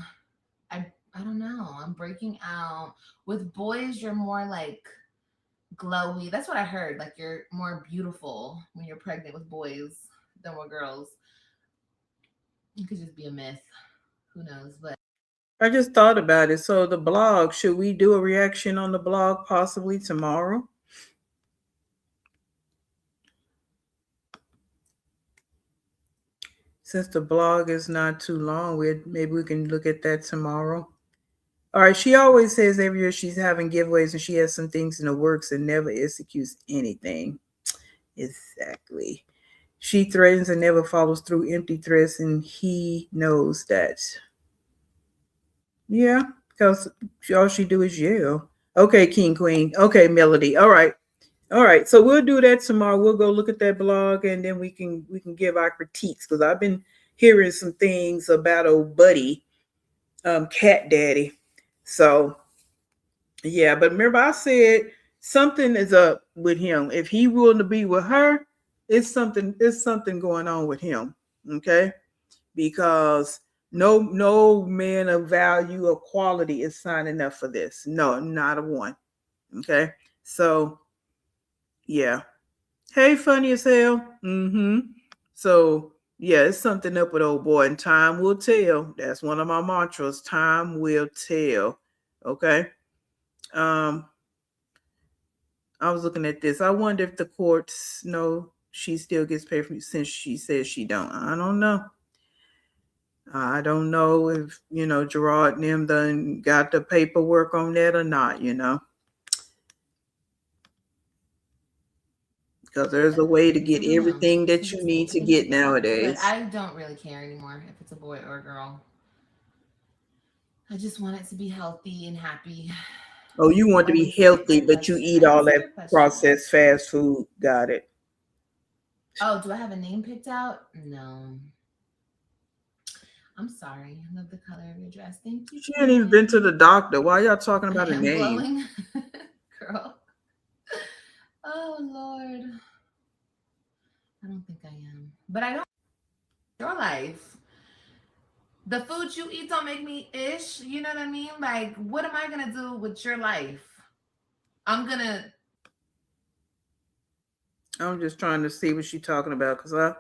I don't know. I'm breaking out. With boys, you're more like glowy. That's what I heard. Like you're more beautiful when you're pregnant with boys than with girls. It could just be a myth. Who knows? But I just thought about it. So the blog, should we do a reaction on the blog possibly tomorrow? Since the blog is not too long, maybe we can look at that tomorrow. All right. She always says every year she's having giveaways and she has some things in the works and never executes anything. Exactly. She threatens and never follows through, empty threats, and he knows that. Yeah, because all she do is yell. Okay, King Queen. Okay, Melody. All right. All right. So we'll do that tomorrow. We'll go look at that blog and then we can give our critiques because I've been hearing some things about old buddy, Cat Daddy. So yeah, but remember I said something is up with him. If he willing to be with her, it's something going on with him. Okay? Because no man of value or quality is signing up for this. No, not a one. Okay? So yeah. Hey, funny as hell. Mm-hmm. So yeah, it's something up with old boy, and time will tell. That's one of my mantras. Time will tell. Okay. Um, I was looking at this. I wonder if the courts know she still gets paid from since she says she don't. I don't know. I don't know if Gerard and them done got the paperwork on that or not. Because there's a way to I get don't know. everything that you need to get nowadays. But I don't really care anymore if it's a boy or a girl. I just want it to be healthy and happy. Oh, you want to be healthy, but you eat all that processed fast food. Got it. Oh, do I have a name picked out? No. I'm sorry. I love the color of your dress. Thank you. She ain't even been to the doctor. Why y'all talking about a name? Glowing. Girl. Oh, Lord. I don't think I am. But I don't. Your life. The food you eat don't make me ish. You know what I mean? Like, what am I going to do with your life? I'm just trying to see what she's talking about, because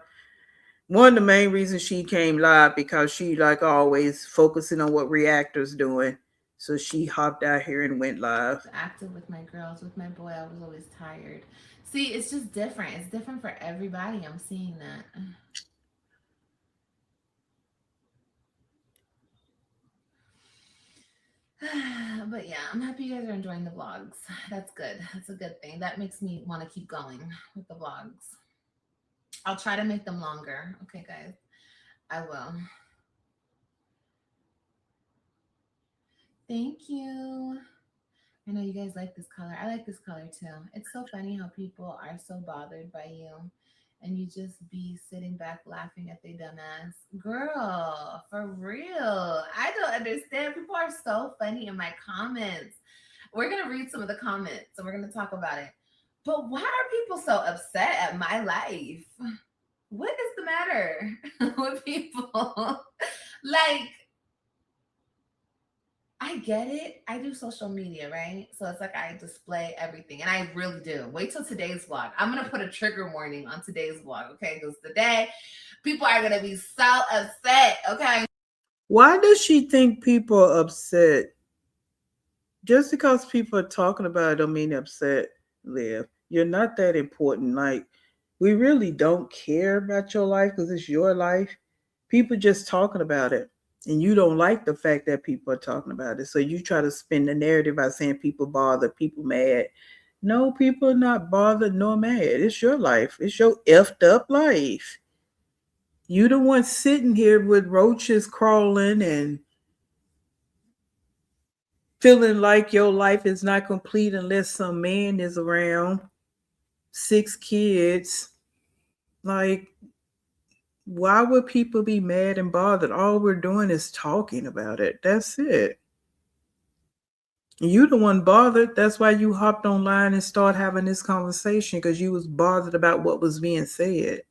one of the main reasons she came live, because she, like always, focusing on what Reactor's doing. So she hopped out here and went live. active with my girls. With my boy, I was always tired. See, it's just different. It's different for everybody. I'm seeing that. But yeah, I'm happy you guys are enjoying the vlogs. That's good. That's a good thing. That makes me want to keep going with the vlogs. I'll try to make them longer. Okay, guys. I will. Thank you. I know you guys like this color. I like this color too. It's so funny how people are so bothered by you and you just be sitting back laughing at their dumbass. Girl, for real. I don't understand. People are so funny in my comments. We're going to read some of the comments and we're going to talk about it. But why are people so upset at my life? What is the matter with people? Like, I get it. I do social media, right? So it's like I display everything, and I really do. Wait till today's vlog. I'm going to put a trigger warning on today's vlog, okay? Because today, people are going to be so upset, okay? Why does she think people are upset? Just because people are talking about it don't mean upset, Liv. You're not that important. Like, we really don't care about your life because it's your life. People just talking about it. And you don't like the fact that people are talking about it. So you try to spin the narrative by saying people bothered, people mad. No, people are not bothered nor mad. It's your life. It's your effed up life. You the one sitting here with roaches crawling and feeling like your life is not complete unless some man is around, 6 kids. Like, why would people be mad and bothered? All we're doing is talking about it. That's it. You the one bothered. That's why you hopped online and started having this conversation, because you was bothered about what was being said.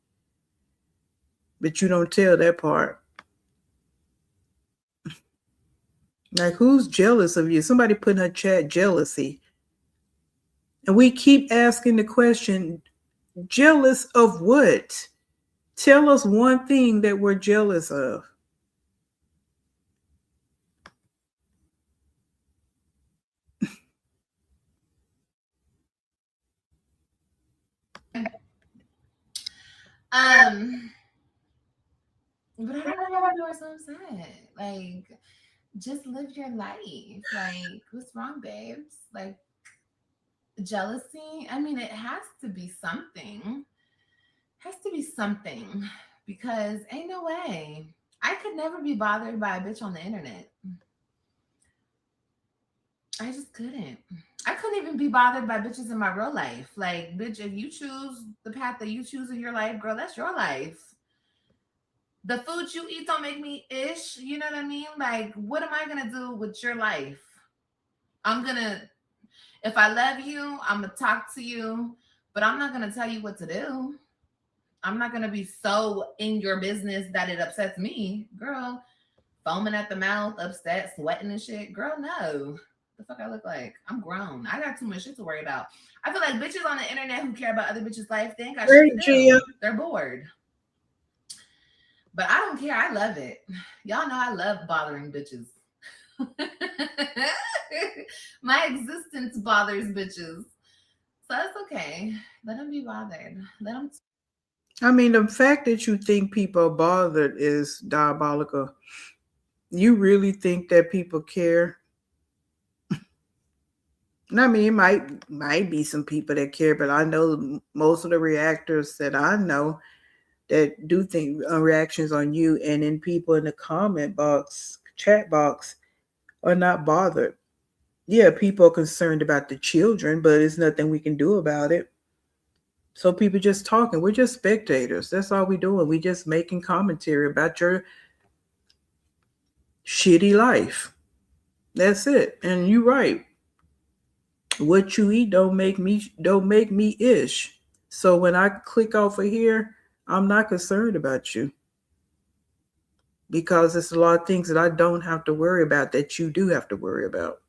But you don't tell that part. Like, who's jealous of you? Somebody put in her chat jealousy. And we keep asking the question, jealous of what? Tell us one thing that we're jealous of. But I don't know why people are so upset. Like, just live your life. Like, what's wrong, babes? Like, jealousy? I mean, it has to be something. Has to be something. Because ain't no way. I could never be bothered by a bitch on the internet. I just couldn't. I couldn't even be bothered by bitches in my real life. Like, bitch, if you choose the path that you choose in your life, girl, that's your life. The food you eat don't make me ish. You know what I mean? Like, what am I gonna do with your life? If I love you, I'm gonna talk to you, but I'm not gonna tell you what to do. I'm not gonna be so in your business that it upsets me, girl. Foaming at the mouth, upset, sweating and shit, girl. No, the fuck I look like? I'm grown. I got too much shit to worry about. I feel like bitches on the internet who care about other bitches' life, they ain't got shit to do. They're bored. But I don't care. I love it. Y'all know I love bothering bitches. My existence bothers bitches. So that's okay. Let them be bothered. Let them. I mean, the fact that you think people are bothered is diabolical. You really think that people care? I mean, it might be some people that care, but I know most of the reactors that I know that do think reactions on you and then people in the comment box, chat box, are not bothered. Yeah, people are concerned about the children, but there's nothing we can do about it. So people just talking. We're just spectators. That's all we're doing. We just making commentary about your shitty life. That's it. And you're right. What you eat don't make me ish. So when I click off of here, I'm not concerned about you, because it's a lot of things that I don't have to worry about that you do have to worry about.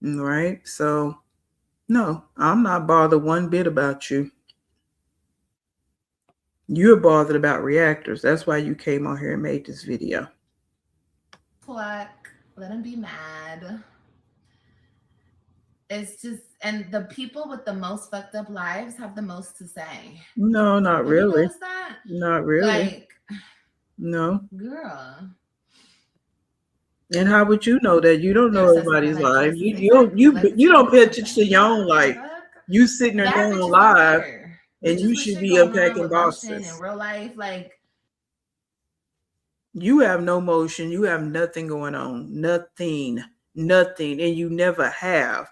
Right? So No, I'm not bothered one bit about you. You're bothered about reactors. That's why you came on here and made this video. Pluck. Let them be mad. It's just, and the people with the most fucked up lives have the most to say. No, not Have you really. noticed that? Not really. Like, no. girl. And how would you know that? You don't know They're obsessed with everybody's their life life. choices. You Exactly. you Like, you don't pay attention to something. your own What the life. fuck? You sitting there Bad going bitches don't live, care. and Bitches you with should shit be going on unpacking with lotion in boxes. real life. Like, You have no motion. You have nothing going on. Nothing. Nothing. And you never have.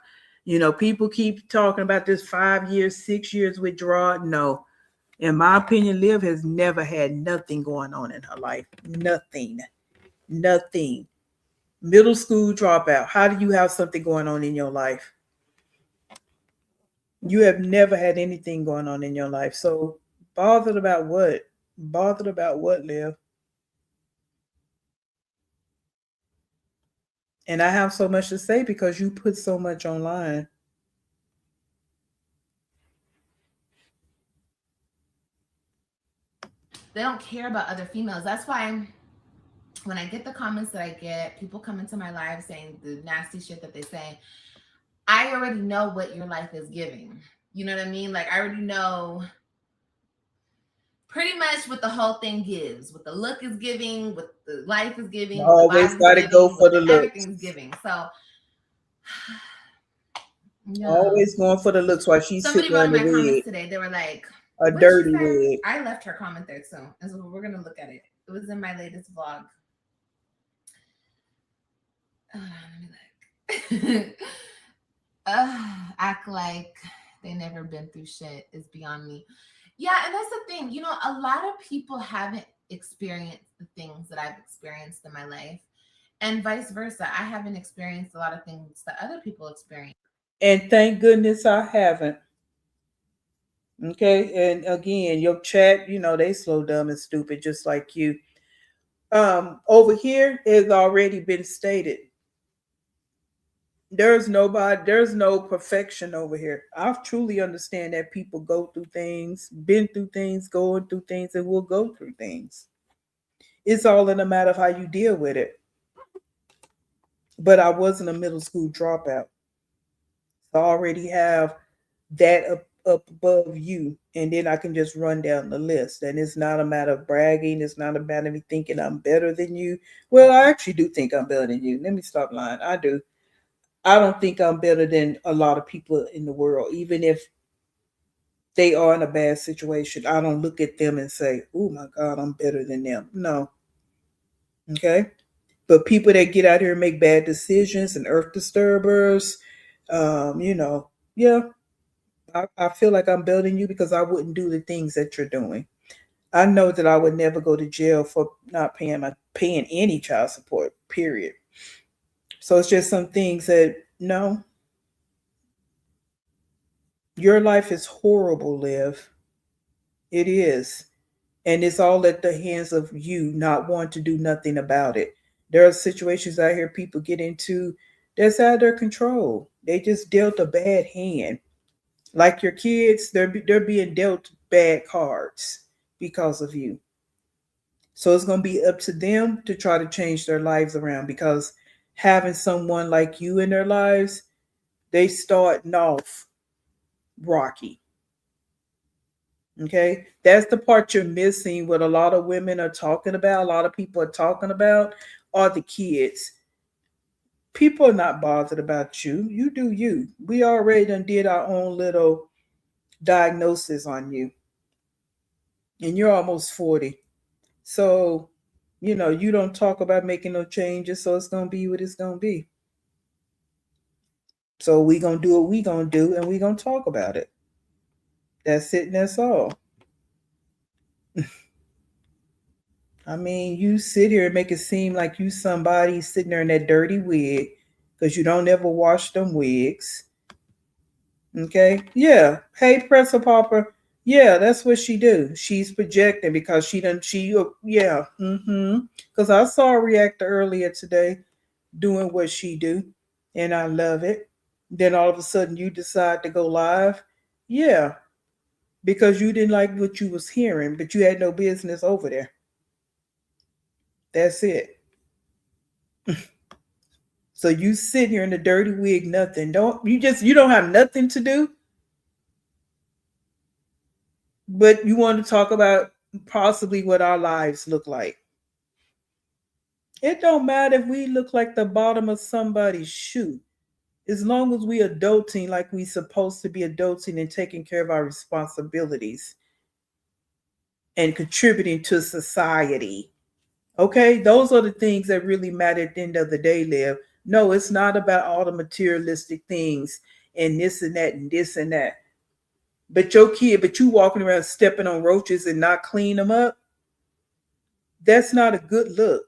You know, people keep talking about this 5 years, 6 years withdrawal. No. In my opinion, Liv has never had nothing going on in her life. Nothing. Nothing. Middle school dropout. How do you have something going on in your life? You have never had anything going on in your life. So bothered about what? Bothered about what, Liv? And I have so much to say because you put so much online. they don't care about other females. That's why when I get the comments that I get, people come into my live saying the nasty shit that they say, I already know what your life is giving. You know what I mean? Like, I already know pretty much what the whole thing gives, what the look is giving, what the life is giving, what the Always body's got to giving, go for what the looks. everything's giving. So, yeah. Always going for the looks while she's Somebody sitting wrote on in the my comments wig. today, they were like, A what dirty she say? wig. I left her comment there too. And so we're going to look at it. It was in my latest vlog. Let me look. Act like they never been through shit is beyond me. Yeah, and that's the thing. You know, a lot of people haven't experienced the things that I've experienced in my life, and vice versa. I haven't experienced a lot of things that other people experience. And thank goodness I haven't. Okay. And again, your chat, you know, they slow, dumb, and stupid, just like you. Over here has already been stated. There's no perfection over here. I truly understand that people go through things, been through things, going through things, and will go through things. It's all in a matter of how you deal with it. But I wasn't a middle school dropout. So I already have that up above you. And then I can just run down the list. And it's not a matter of bragging. It's not about me thinking I'm better than you. Well, I actually do think I'm better than you. Let me stop lying. I do. I don't think I'm better than a lot of people in the world, even if they are in a bad situation. I don't look at them and say, oh my God, I'm better than them. No. Okay. But people that get out here and make bad decisions and earth disturbers, you know, yeah, I feel like I'm better than you because I wouldn't do the things that you're doing. I know that I would never go to jail for not paying any child support, period. So it's just some things that no, your life is horrible, Liv. It is. And it's all at the hands of you not wanting to do nothing about it. There are situations out here people get into that's out of their control. They just dealt a bad hand. Like your kids, they're being dealt bad cards because of you. So it's going to be up to them to try to change their lives around because having someone like you in their lives, they starting off rocky. Okay, that's the part you're missing. What a lot of women are talking about, a lot of people are talking about, are the kids. People are not bothered about you. You do you. We already done did our own little diagnosis on you, and you're almost 40. So, you know, you don't talk about making no changes, so it's gonna be what it's gonna be. So we gonna do what we gonna do, and we gonna talk about it. That's it, and that's all. I mean, you sit here and make it seem like you somebody sitting there in that dirty wig because you don't ever wash them wigs. Okay? Yeah. Hey, Presser Popper. Yeah, that's what she do. She's projecting because yeah. Because I saw a reactor earlier today doing what she do, and I love it. Then all of a sudden you decide to go live. Yeah, because you didn't like what you was hearing, but you had no business over there. That's it. So you sit here in the dirty wig, nothing. You don't have nothing to do, but you want to talk about possibly what our lives look like. It don't matter if we look like the bottom of somebody's shoe. As long as we adulting like we supposed to be adulting and taking care of our responsibilities and contributing to society. Okay, those are the things that really matter at the end of the day, Liv. No, it's not about all the materialistic things and this and that and this and that. But you walking around stepping on roaches and not clean them up, that's not a good look.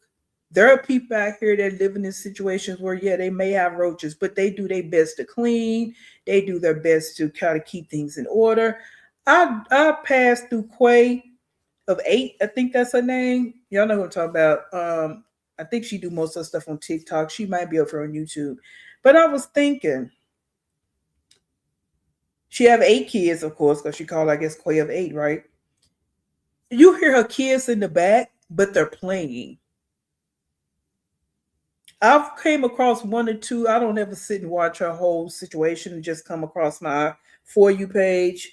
There are people out here that live in situations where, yeah, they may have roaches, but they do their best to clean. They do their best to kind of keep things in order. I passed through Quay of 8, I think that's her name. Y'all know what I'm talking about. I think she do most of the stuff on TikTok. She might be over on YouTube. But I was thinking, she have 8 kids, of course, because she called, I guess, Quay of 8, right? You hear her kids in the back, but they're playing. I've came across 1 or 2. I don't ever sit and watch her whole situation and just come across my For You page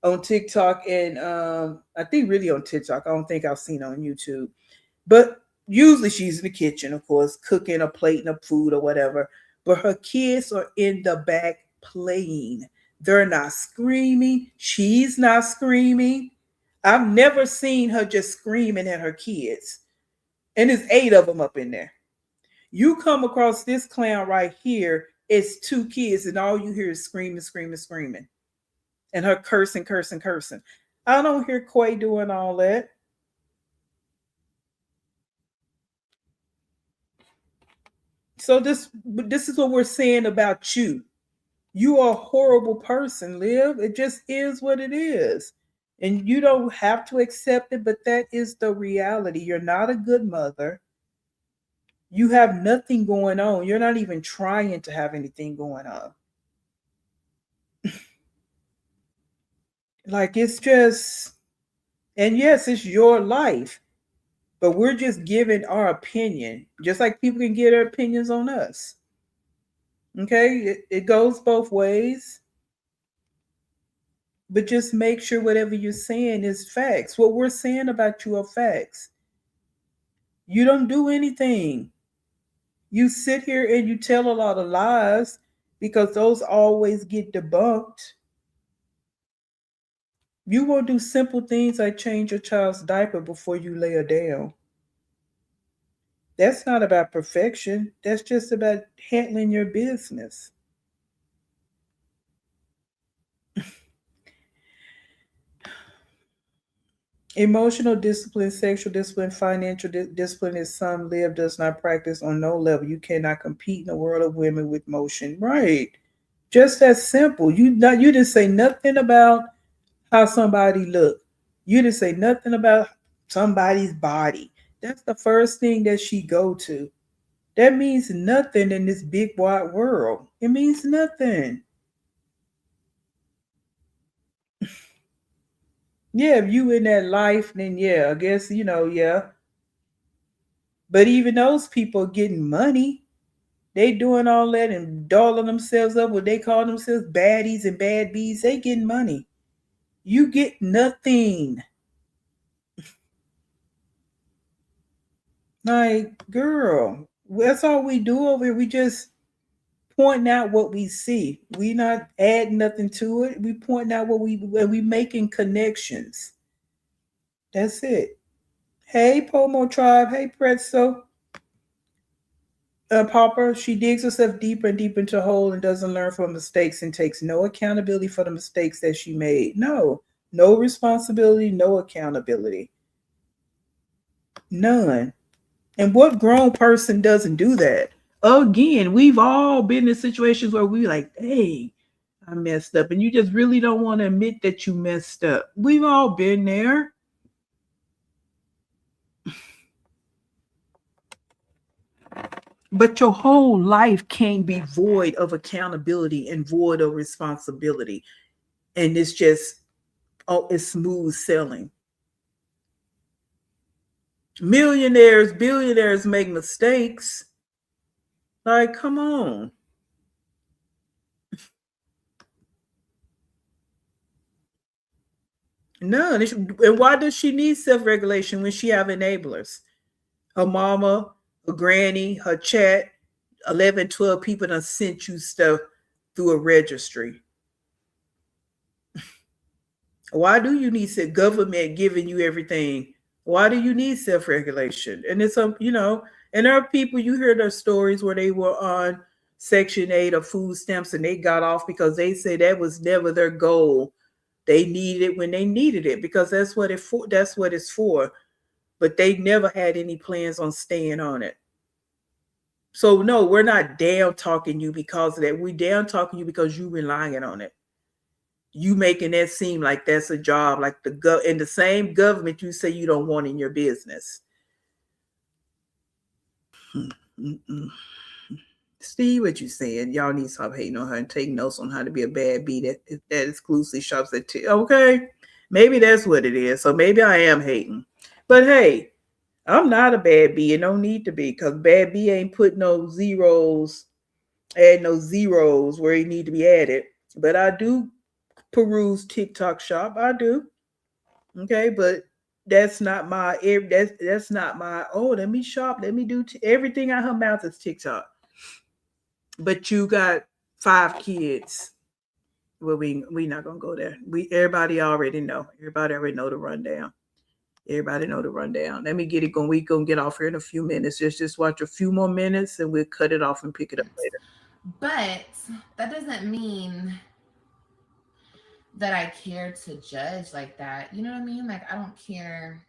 on TikTok and I think really on TikTok. I don't think I've seen her on YouTube. But usually she's in the kitchen, of course, cooking a plate of food or whatever. But her kids are in the back playing. They're not screaming. She's not screaming. I've never seen her just screaming at her kids. And there's 8 of them up in there. You come across this clown right here, it's 2 kids, and all you hear is screaming, screaming, screaming. And her cursing, cursing, cursing. I don't hear Quay doing all that. So this is what we're saying about you. You are a horrible person, Liv. It just is what it is. And you don't have to accept it, but that is the reality. You're not a good mother. You have nothing going on. You're not even trying to have anything going on. Like it's just, and yes, it's your life, but we're just giving our opinion, just like people can give their opinions on us. Okay, it goes both ways. But just make sure whatever you're saying is facts. What we're saying about you are facts. You don't do anything. You sit here and you tell a lot of lies because those always get debunked. You won't do simple things like change your child's diaper before you lay her down. That's not about perfection. That's just about handling your business. Emotional discipline, sexual discipline, financial discipline is some Liv does not practice on no level. You cannot compete in the world of women with motion. Right. Just that simple. You didn't say nothing about how somebody looked. You didn't say nothing about somebody's body. That's the first thing that she go to. That means nothing in this big wide world. It means nothing. Yeah, if you in that life, then yeah, I guess, yeah. But even those people getting money, they doing all that and dolling themselves up, what they call themselves baddies and bad bees, they getting money. You get nothing. Like, girl, that's all we do over here. We just pointing out what we see. We not adding nothing to it. We pointing out what we making connections. That's it. Hey, Pomo Tribe. Hey, Pretzel. Popper, she digs herself deeper and deeper into a hole and doesn't learn from mistakes and takes no accountability for the mistakes that she made. No responsibility, no accountability. None. And what grown person doesn't do that? Again, we've all been in situations where we like, hey, I messed up. And you just really don't want to admit that you messed up. We've all been there. But your whole life can't be void of accountability and void of responsibility. And it's just, oh, it's smooth sailing. Millionaires, billionaires make mistakes. Like, come on. None. And why does she need self-regulation when she have enablers? Her mama, her granny, her chat, 11, 12 people done sent you stuff through a registry. Why do you need government giving you everything? Why do you need self-regulation? And it's and there are people, you hear their stories where they were on Section 8 of food stamps and they got off because they say that was never their goal. They needed it when they needed it because that's what it's for. But they never had any plans on staying on it. So no, we're not down talking you because of that. We down talking you because you relying on it. You making that seem like that's a job, like in the same government you say you don't want in your business. Steve, what you saying? Y'all need to stop hating on her and take notes on how to be a bad bee that exclusively shops at okay. Maybe that's what it is. So maybe I am hating. But hey, I'm not a bad bee and don't need to be because bad bee ain't put no zeros, add no zeros where he need to be added. But I do peruse TikTok shop. I do. Okay, but that's not my that's not my let me shop, let me do everything out her mouth is TikTok. But you got 5 kids. Well, we not gonna go there. Everybody already know. Everybody already know the rundown. Everybody know the rundown. Let me get it going. We gonna get off here in a few minutes. Just watch a few more minutes and we'll cut it off and pick it up later. But that doesn't mean that I care to judge like that. You know what I mean? Like, I don't care.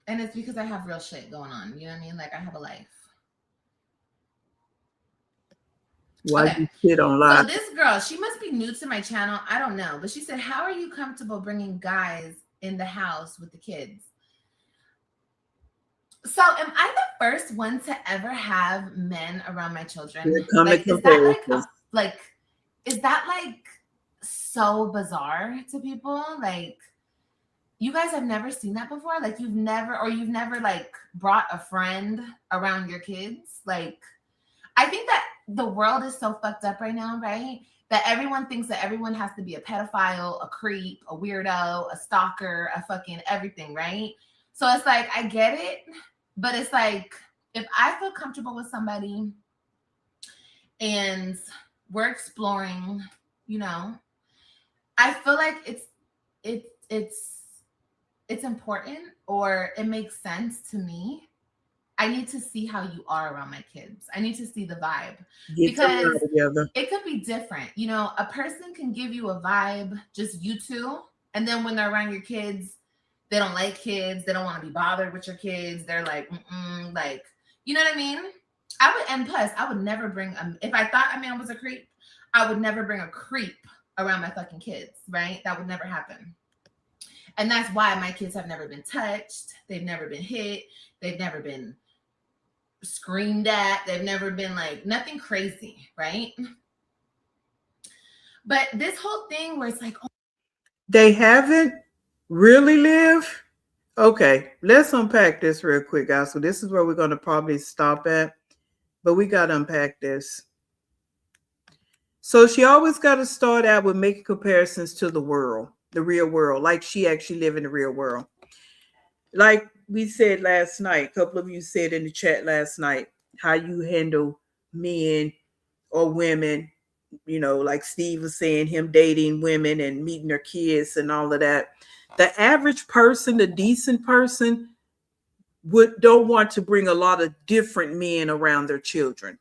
And it's because I have real shit going on. You know what I mean? Like, I have a life. Why you sit on live? So this girl, she must be new to my channel. I don't know. But she said, how are you comfortable bringing guys in the house with the kids? So am I the first one to ever have men around my children? Like, is that like so bizarre to people? Like, you guys have never seen that before? Like, you've never like brought a friend around your kids? Like, I think that the world is so fucked up right now, right? That everyone thinks that everyone has to be a pedophile, a creep, a weirdo, a stalker, a fucking everything, right? So it's like, I get it, but it's like, if I feel comfortable with somebody and we're exploring, you know, I feel like it's important, or it makes sense to me. I need to see how you are around my kids. I need to see the vibe, because it could be different. You know, a person can give you a vibe, just you two, and then when they're around your kids, they don't like kids. They don't want to be bothered with your kids. They're like, like, you know what I mean? And plus, I would never bring if I thought a man was a creep, I would never bring a creep around my fucking kids, right? That would never happen. And that's why my kids have never been touched. They've never been hit. They've never been screamed at. They've never been like nothing crazy, right? But this whole thing where it's like, oh, they haven't really lived. Okay, let's unpack this real quick, guys. So this is where we're going to probably stop at, but we got to unpack this. So she always got to start out with making comparisons to the world, the real world, like she actually live in the real world. Like we said last night, a couple of you said in the chat last night, how you handle men or women, you know, like Steve was saying, him dating women and meeting their kids and all of that. The average person, the decent person, don't want to bring a lot of different men around their children.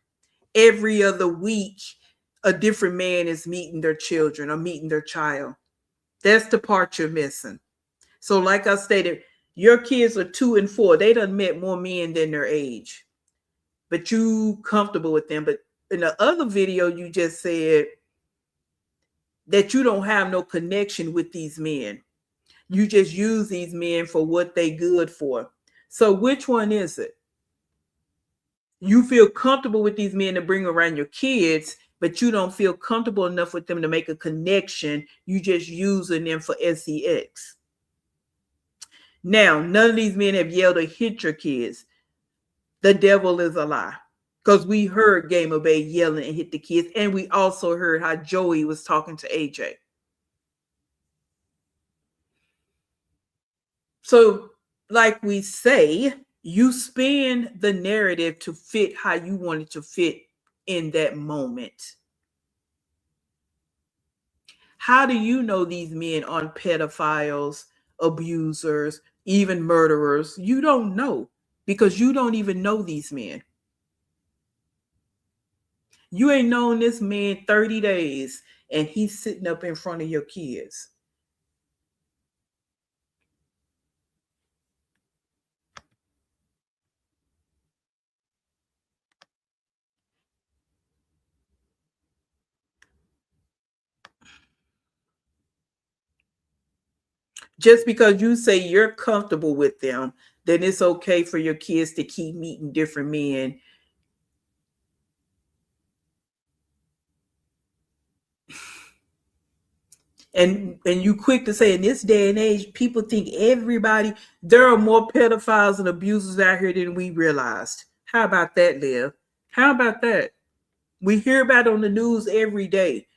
Every other week, a different man is meeting their children or meeting their child. That's the part you're missing. So like I stated, your kids are 2 and 4. They done met more men than their age, but you comfortable with them. But in the other video, you just said that you don't have no connection with these men. You just use these men for what they good for. So which one is it? You feel comfortable with these men to bring around your kids, but you don't feel comfortable enough with them to make a connection. You just using them for sex. Now, none of these men have yelled or hit your kids. The devil is a lie. Because we heard Gamer Bay yelling and hit the kids, and we also heard how Joey was talking to AJ. So, like we say, you spin the narrative to fit how you want it to fit in that moment. How do you know these men aren't pedophiles, abusers, even murderers? You don't know because you don't even know these men. You ain't known this man 30 days and he's sitting up in front of your kids. Just because you say you're comfortable with them, then it's okay for your kids to keep meeting different men. And you quick to say in this day and age, people think everybody, there are more pedophiles and abusers out here than we realized. How about that, Liv? How about that? We hear about it on the news every day.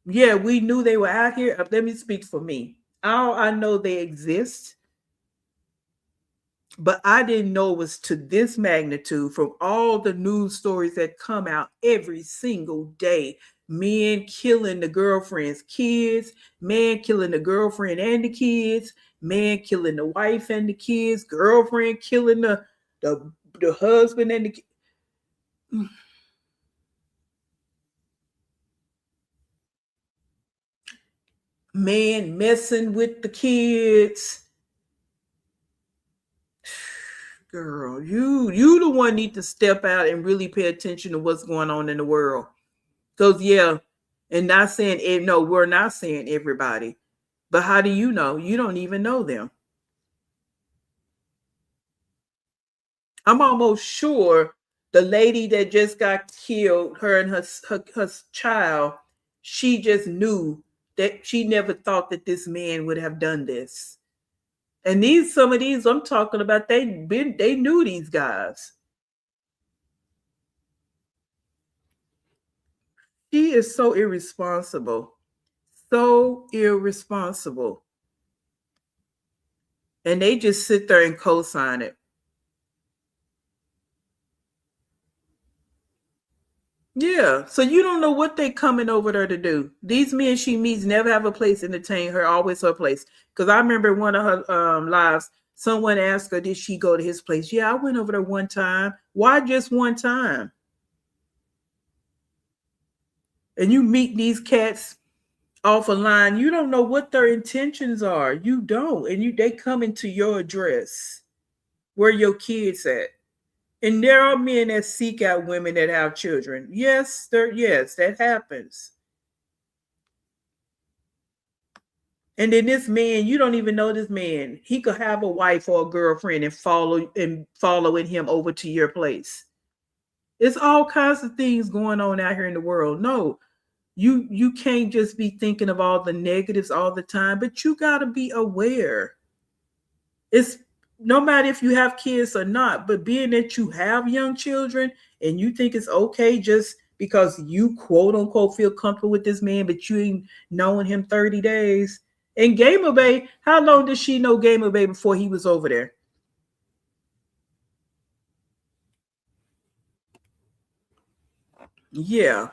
Yeah, we knew they were out here. Let me speak for me. I know they exist, but I didn't know it was to this magnitude from all the news stories that come out every single day. Men killing the girlfriend's kids, man killing the girlfriend and the kids, man killing the wife and the kids, girlfriend killing the husband and the kids. Man messing with the kids. Girl, you the one need to step out and really pay attention to what's going on in the world. Because yeah, and not saying no, we're not saying everybody. But how do you know? You don't even know them. I'm almost sure the lady that just got killed, her and her child, she just knew that she never thought that this man would have done this. And some of these I'm talking about, they knew these guys. She is so irresponsible. So irresponsible. And they just sit there and co-sign it. Yeah. So you don't know what they coming over there to do. These men she meets never have a place to entertain her, always her place. Because I remember one of her lives, someone asked her, did she go to his place? Yeah, I went over there one time. Why just one time? And you meet these cats off a line, you don't know what their intentions are. You don't. And they come into your address where your kids at. And there are men that seek out women that have children. Yes, that happens. And then this man, you don't even know this man. He could have a wife or a girlfriend and following him over to your place. It's all kinds of things going on out here in the world. No, you can't just be thinking of all the negatives all the time, but you got to be aware. It's no matter if you have kids or not, but being that you have young children and you think it's okay just because you quote unquote feel comfortable with this man, but you ain't known him 30 days. And Gamer Bay, how long did she know Gamer Bay before he was over there? Yeah.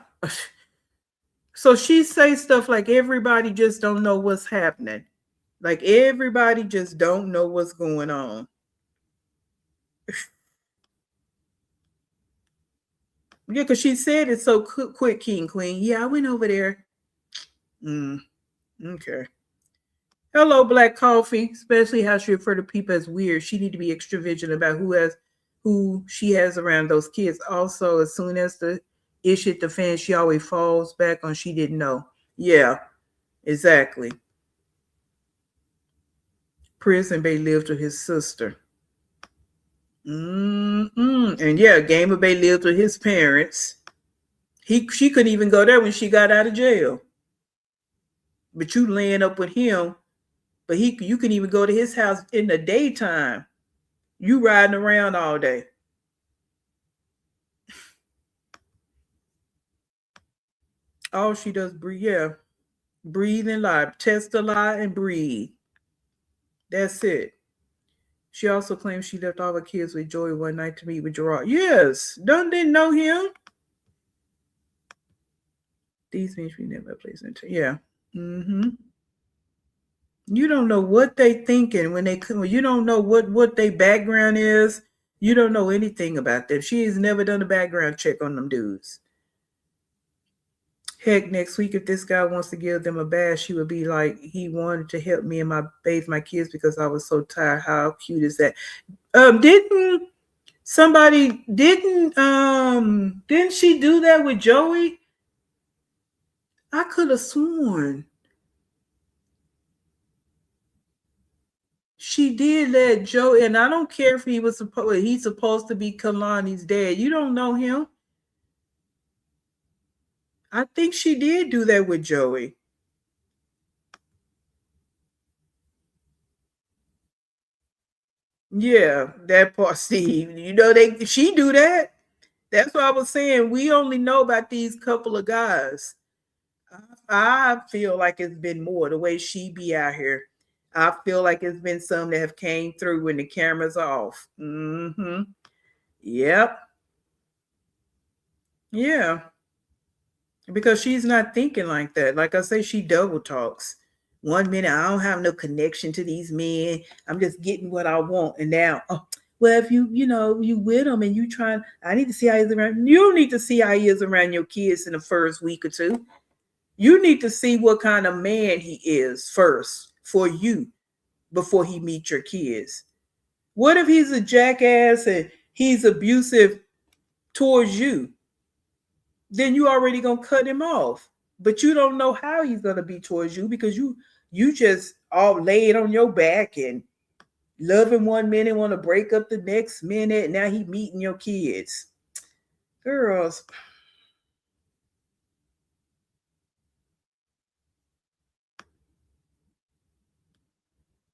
So she say stuff like everybody just don't know what's happening. Like everybody just don't know what's going on. Yeah, because she said it so quick, King Queen. Yeah, I went over there. Okay. Hello, Black Coffee. Especially how she refer to people as weird. She need to be extra vigilant about who she has around those kids. Also, as soon as the ish hit the fan, she always falls back on she didn't know. Yeah, exactly. Prison Bay lived with his sister. And yeah, Gamer Bay lived with his parents. She couldn't even go there when she got out of jail. But you laying up with him, but you can even go to his house in the daytime. You riding around all day. All she does breathe, yeah. Breathe and lie. Test a lie and breathe. That's it. She also claims she left all her kids with Joey one night to meet with Gerard. Yes. Didn't know him. These things we never place into. Yeah. Mm-hmm. You don't know what they thinking when they come. You don't know what their background is. You don't know anything about them. She has never done a background check on them dudes. Heck, next week if this guy wants to give them a bath, she would be like, he wanted to help me and bathe my kids because I was so tired. How cute is that? Didn't she do that with Joey? I could have sworn she did let Joey, and I don't care if he's supposed to be Kalani's dad. You don't know him. I think she did do that with Joey. Yeah, that part, Steve. You know she do that. That's what I was saying. We only know about these couple of guys. I feel like it's been more the way she be out here. I feel like it's been some that have came through when the camera's off. Mm-hmm. Yep. Yeah. Because she's not thinking like that. Like I say, she double talks. 1 minute, I don't have no connection to these men. I'm just getting what I want. And now, oh, well, if you with them and you trying, I need to see how he's around. You don't need to see how he is around your kids in the first week or two. You need to see what kind of man he is first for you before he meets your kids. What if he's a jackass and he's abusive towards you? Then you already gonna cut him off. But you don't know how he's gonna be towards you because you just all laid on your back and love him 1 minute, want to break up the next minute. Now he meeting your kids. Girls.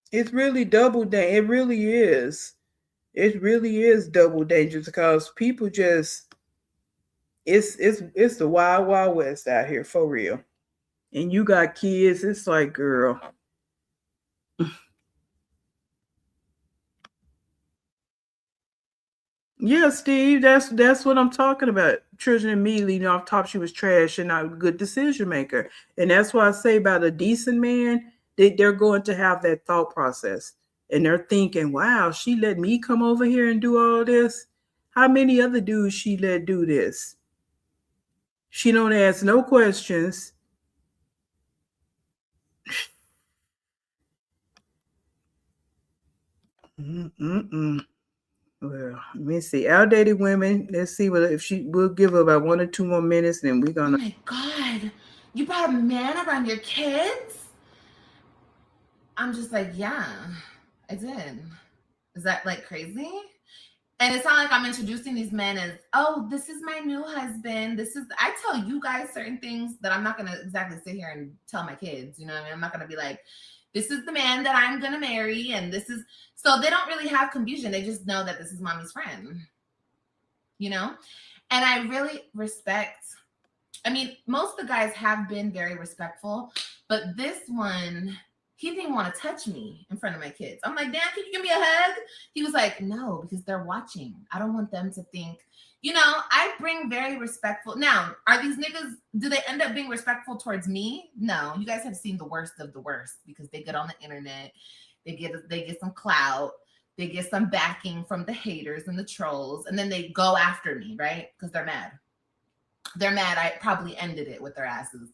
It's really double dangerous. It really is. It really is double dangerous because people just it's the wild wild west out here for real. And you got kids, it's like, girl. Yeah, Steve, that's what I'm talking about. Children immediately off top, she was trash and not a good decision maker. And that's why I say about a decent man, they're going to have that thought process. And they're thinking, wow, she let me come over here and do all this. How many other dudes she let do this? She don't ask no questions. Mm-mm-mm. Well, let me see. Outdated women. Let's see what if she will give her about 1 or 2 more minutes, and we're gonna. Oh my God, you brought a man around your kids? I'm just like, yeah, I did. Is that like crazy? And it's not like I'm introducing these men as, oh, this is my new husband. I tell you guys certain things that I'm not going to exactly sit here and tell my kids. You know what I mean? I'm not going to be like, this is the man that I'm going to marry. And so they don't really have confusion. They just know that this is mommy's friend, you know? And I really respect, most of the guys have been very respectful, but this one, he didn't even want to touch me in front of my kids. I'm like, Dan, can you give me a hug? He was like, no, because they're watching. I don't want them to think, I bring very respectful. Now, are these niggas, do they end up being respectful towards me? No, you guys have seen the worst of the worst because they get on the internet. They get some clout. They get some backing from the haters and the trolls. And then they go after me, right? Because they're mad. They're mad. I probably ended it with their asses.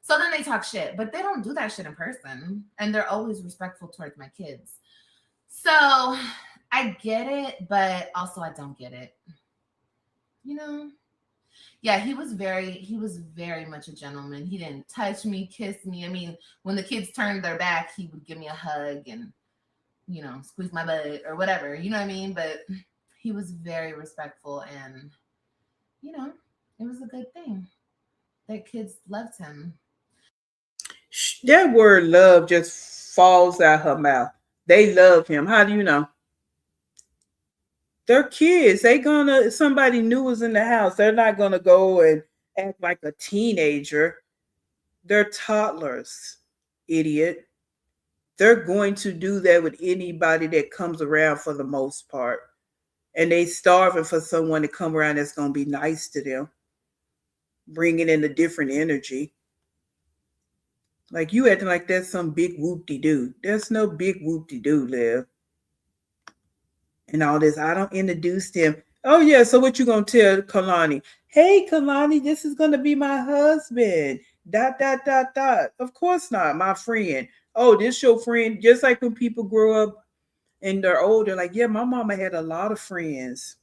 So then they talk shit, but they don't do that shit in person. And they're always respectful towards my kids. So I get it, but also I don't get it. Yeah, he was very much a gentleman. He didn't touch me, kiss me. When the kids turned their back, he would give me a hug and, squeeze my butt or whatever. You know what I mean? But he was very respectful, and you know, it was a good thing that kids loved him. That word love just falls out her mouth. They love him. How do you know? They're kids. They gonna, if somebody new is in the house, they're not gonna go and act like a teenager. They're toddlers, idiot. They're going to do that with anybody that comes around for the most part. And they starving for someone to come around that's gonna be nice to them, bringing in a different energy. Like you acting like that's some big whoop-de-doo. There's no big whoop-de-doo, Liv. And all this. I don't introduce him. Oh yeah, so what you gonna tell Kalani? Hey Kalani, this is gonna be my husband. Dot dot dot dot. Of course not, my friend. Oh, this your friend. Just like when people grow up and they're older, like, yeah, my mama had a lot of friends.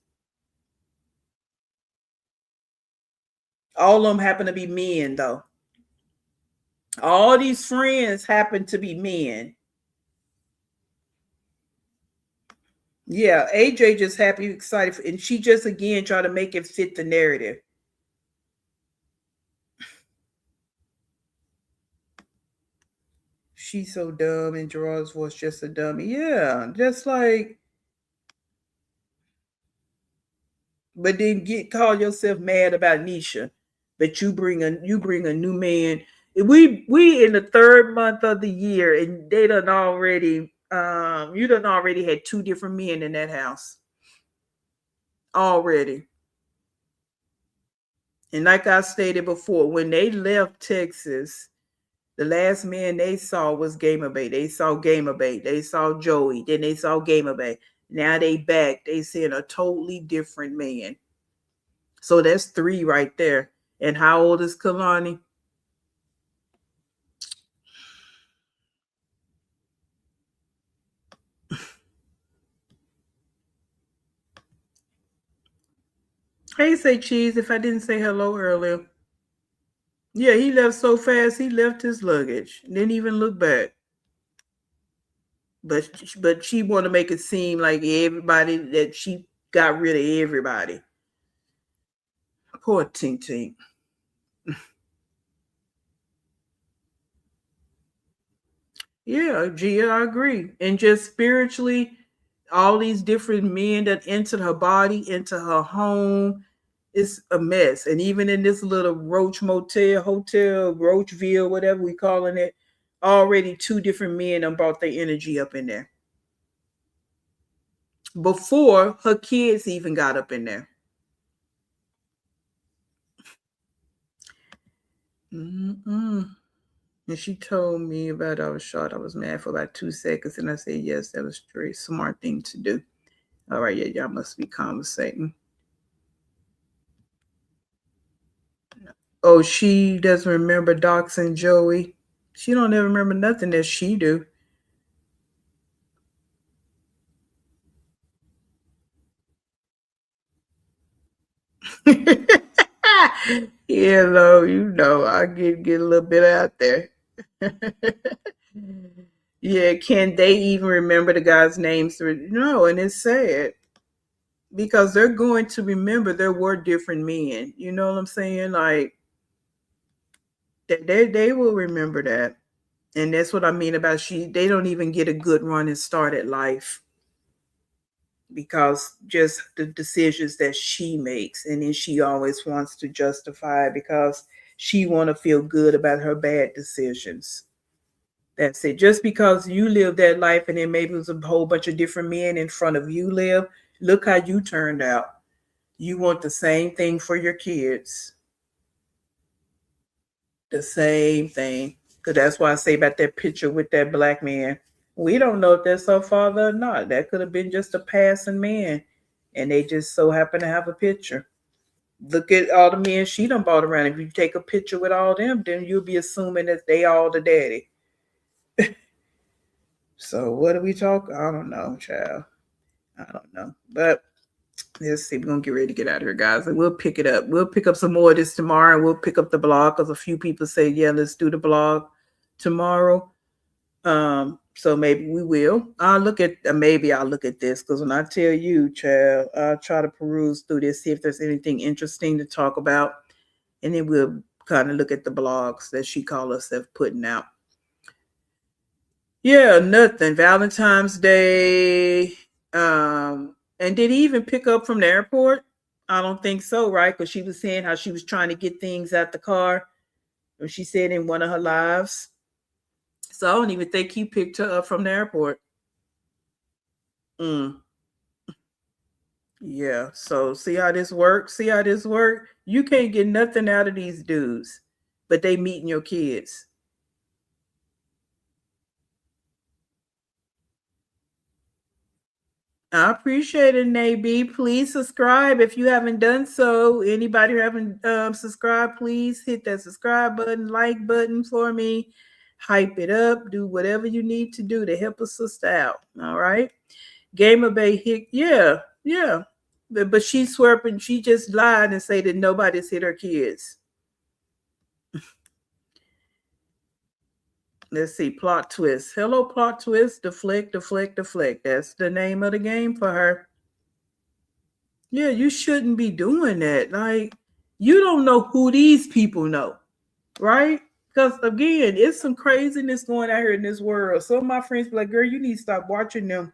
All of them happen to be men, though. All these friends happen to be men. Yeah, AJ just happy, excited, and she just again try to make it fit the narrative. She's so dumb, and Gerard's voice just a dummy. Yeah, just like. But then call yourself mad about Nisha, but you bring a new man. We in the 3rd month of the year, and they done already you done already had 2 different men in that house already. And like I stated before, when they left Texas, the last man they saw was Gamer Bay. They saw Gamer Bay. They saw Joey. Then they saw Gamer Bay. Now they back. They seeing a totally different man. So that's 3 right there. And how old is Kalani? Hey, say cheese if I didn't say hello earlier. Yeah, he left so fast, he left his luggage. Didn't even look back. But she want to make it seem like everybody, that she got rid of everybody. Poor Tink Tink. Yeah, Gia, I agree. And just spiritually, all these different men that entered her body, into her home, it's a mess. And even in this little Roach Motel, Hotel, Roachville, whatever we calling it, already 2 different men done brought their energy up in there. Before her kids even got up in there. Mm-mm. And she told me about I was shot. I was mad for about 2 seconds. And I said, yes, that was a very smart thing to do. All right, yeah, y'all must be conversating. Oh, she doesn't remember Docs and Joey. She don't ever remember nothing that she do. Yeah, no, I get a little bit out there. Yeah, can they even remember the guys' names? No, and it's sad because they're going to remember there were different men. You know what I'm saying? Like they will remember that. And that's what I mean about they don't even get a good run and start at life because just the decisions that she makes, and then she always wants to justify it because she want to feel good about her bad decisions. That's it. Just because you live that life and then maybe it was a whole bunch of different men in front of you live, look how you turned out. You want the same thing for your kids. The same thing. Because that's why I say about that picture with that black man. We don't know if that's her father or not. That could have been just a passing man. And they just so happen to have a picture. Look at all the men she done bought around. If you take a picture with all them, then you'll be assuming that they all the daddy. So what do we talk? I don't know, child. I don't know. But let's see. We're going to get ready to get out of here, guys. And we'll pick it up. We'll pick up some more of this tomorrow. And we'll pick up the blog because a few people say, yeah, let's do the blog tomorrow. So maybe we will. Maybe I'll look at this, because when I tell you, child, I'll try to peruse through this, see if there's anything interesting to talk about, and then we'll kind of look at the blogs that she called herself putting out. Yeah, nothing. Valentine's Day. And did he even pick up from the airport? I don't think so, right? Because she was saying how she was trying to get things out the car. Or she said in one of her lives. So I don't even think he picked her up from the airport. Yeah. So see how this works? See how this works? You can't get nothing out of these dudes, but they meeting your kids. I appreciate it, Nabi. Please subscribe if you haven't done so. Anybody who haven't subscribed, please hit that subscribe button, like button for me. Hype it up. Do whatever you need to do to help a sister out. All right. Gamer Bay hit. Yeah. But she swerving. She just lied and say that nobody's hit her kids. Let's see. Plot twist. Hello, plot twist. Deflect. That's the name of the game for her. Yeah, you shouldn't be doing that. Like, you don't know who these people know, right? Because again, it's some craziness going out here in this world. Some of my friends be like, girl, you need to stop watching them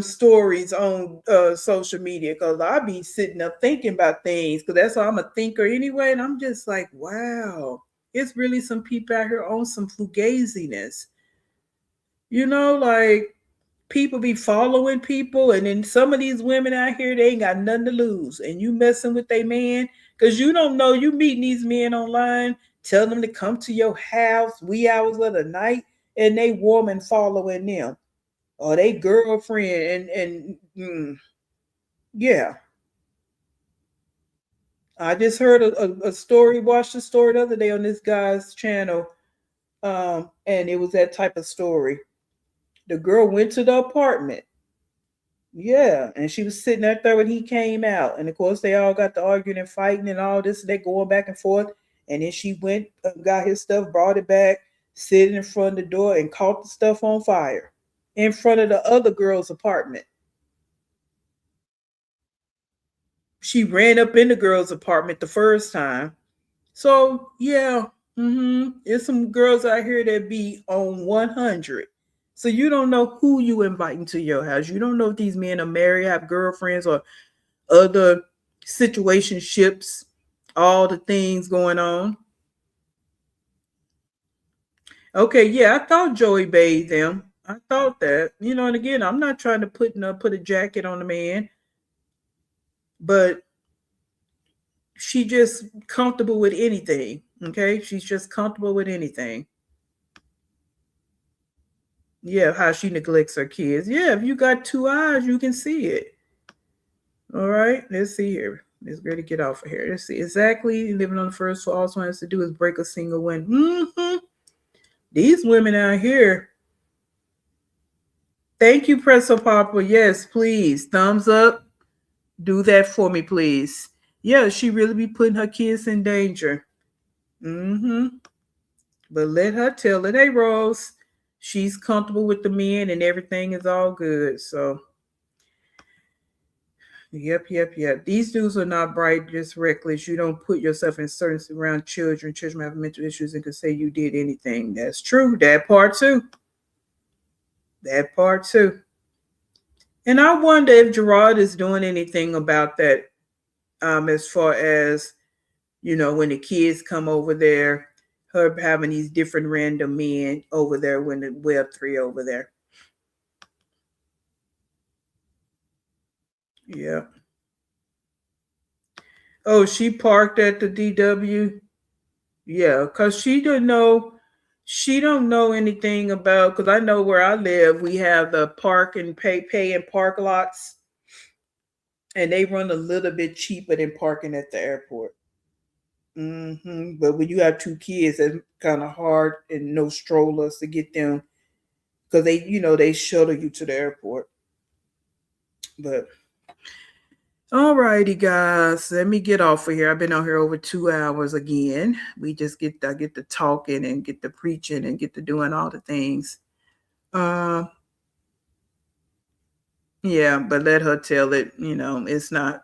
stories on social media, because I be sitting up thinking about things, because that's how I'm a thinker anyway. And I'm just like, wow, it's really some people out here on some fugaziness. Like people be following people, and then some of these women out here, they ain't got nothing to lose, and you messing with their man, because you don't know, you meeting these men online, tell them to come to your house wee hours of the night, and they woman following them, or they girlfriend, yeah. I just heard a story, watched a story the other day on this guy's channel, and it was that type of story. The girl went to the apartment. Yeah, and she was sitting out there when he came out, and of course they all got to arguing and fighting and all this. They going back and forth, and then she went, got his stuff, brought it back, sitting in front of the door, and caught the stuff on fire in front of the other girl's apartment. She ran up in the girl's apartment the first time. So yeah, there's some girls out here that be on 100. So you don't know who you inviting to your house. You don't know if these men are married, have girlfriends, or other situationships, all the things going on. Okay, yeah, I thought Joey bathed them. I thought that. And again, I'm not trying to put a jacket on the man, but she just comfortable with anything. Okay, she's just comfortable with anything. Yeah, how she neglects her kids. Yeah, if you got 2 eyes, you can see it. All right, let's see here. Let's really get off of here. Let's see. Exactly. Living on the first floor. All someone has to do is break a single wind. These women out here. Thank you, Presso Papa. Yes, please. Thumbs up. Do that for me, please. Yeah, she really be putting her kids in danger. But let her tell it. Hey, Rose. She's comfortable with the men and everything is all good. So, yep. These dudes are not bright, just reckless. You don't put yourself in certain around children. Children have mental issues and can say you did anything. That's true. That part too. And I wonder if Gerard is doing anything about that, as far as, when the kids come over there, her having these different random men over there when the Web3 over there. Yeah. Oh, she parked at the DW. Yeah, because she don't know anything about, because I know where I live, we have the park and pay and park lots, and they run a little bit cheaper than parking at the airport. But when you have 2 kids, it's kind of hard, and no strollers to get them, because they shuttle you to the airport. But all righty, guys, let me get off of here. I've been out here over 2 hours again. We just I get to talking and get to preaching and get to doing all the things. Yeah, but let her tell it, it's not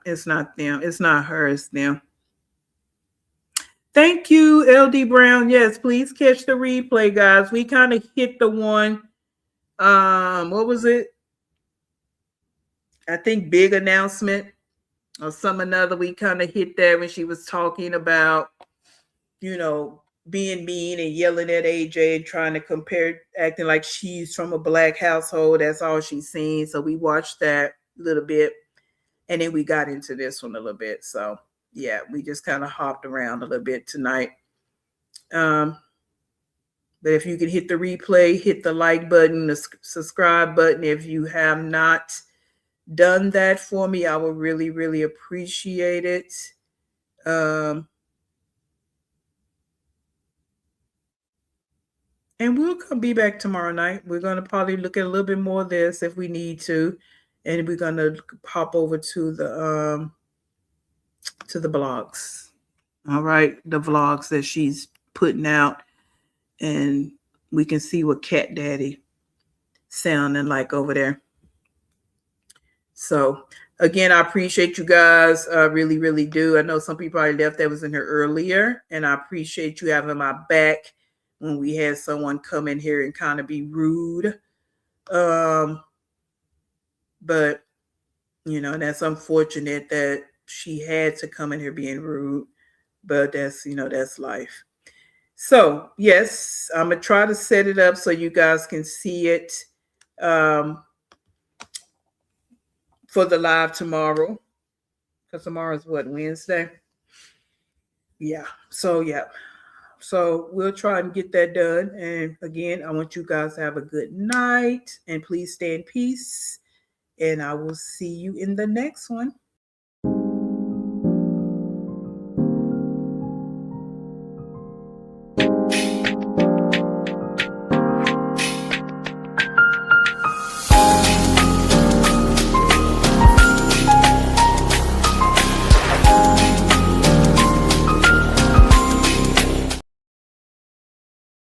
them. It's not her, it's them. Thank you, LD Brown. Yes, please catch the replay, guys. We kind of hit the one. What was it? I think big announcement or some another. We kind of hit that when she was talking about, being mean and yelling at AJ and trying to compare, acting like she's from a black household. That's all she's seen. So we watched that a little bit. And then we got into this one a little bit. So yeah, we just kind of hopped around a little bit tonight. But if you can hit the replay, hit the like button, the subscribe button. If you have not done that for me, I would really, really appreciate it. And we'll be back tomorrow night. We're going to probably look at a little bit more of this if we need to. And we're going to pop over to the blogs. All right. The vlogs that she's putting out. And we can see what Cat Daddy sounding like over there. So again, I appreciate you guys. I really, really do. I know some people already left that was in here earlier. And I appreciate you having my back when we had someone come in here and kind of be rude. But, that's unfortunate that she had to come in here being rude. But that's, that's life. So, yes, I'm going to try to set it up so you guys can see it for the live tomorrow. Because tomorrow is what, Wednesday? Yeah. So, yeah. So we'll try and get that done. And again, I want you guys to have a good night and please stay in peace. And I will see you in the next one.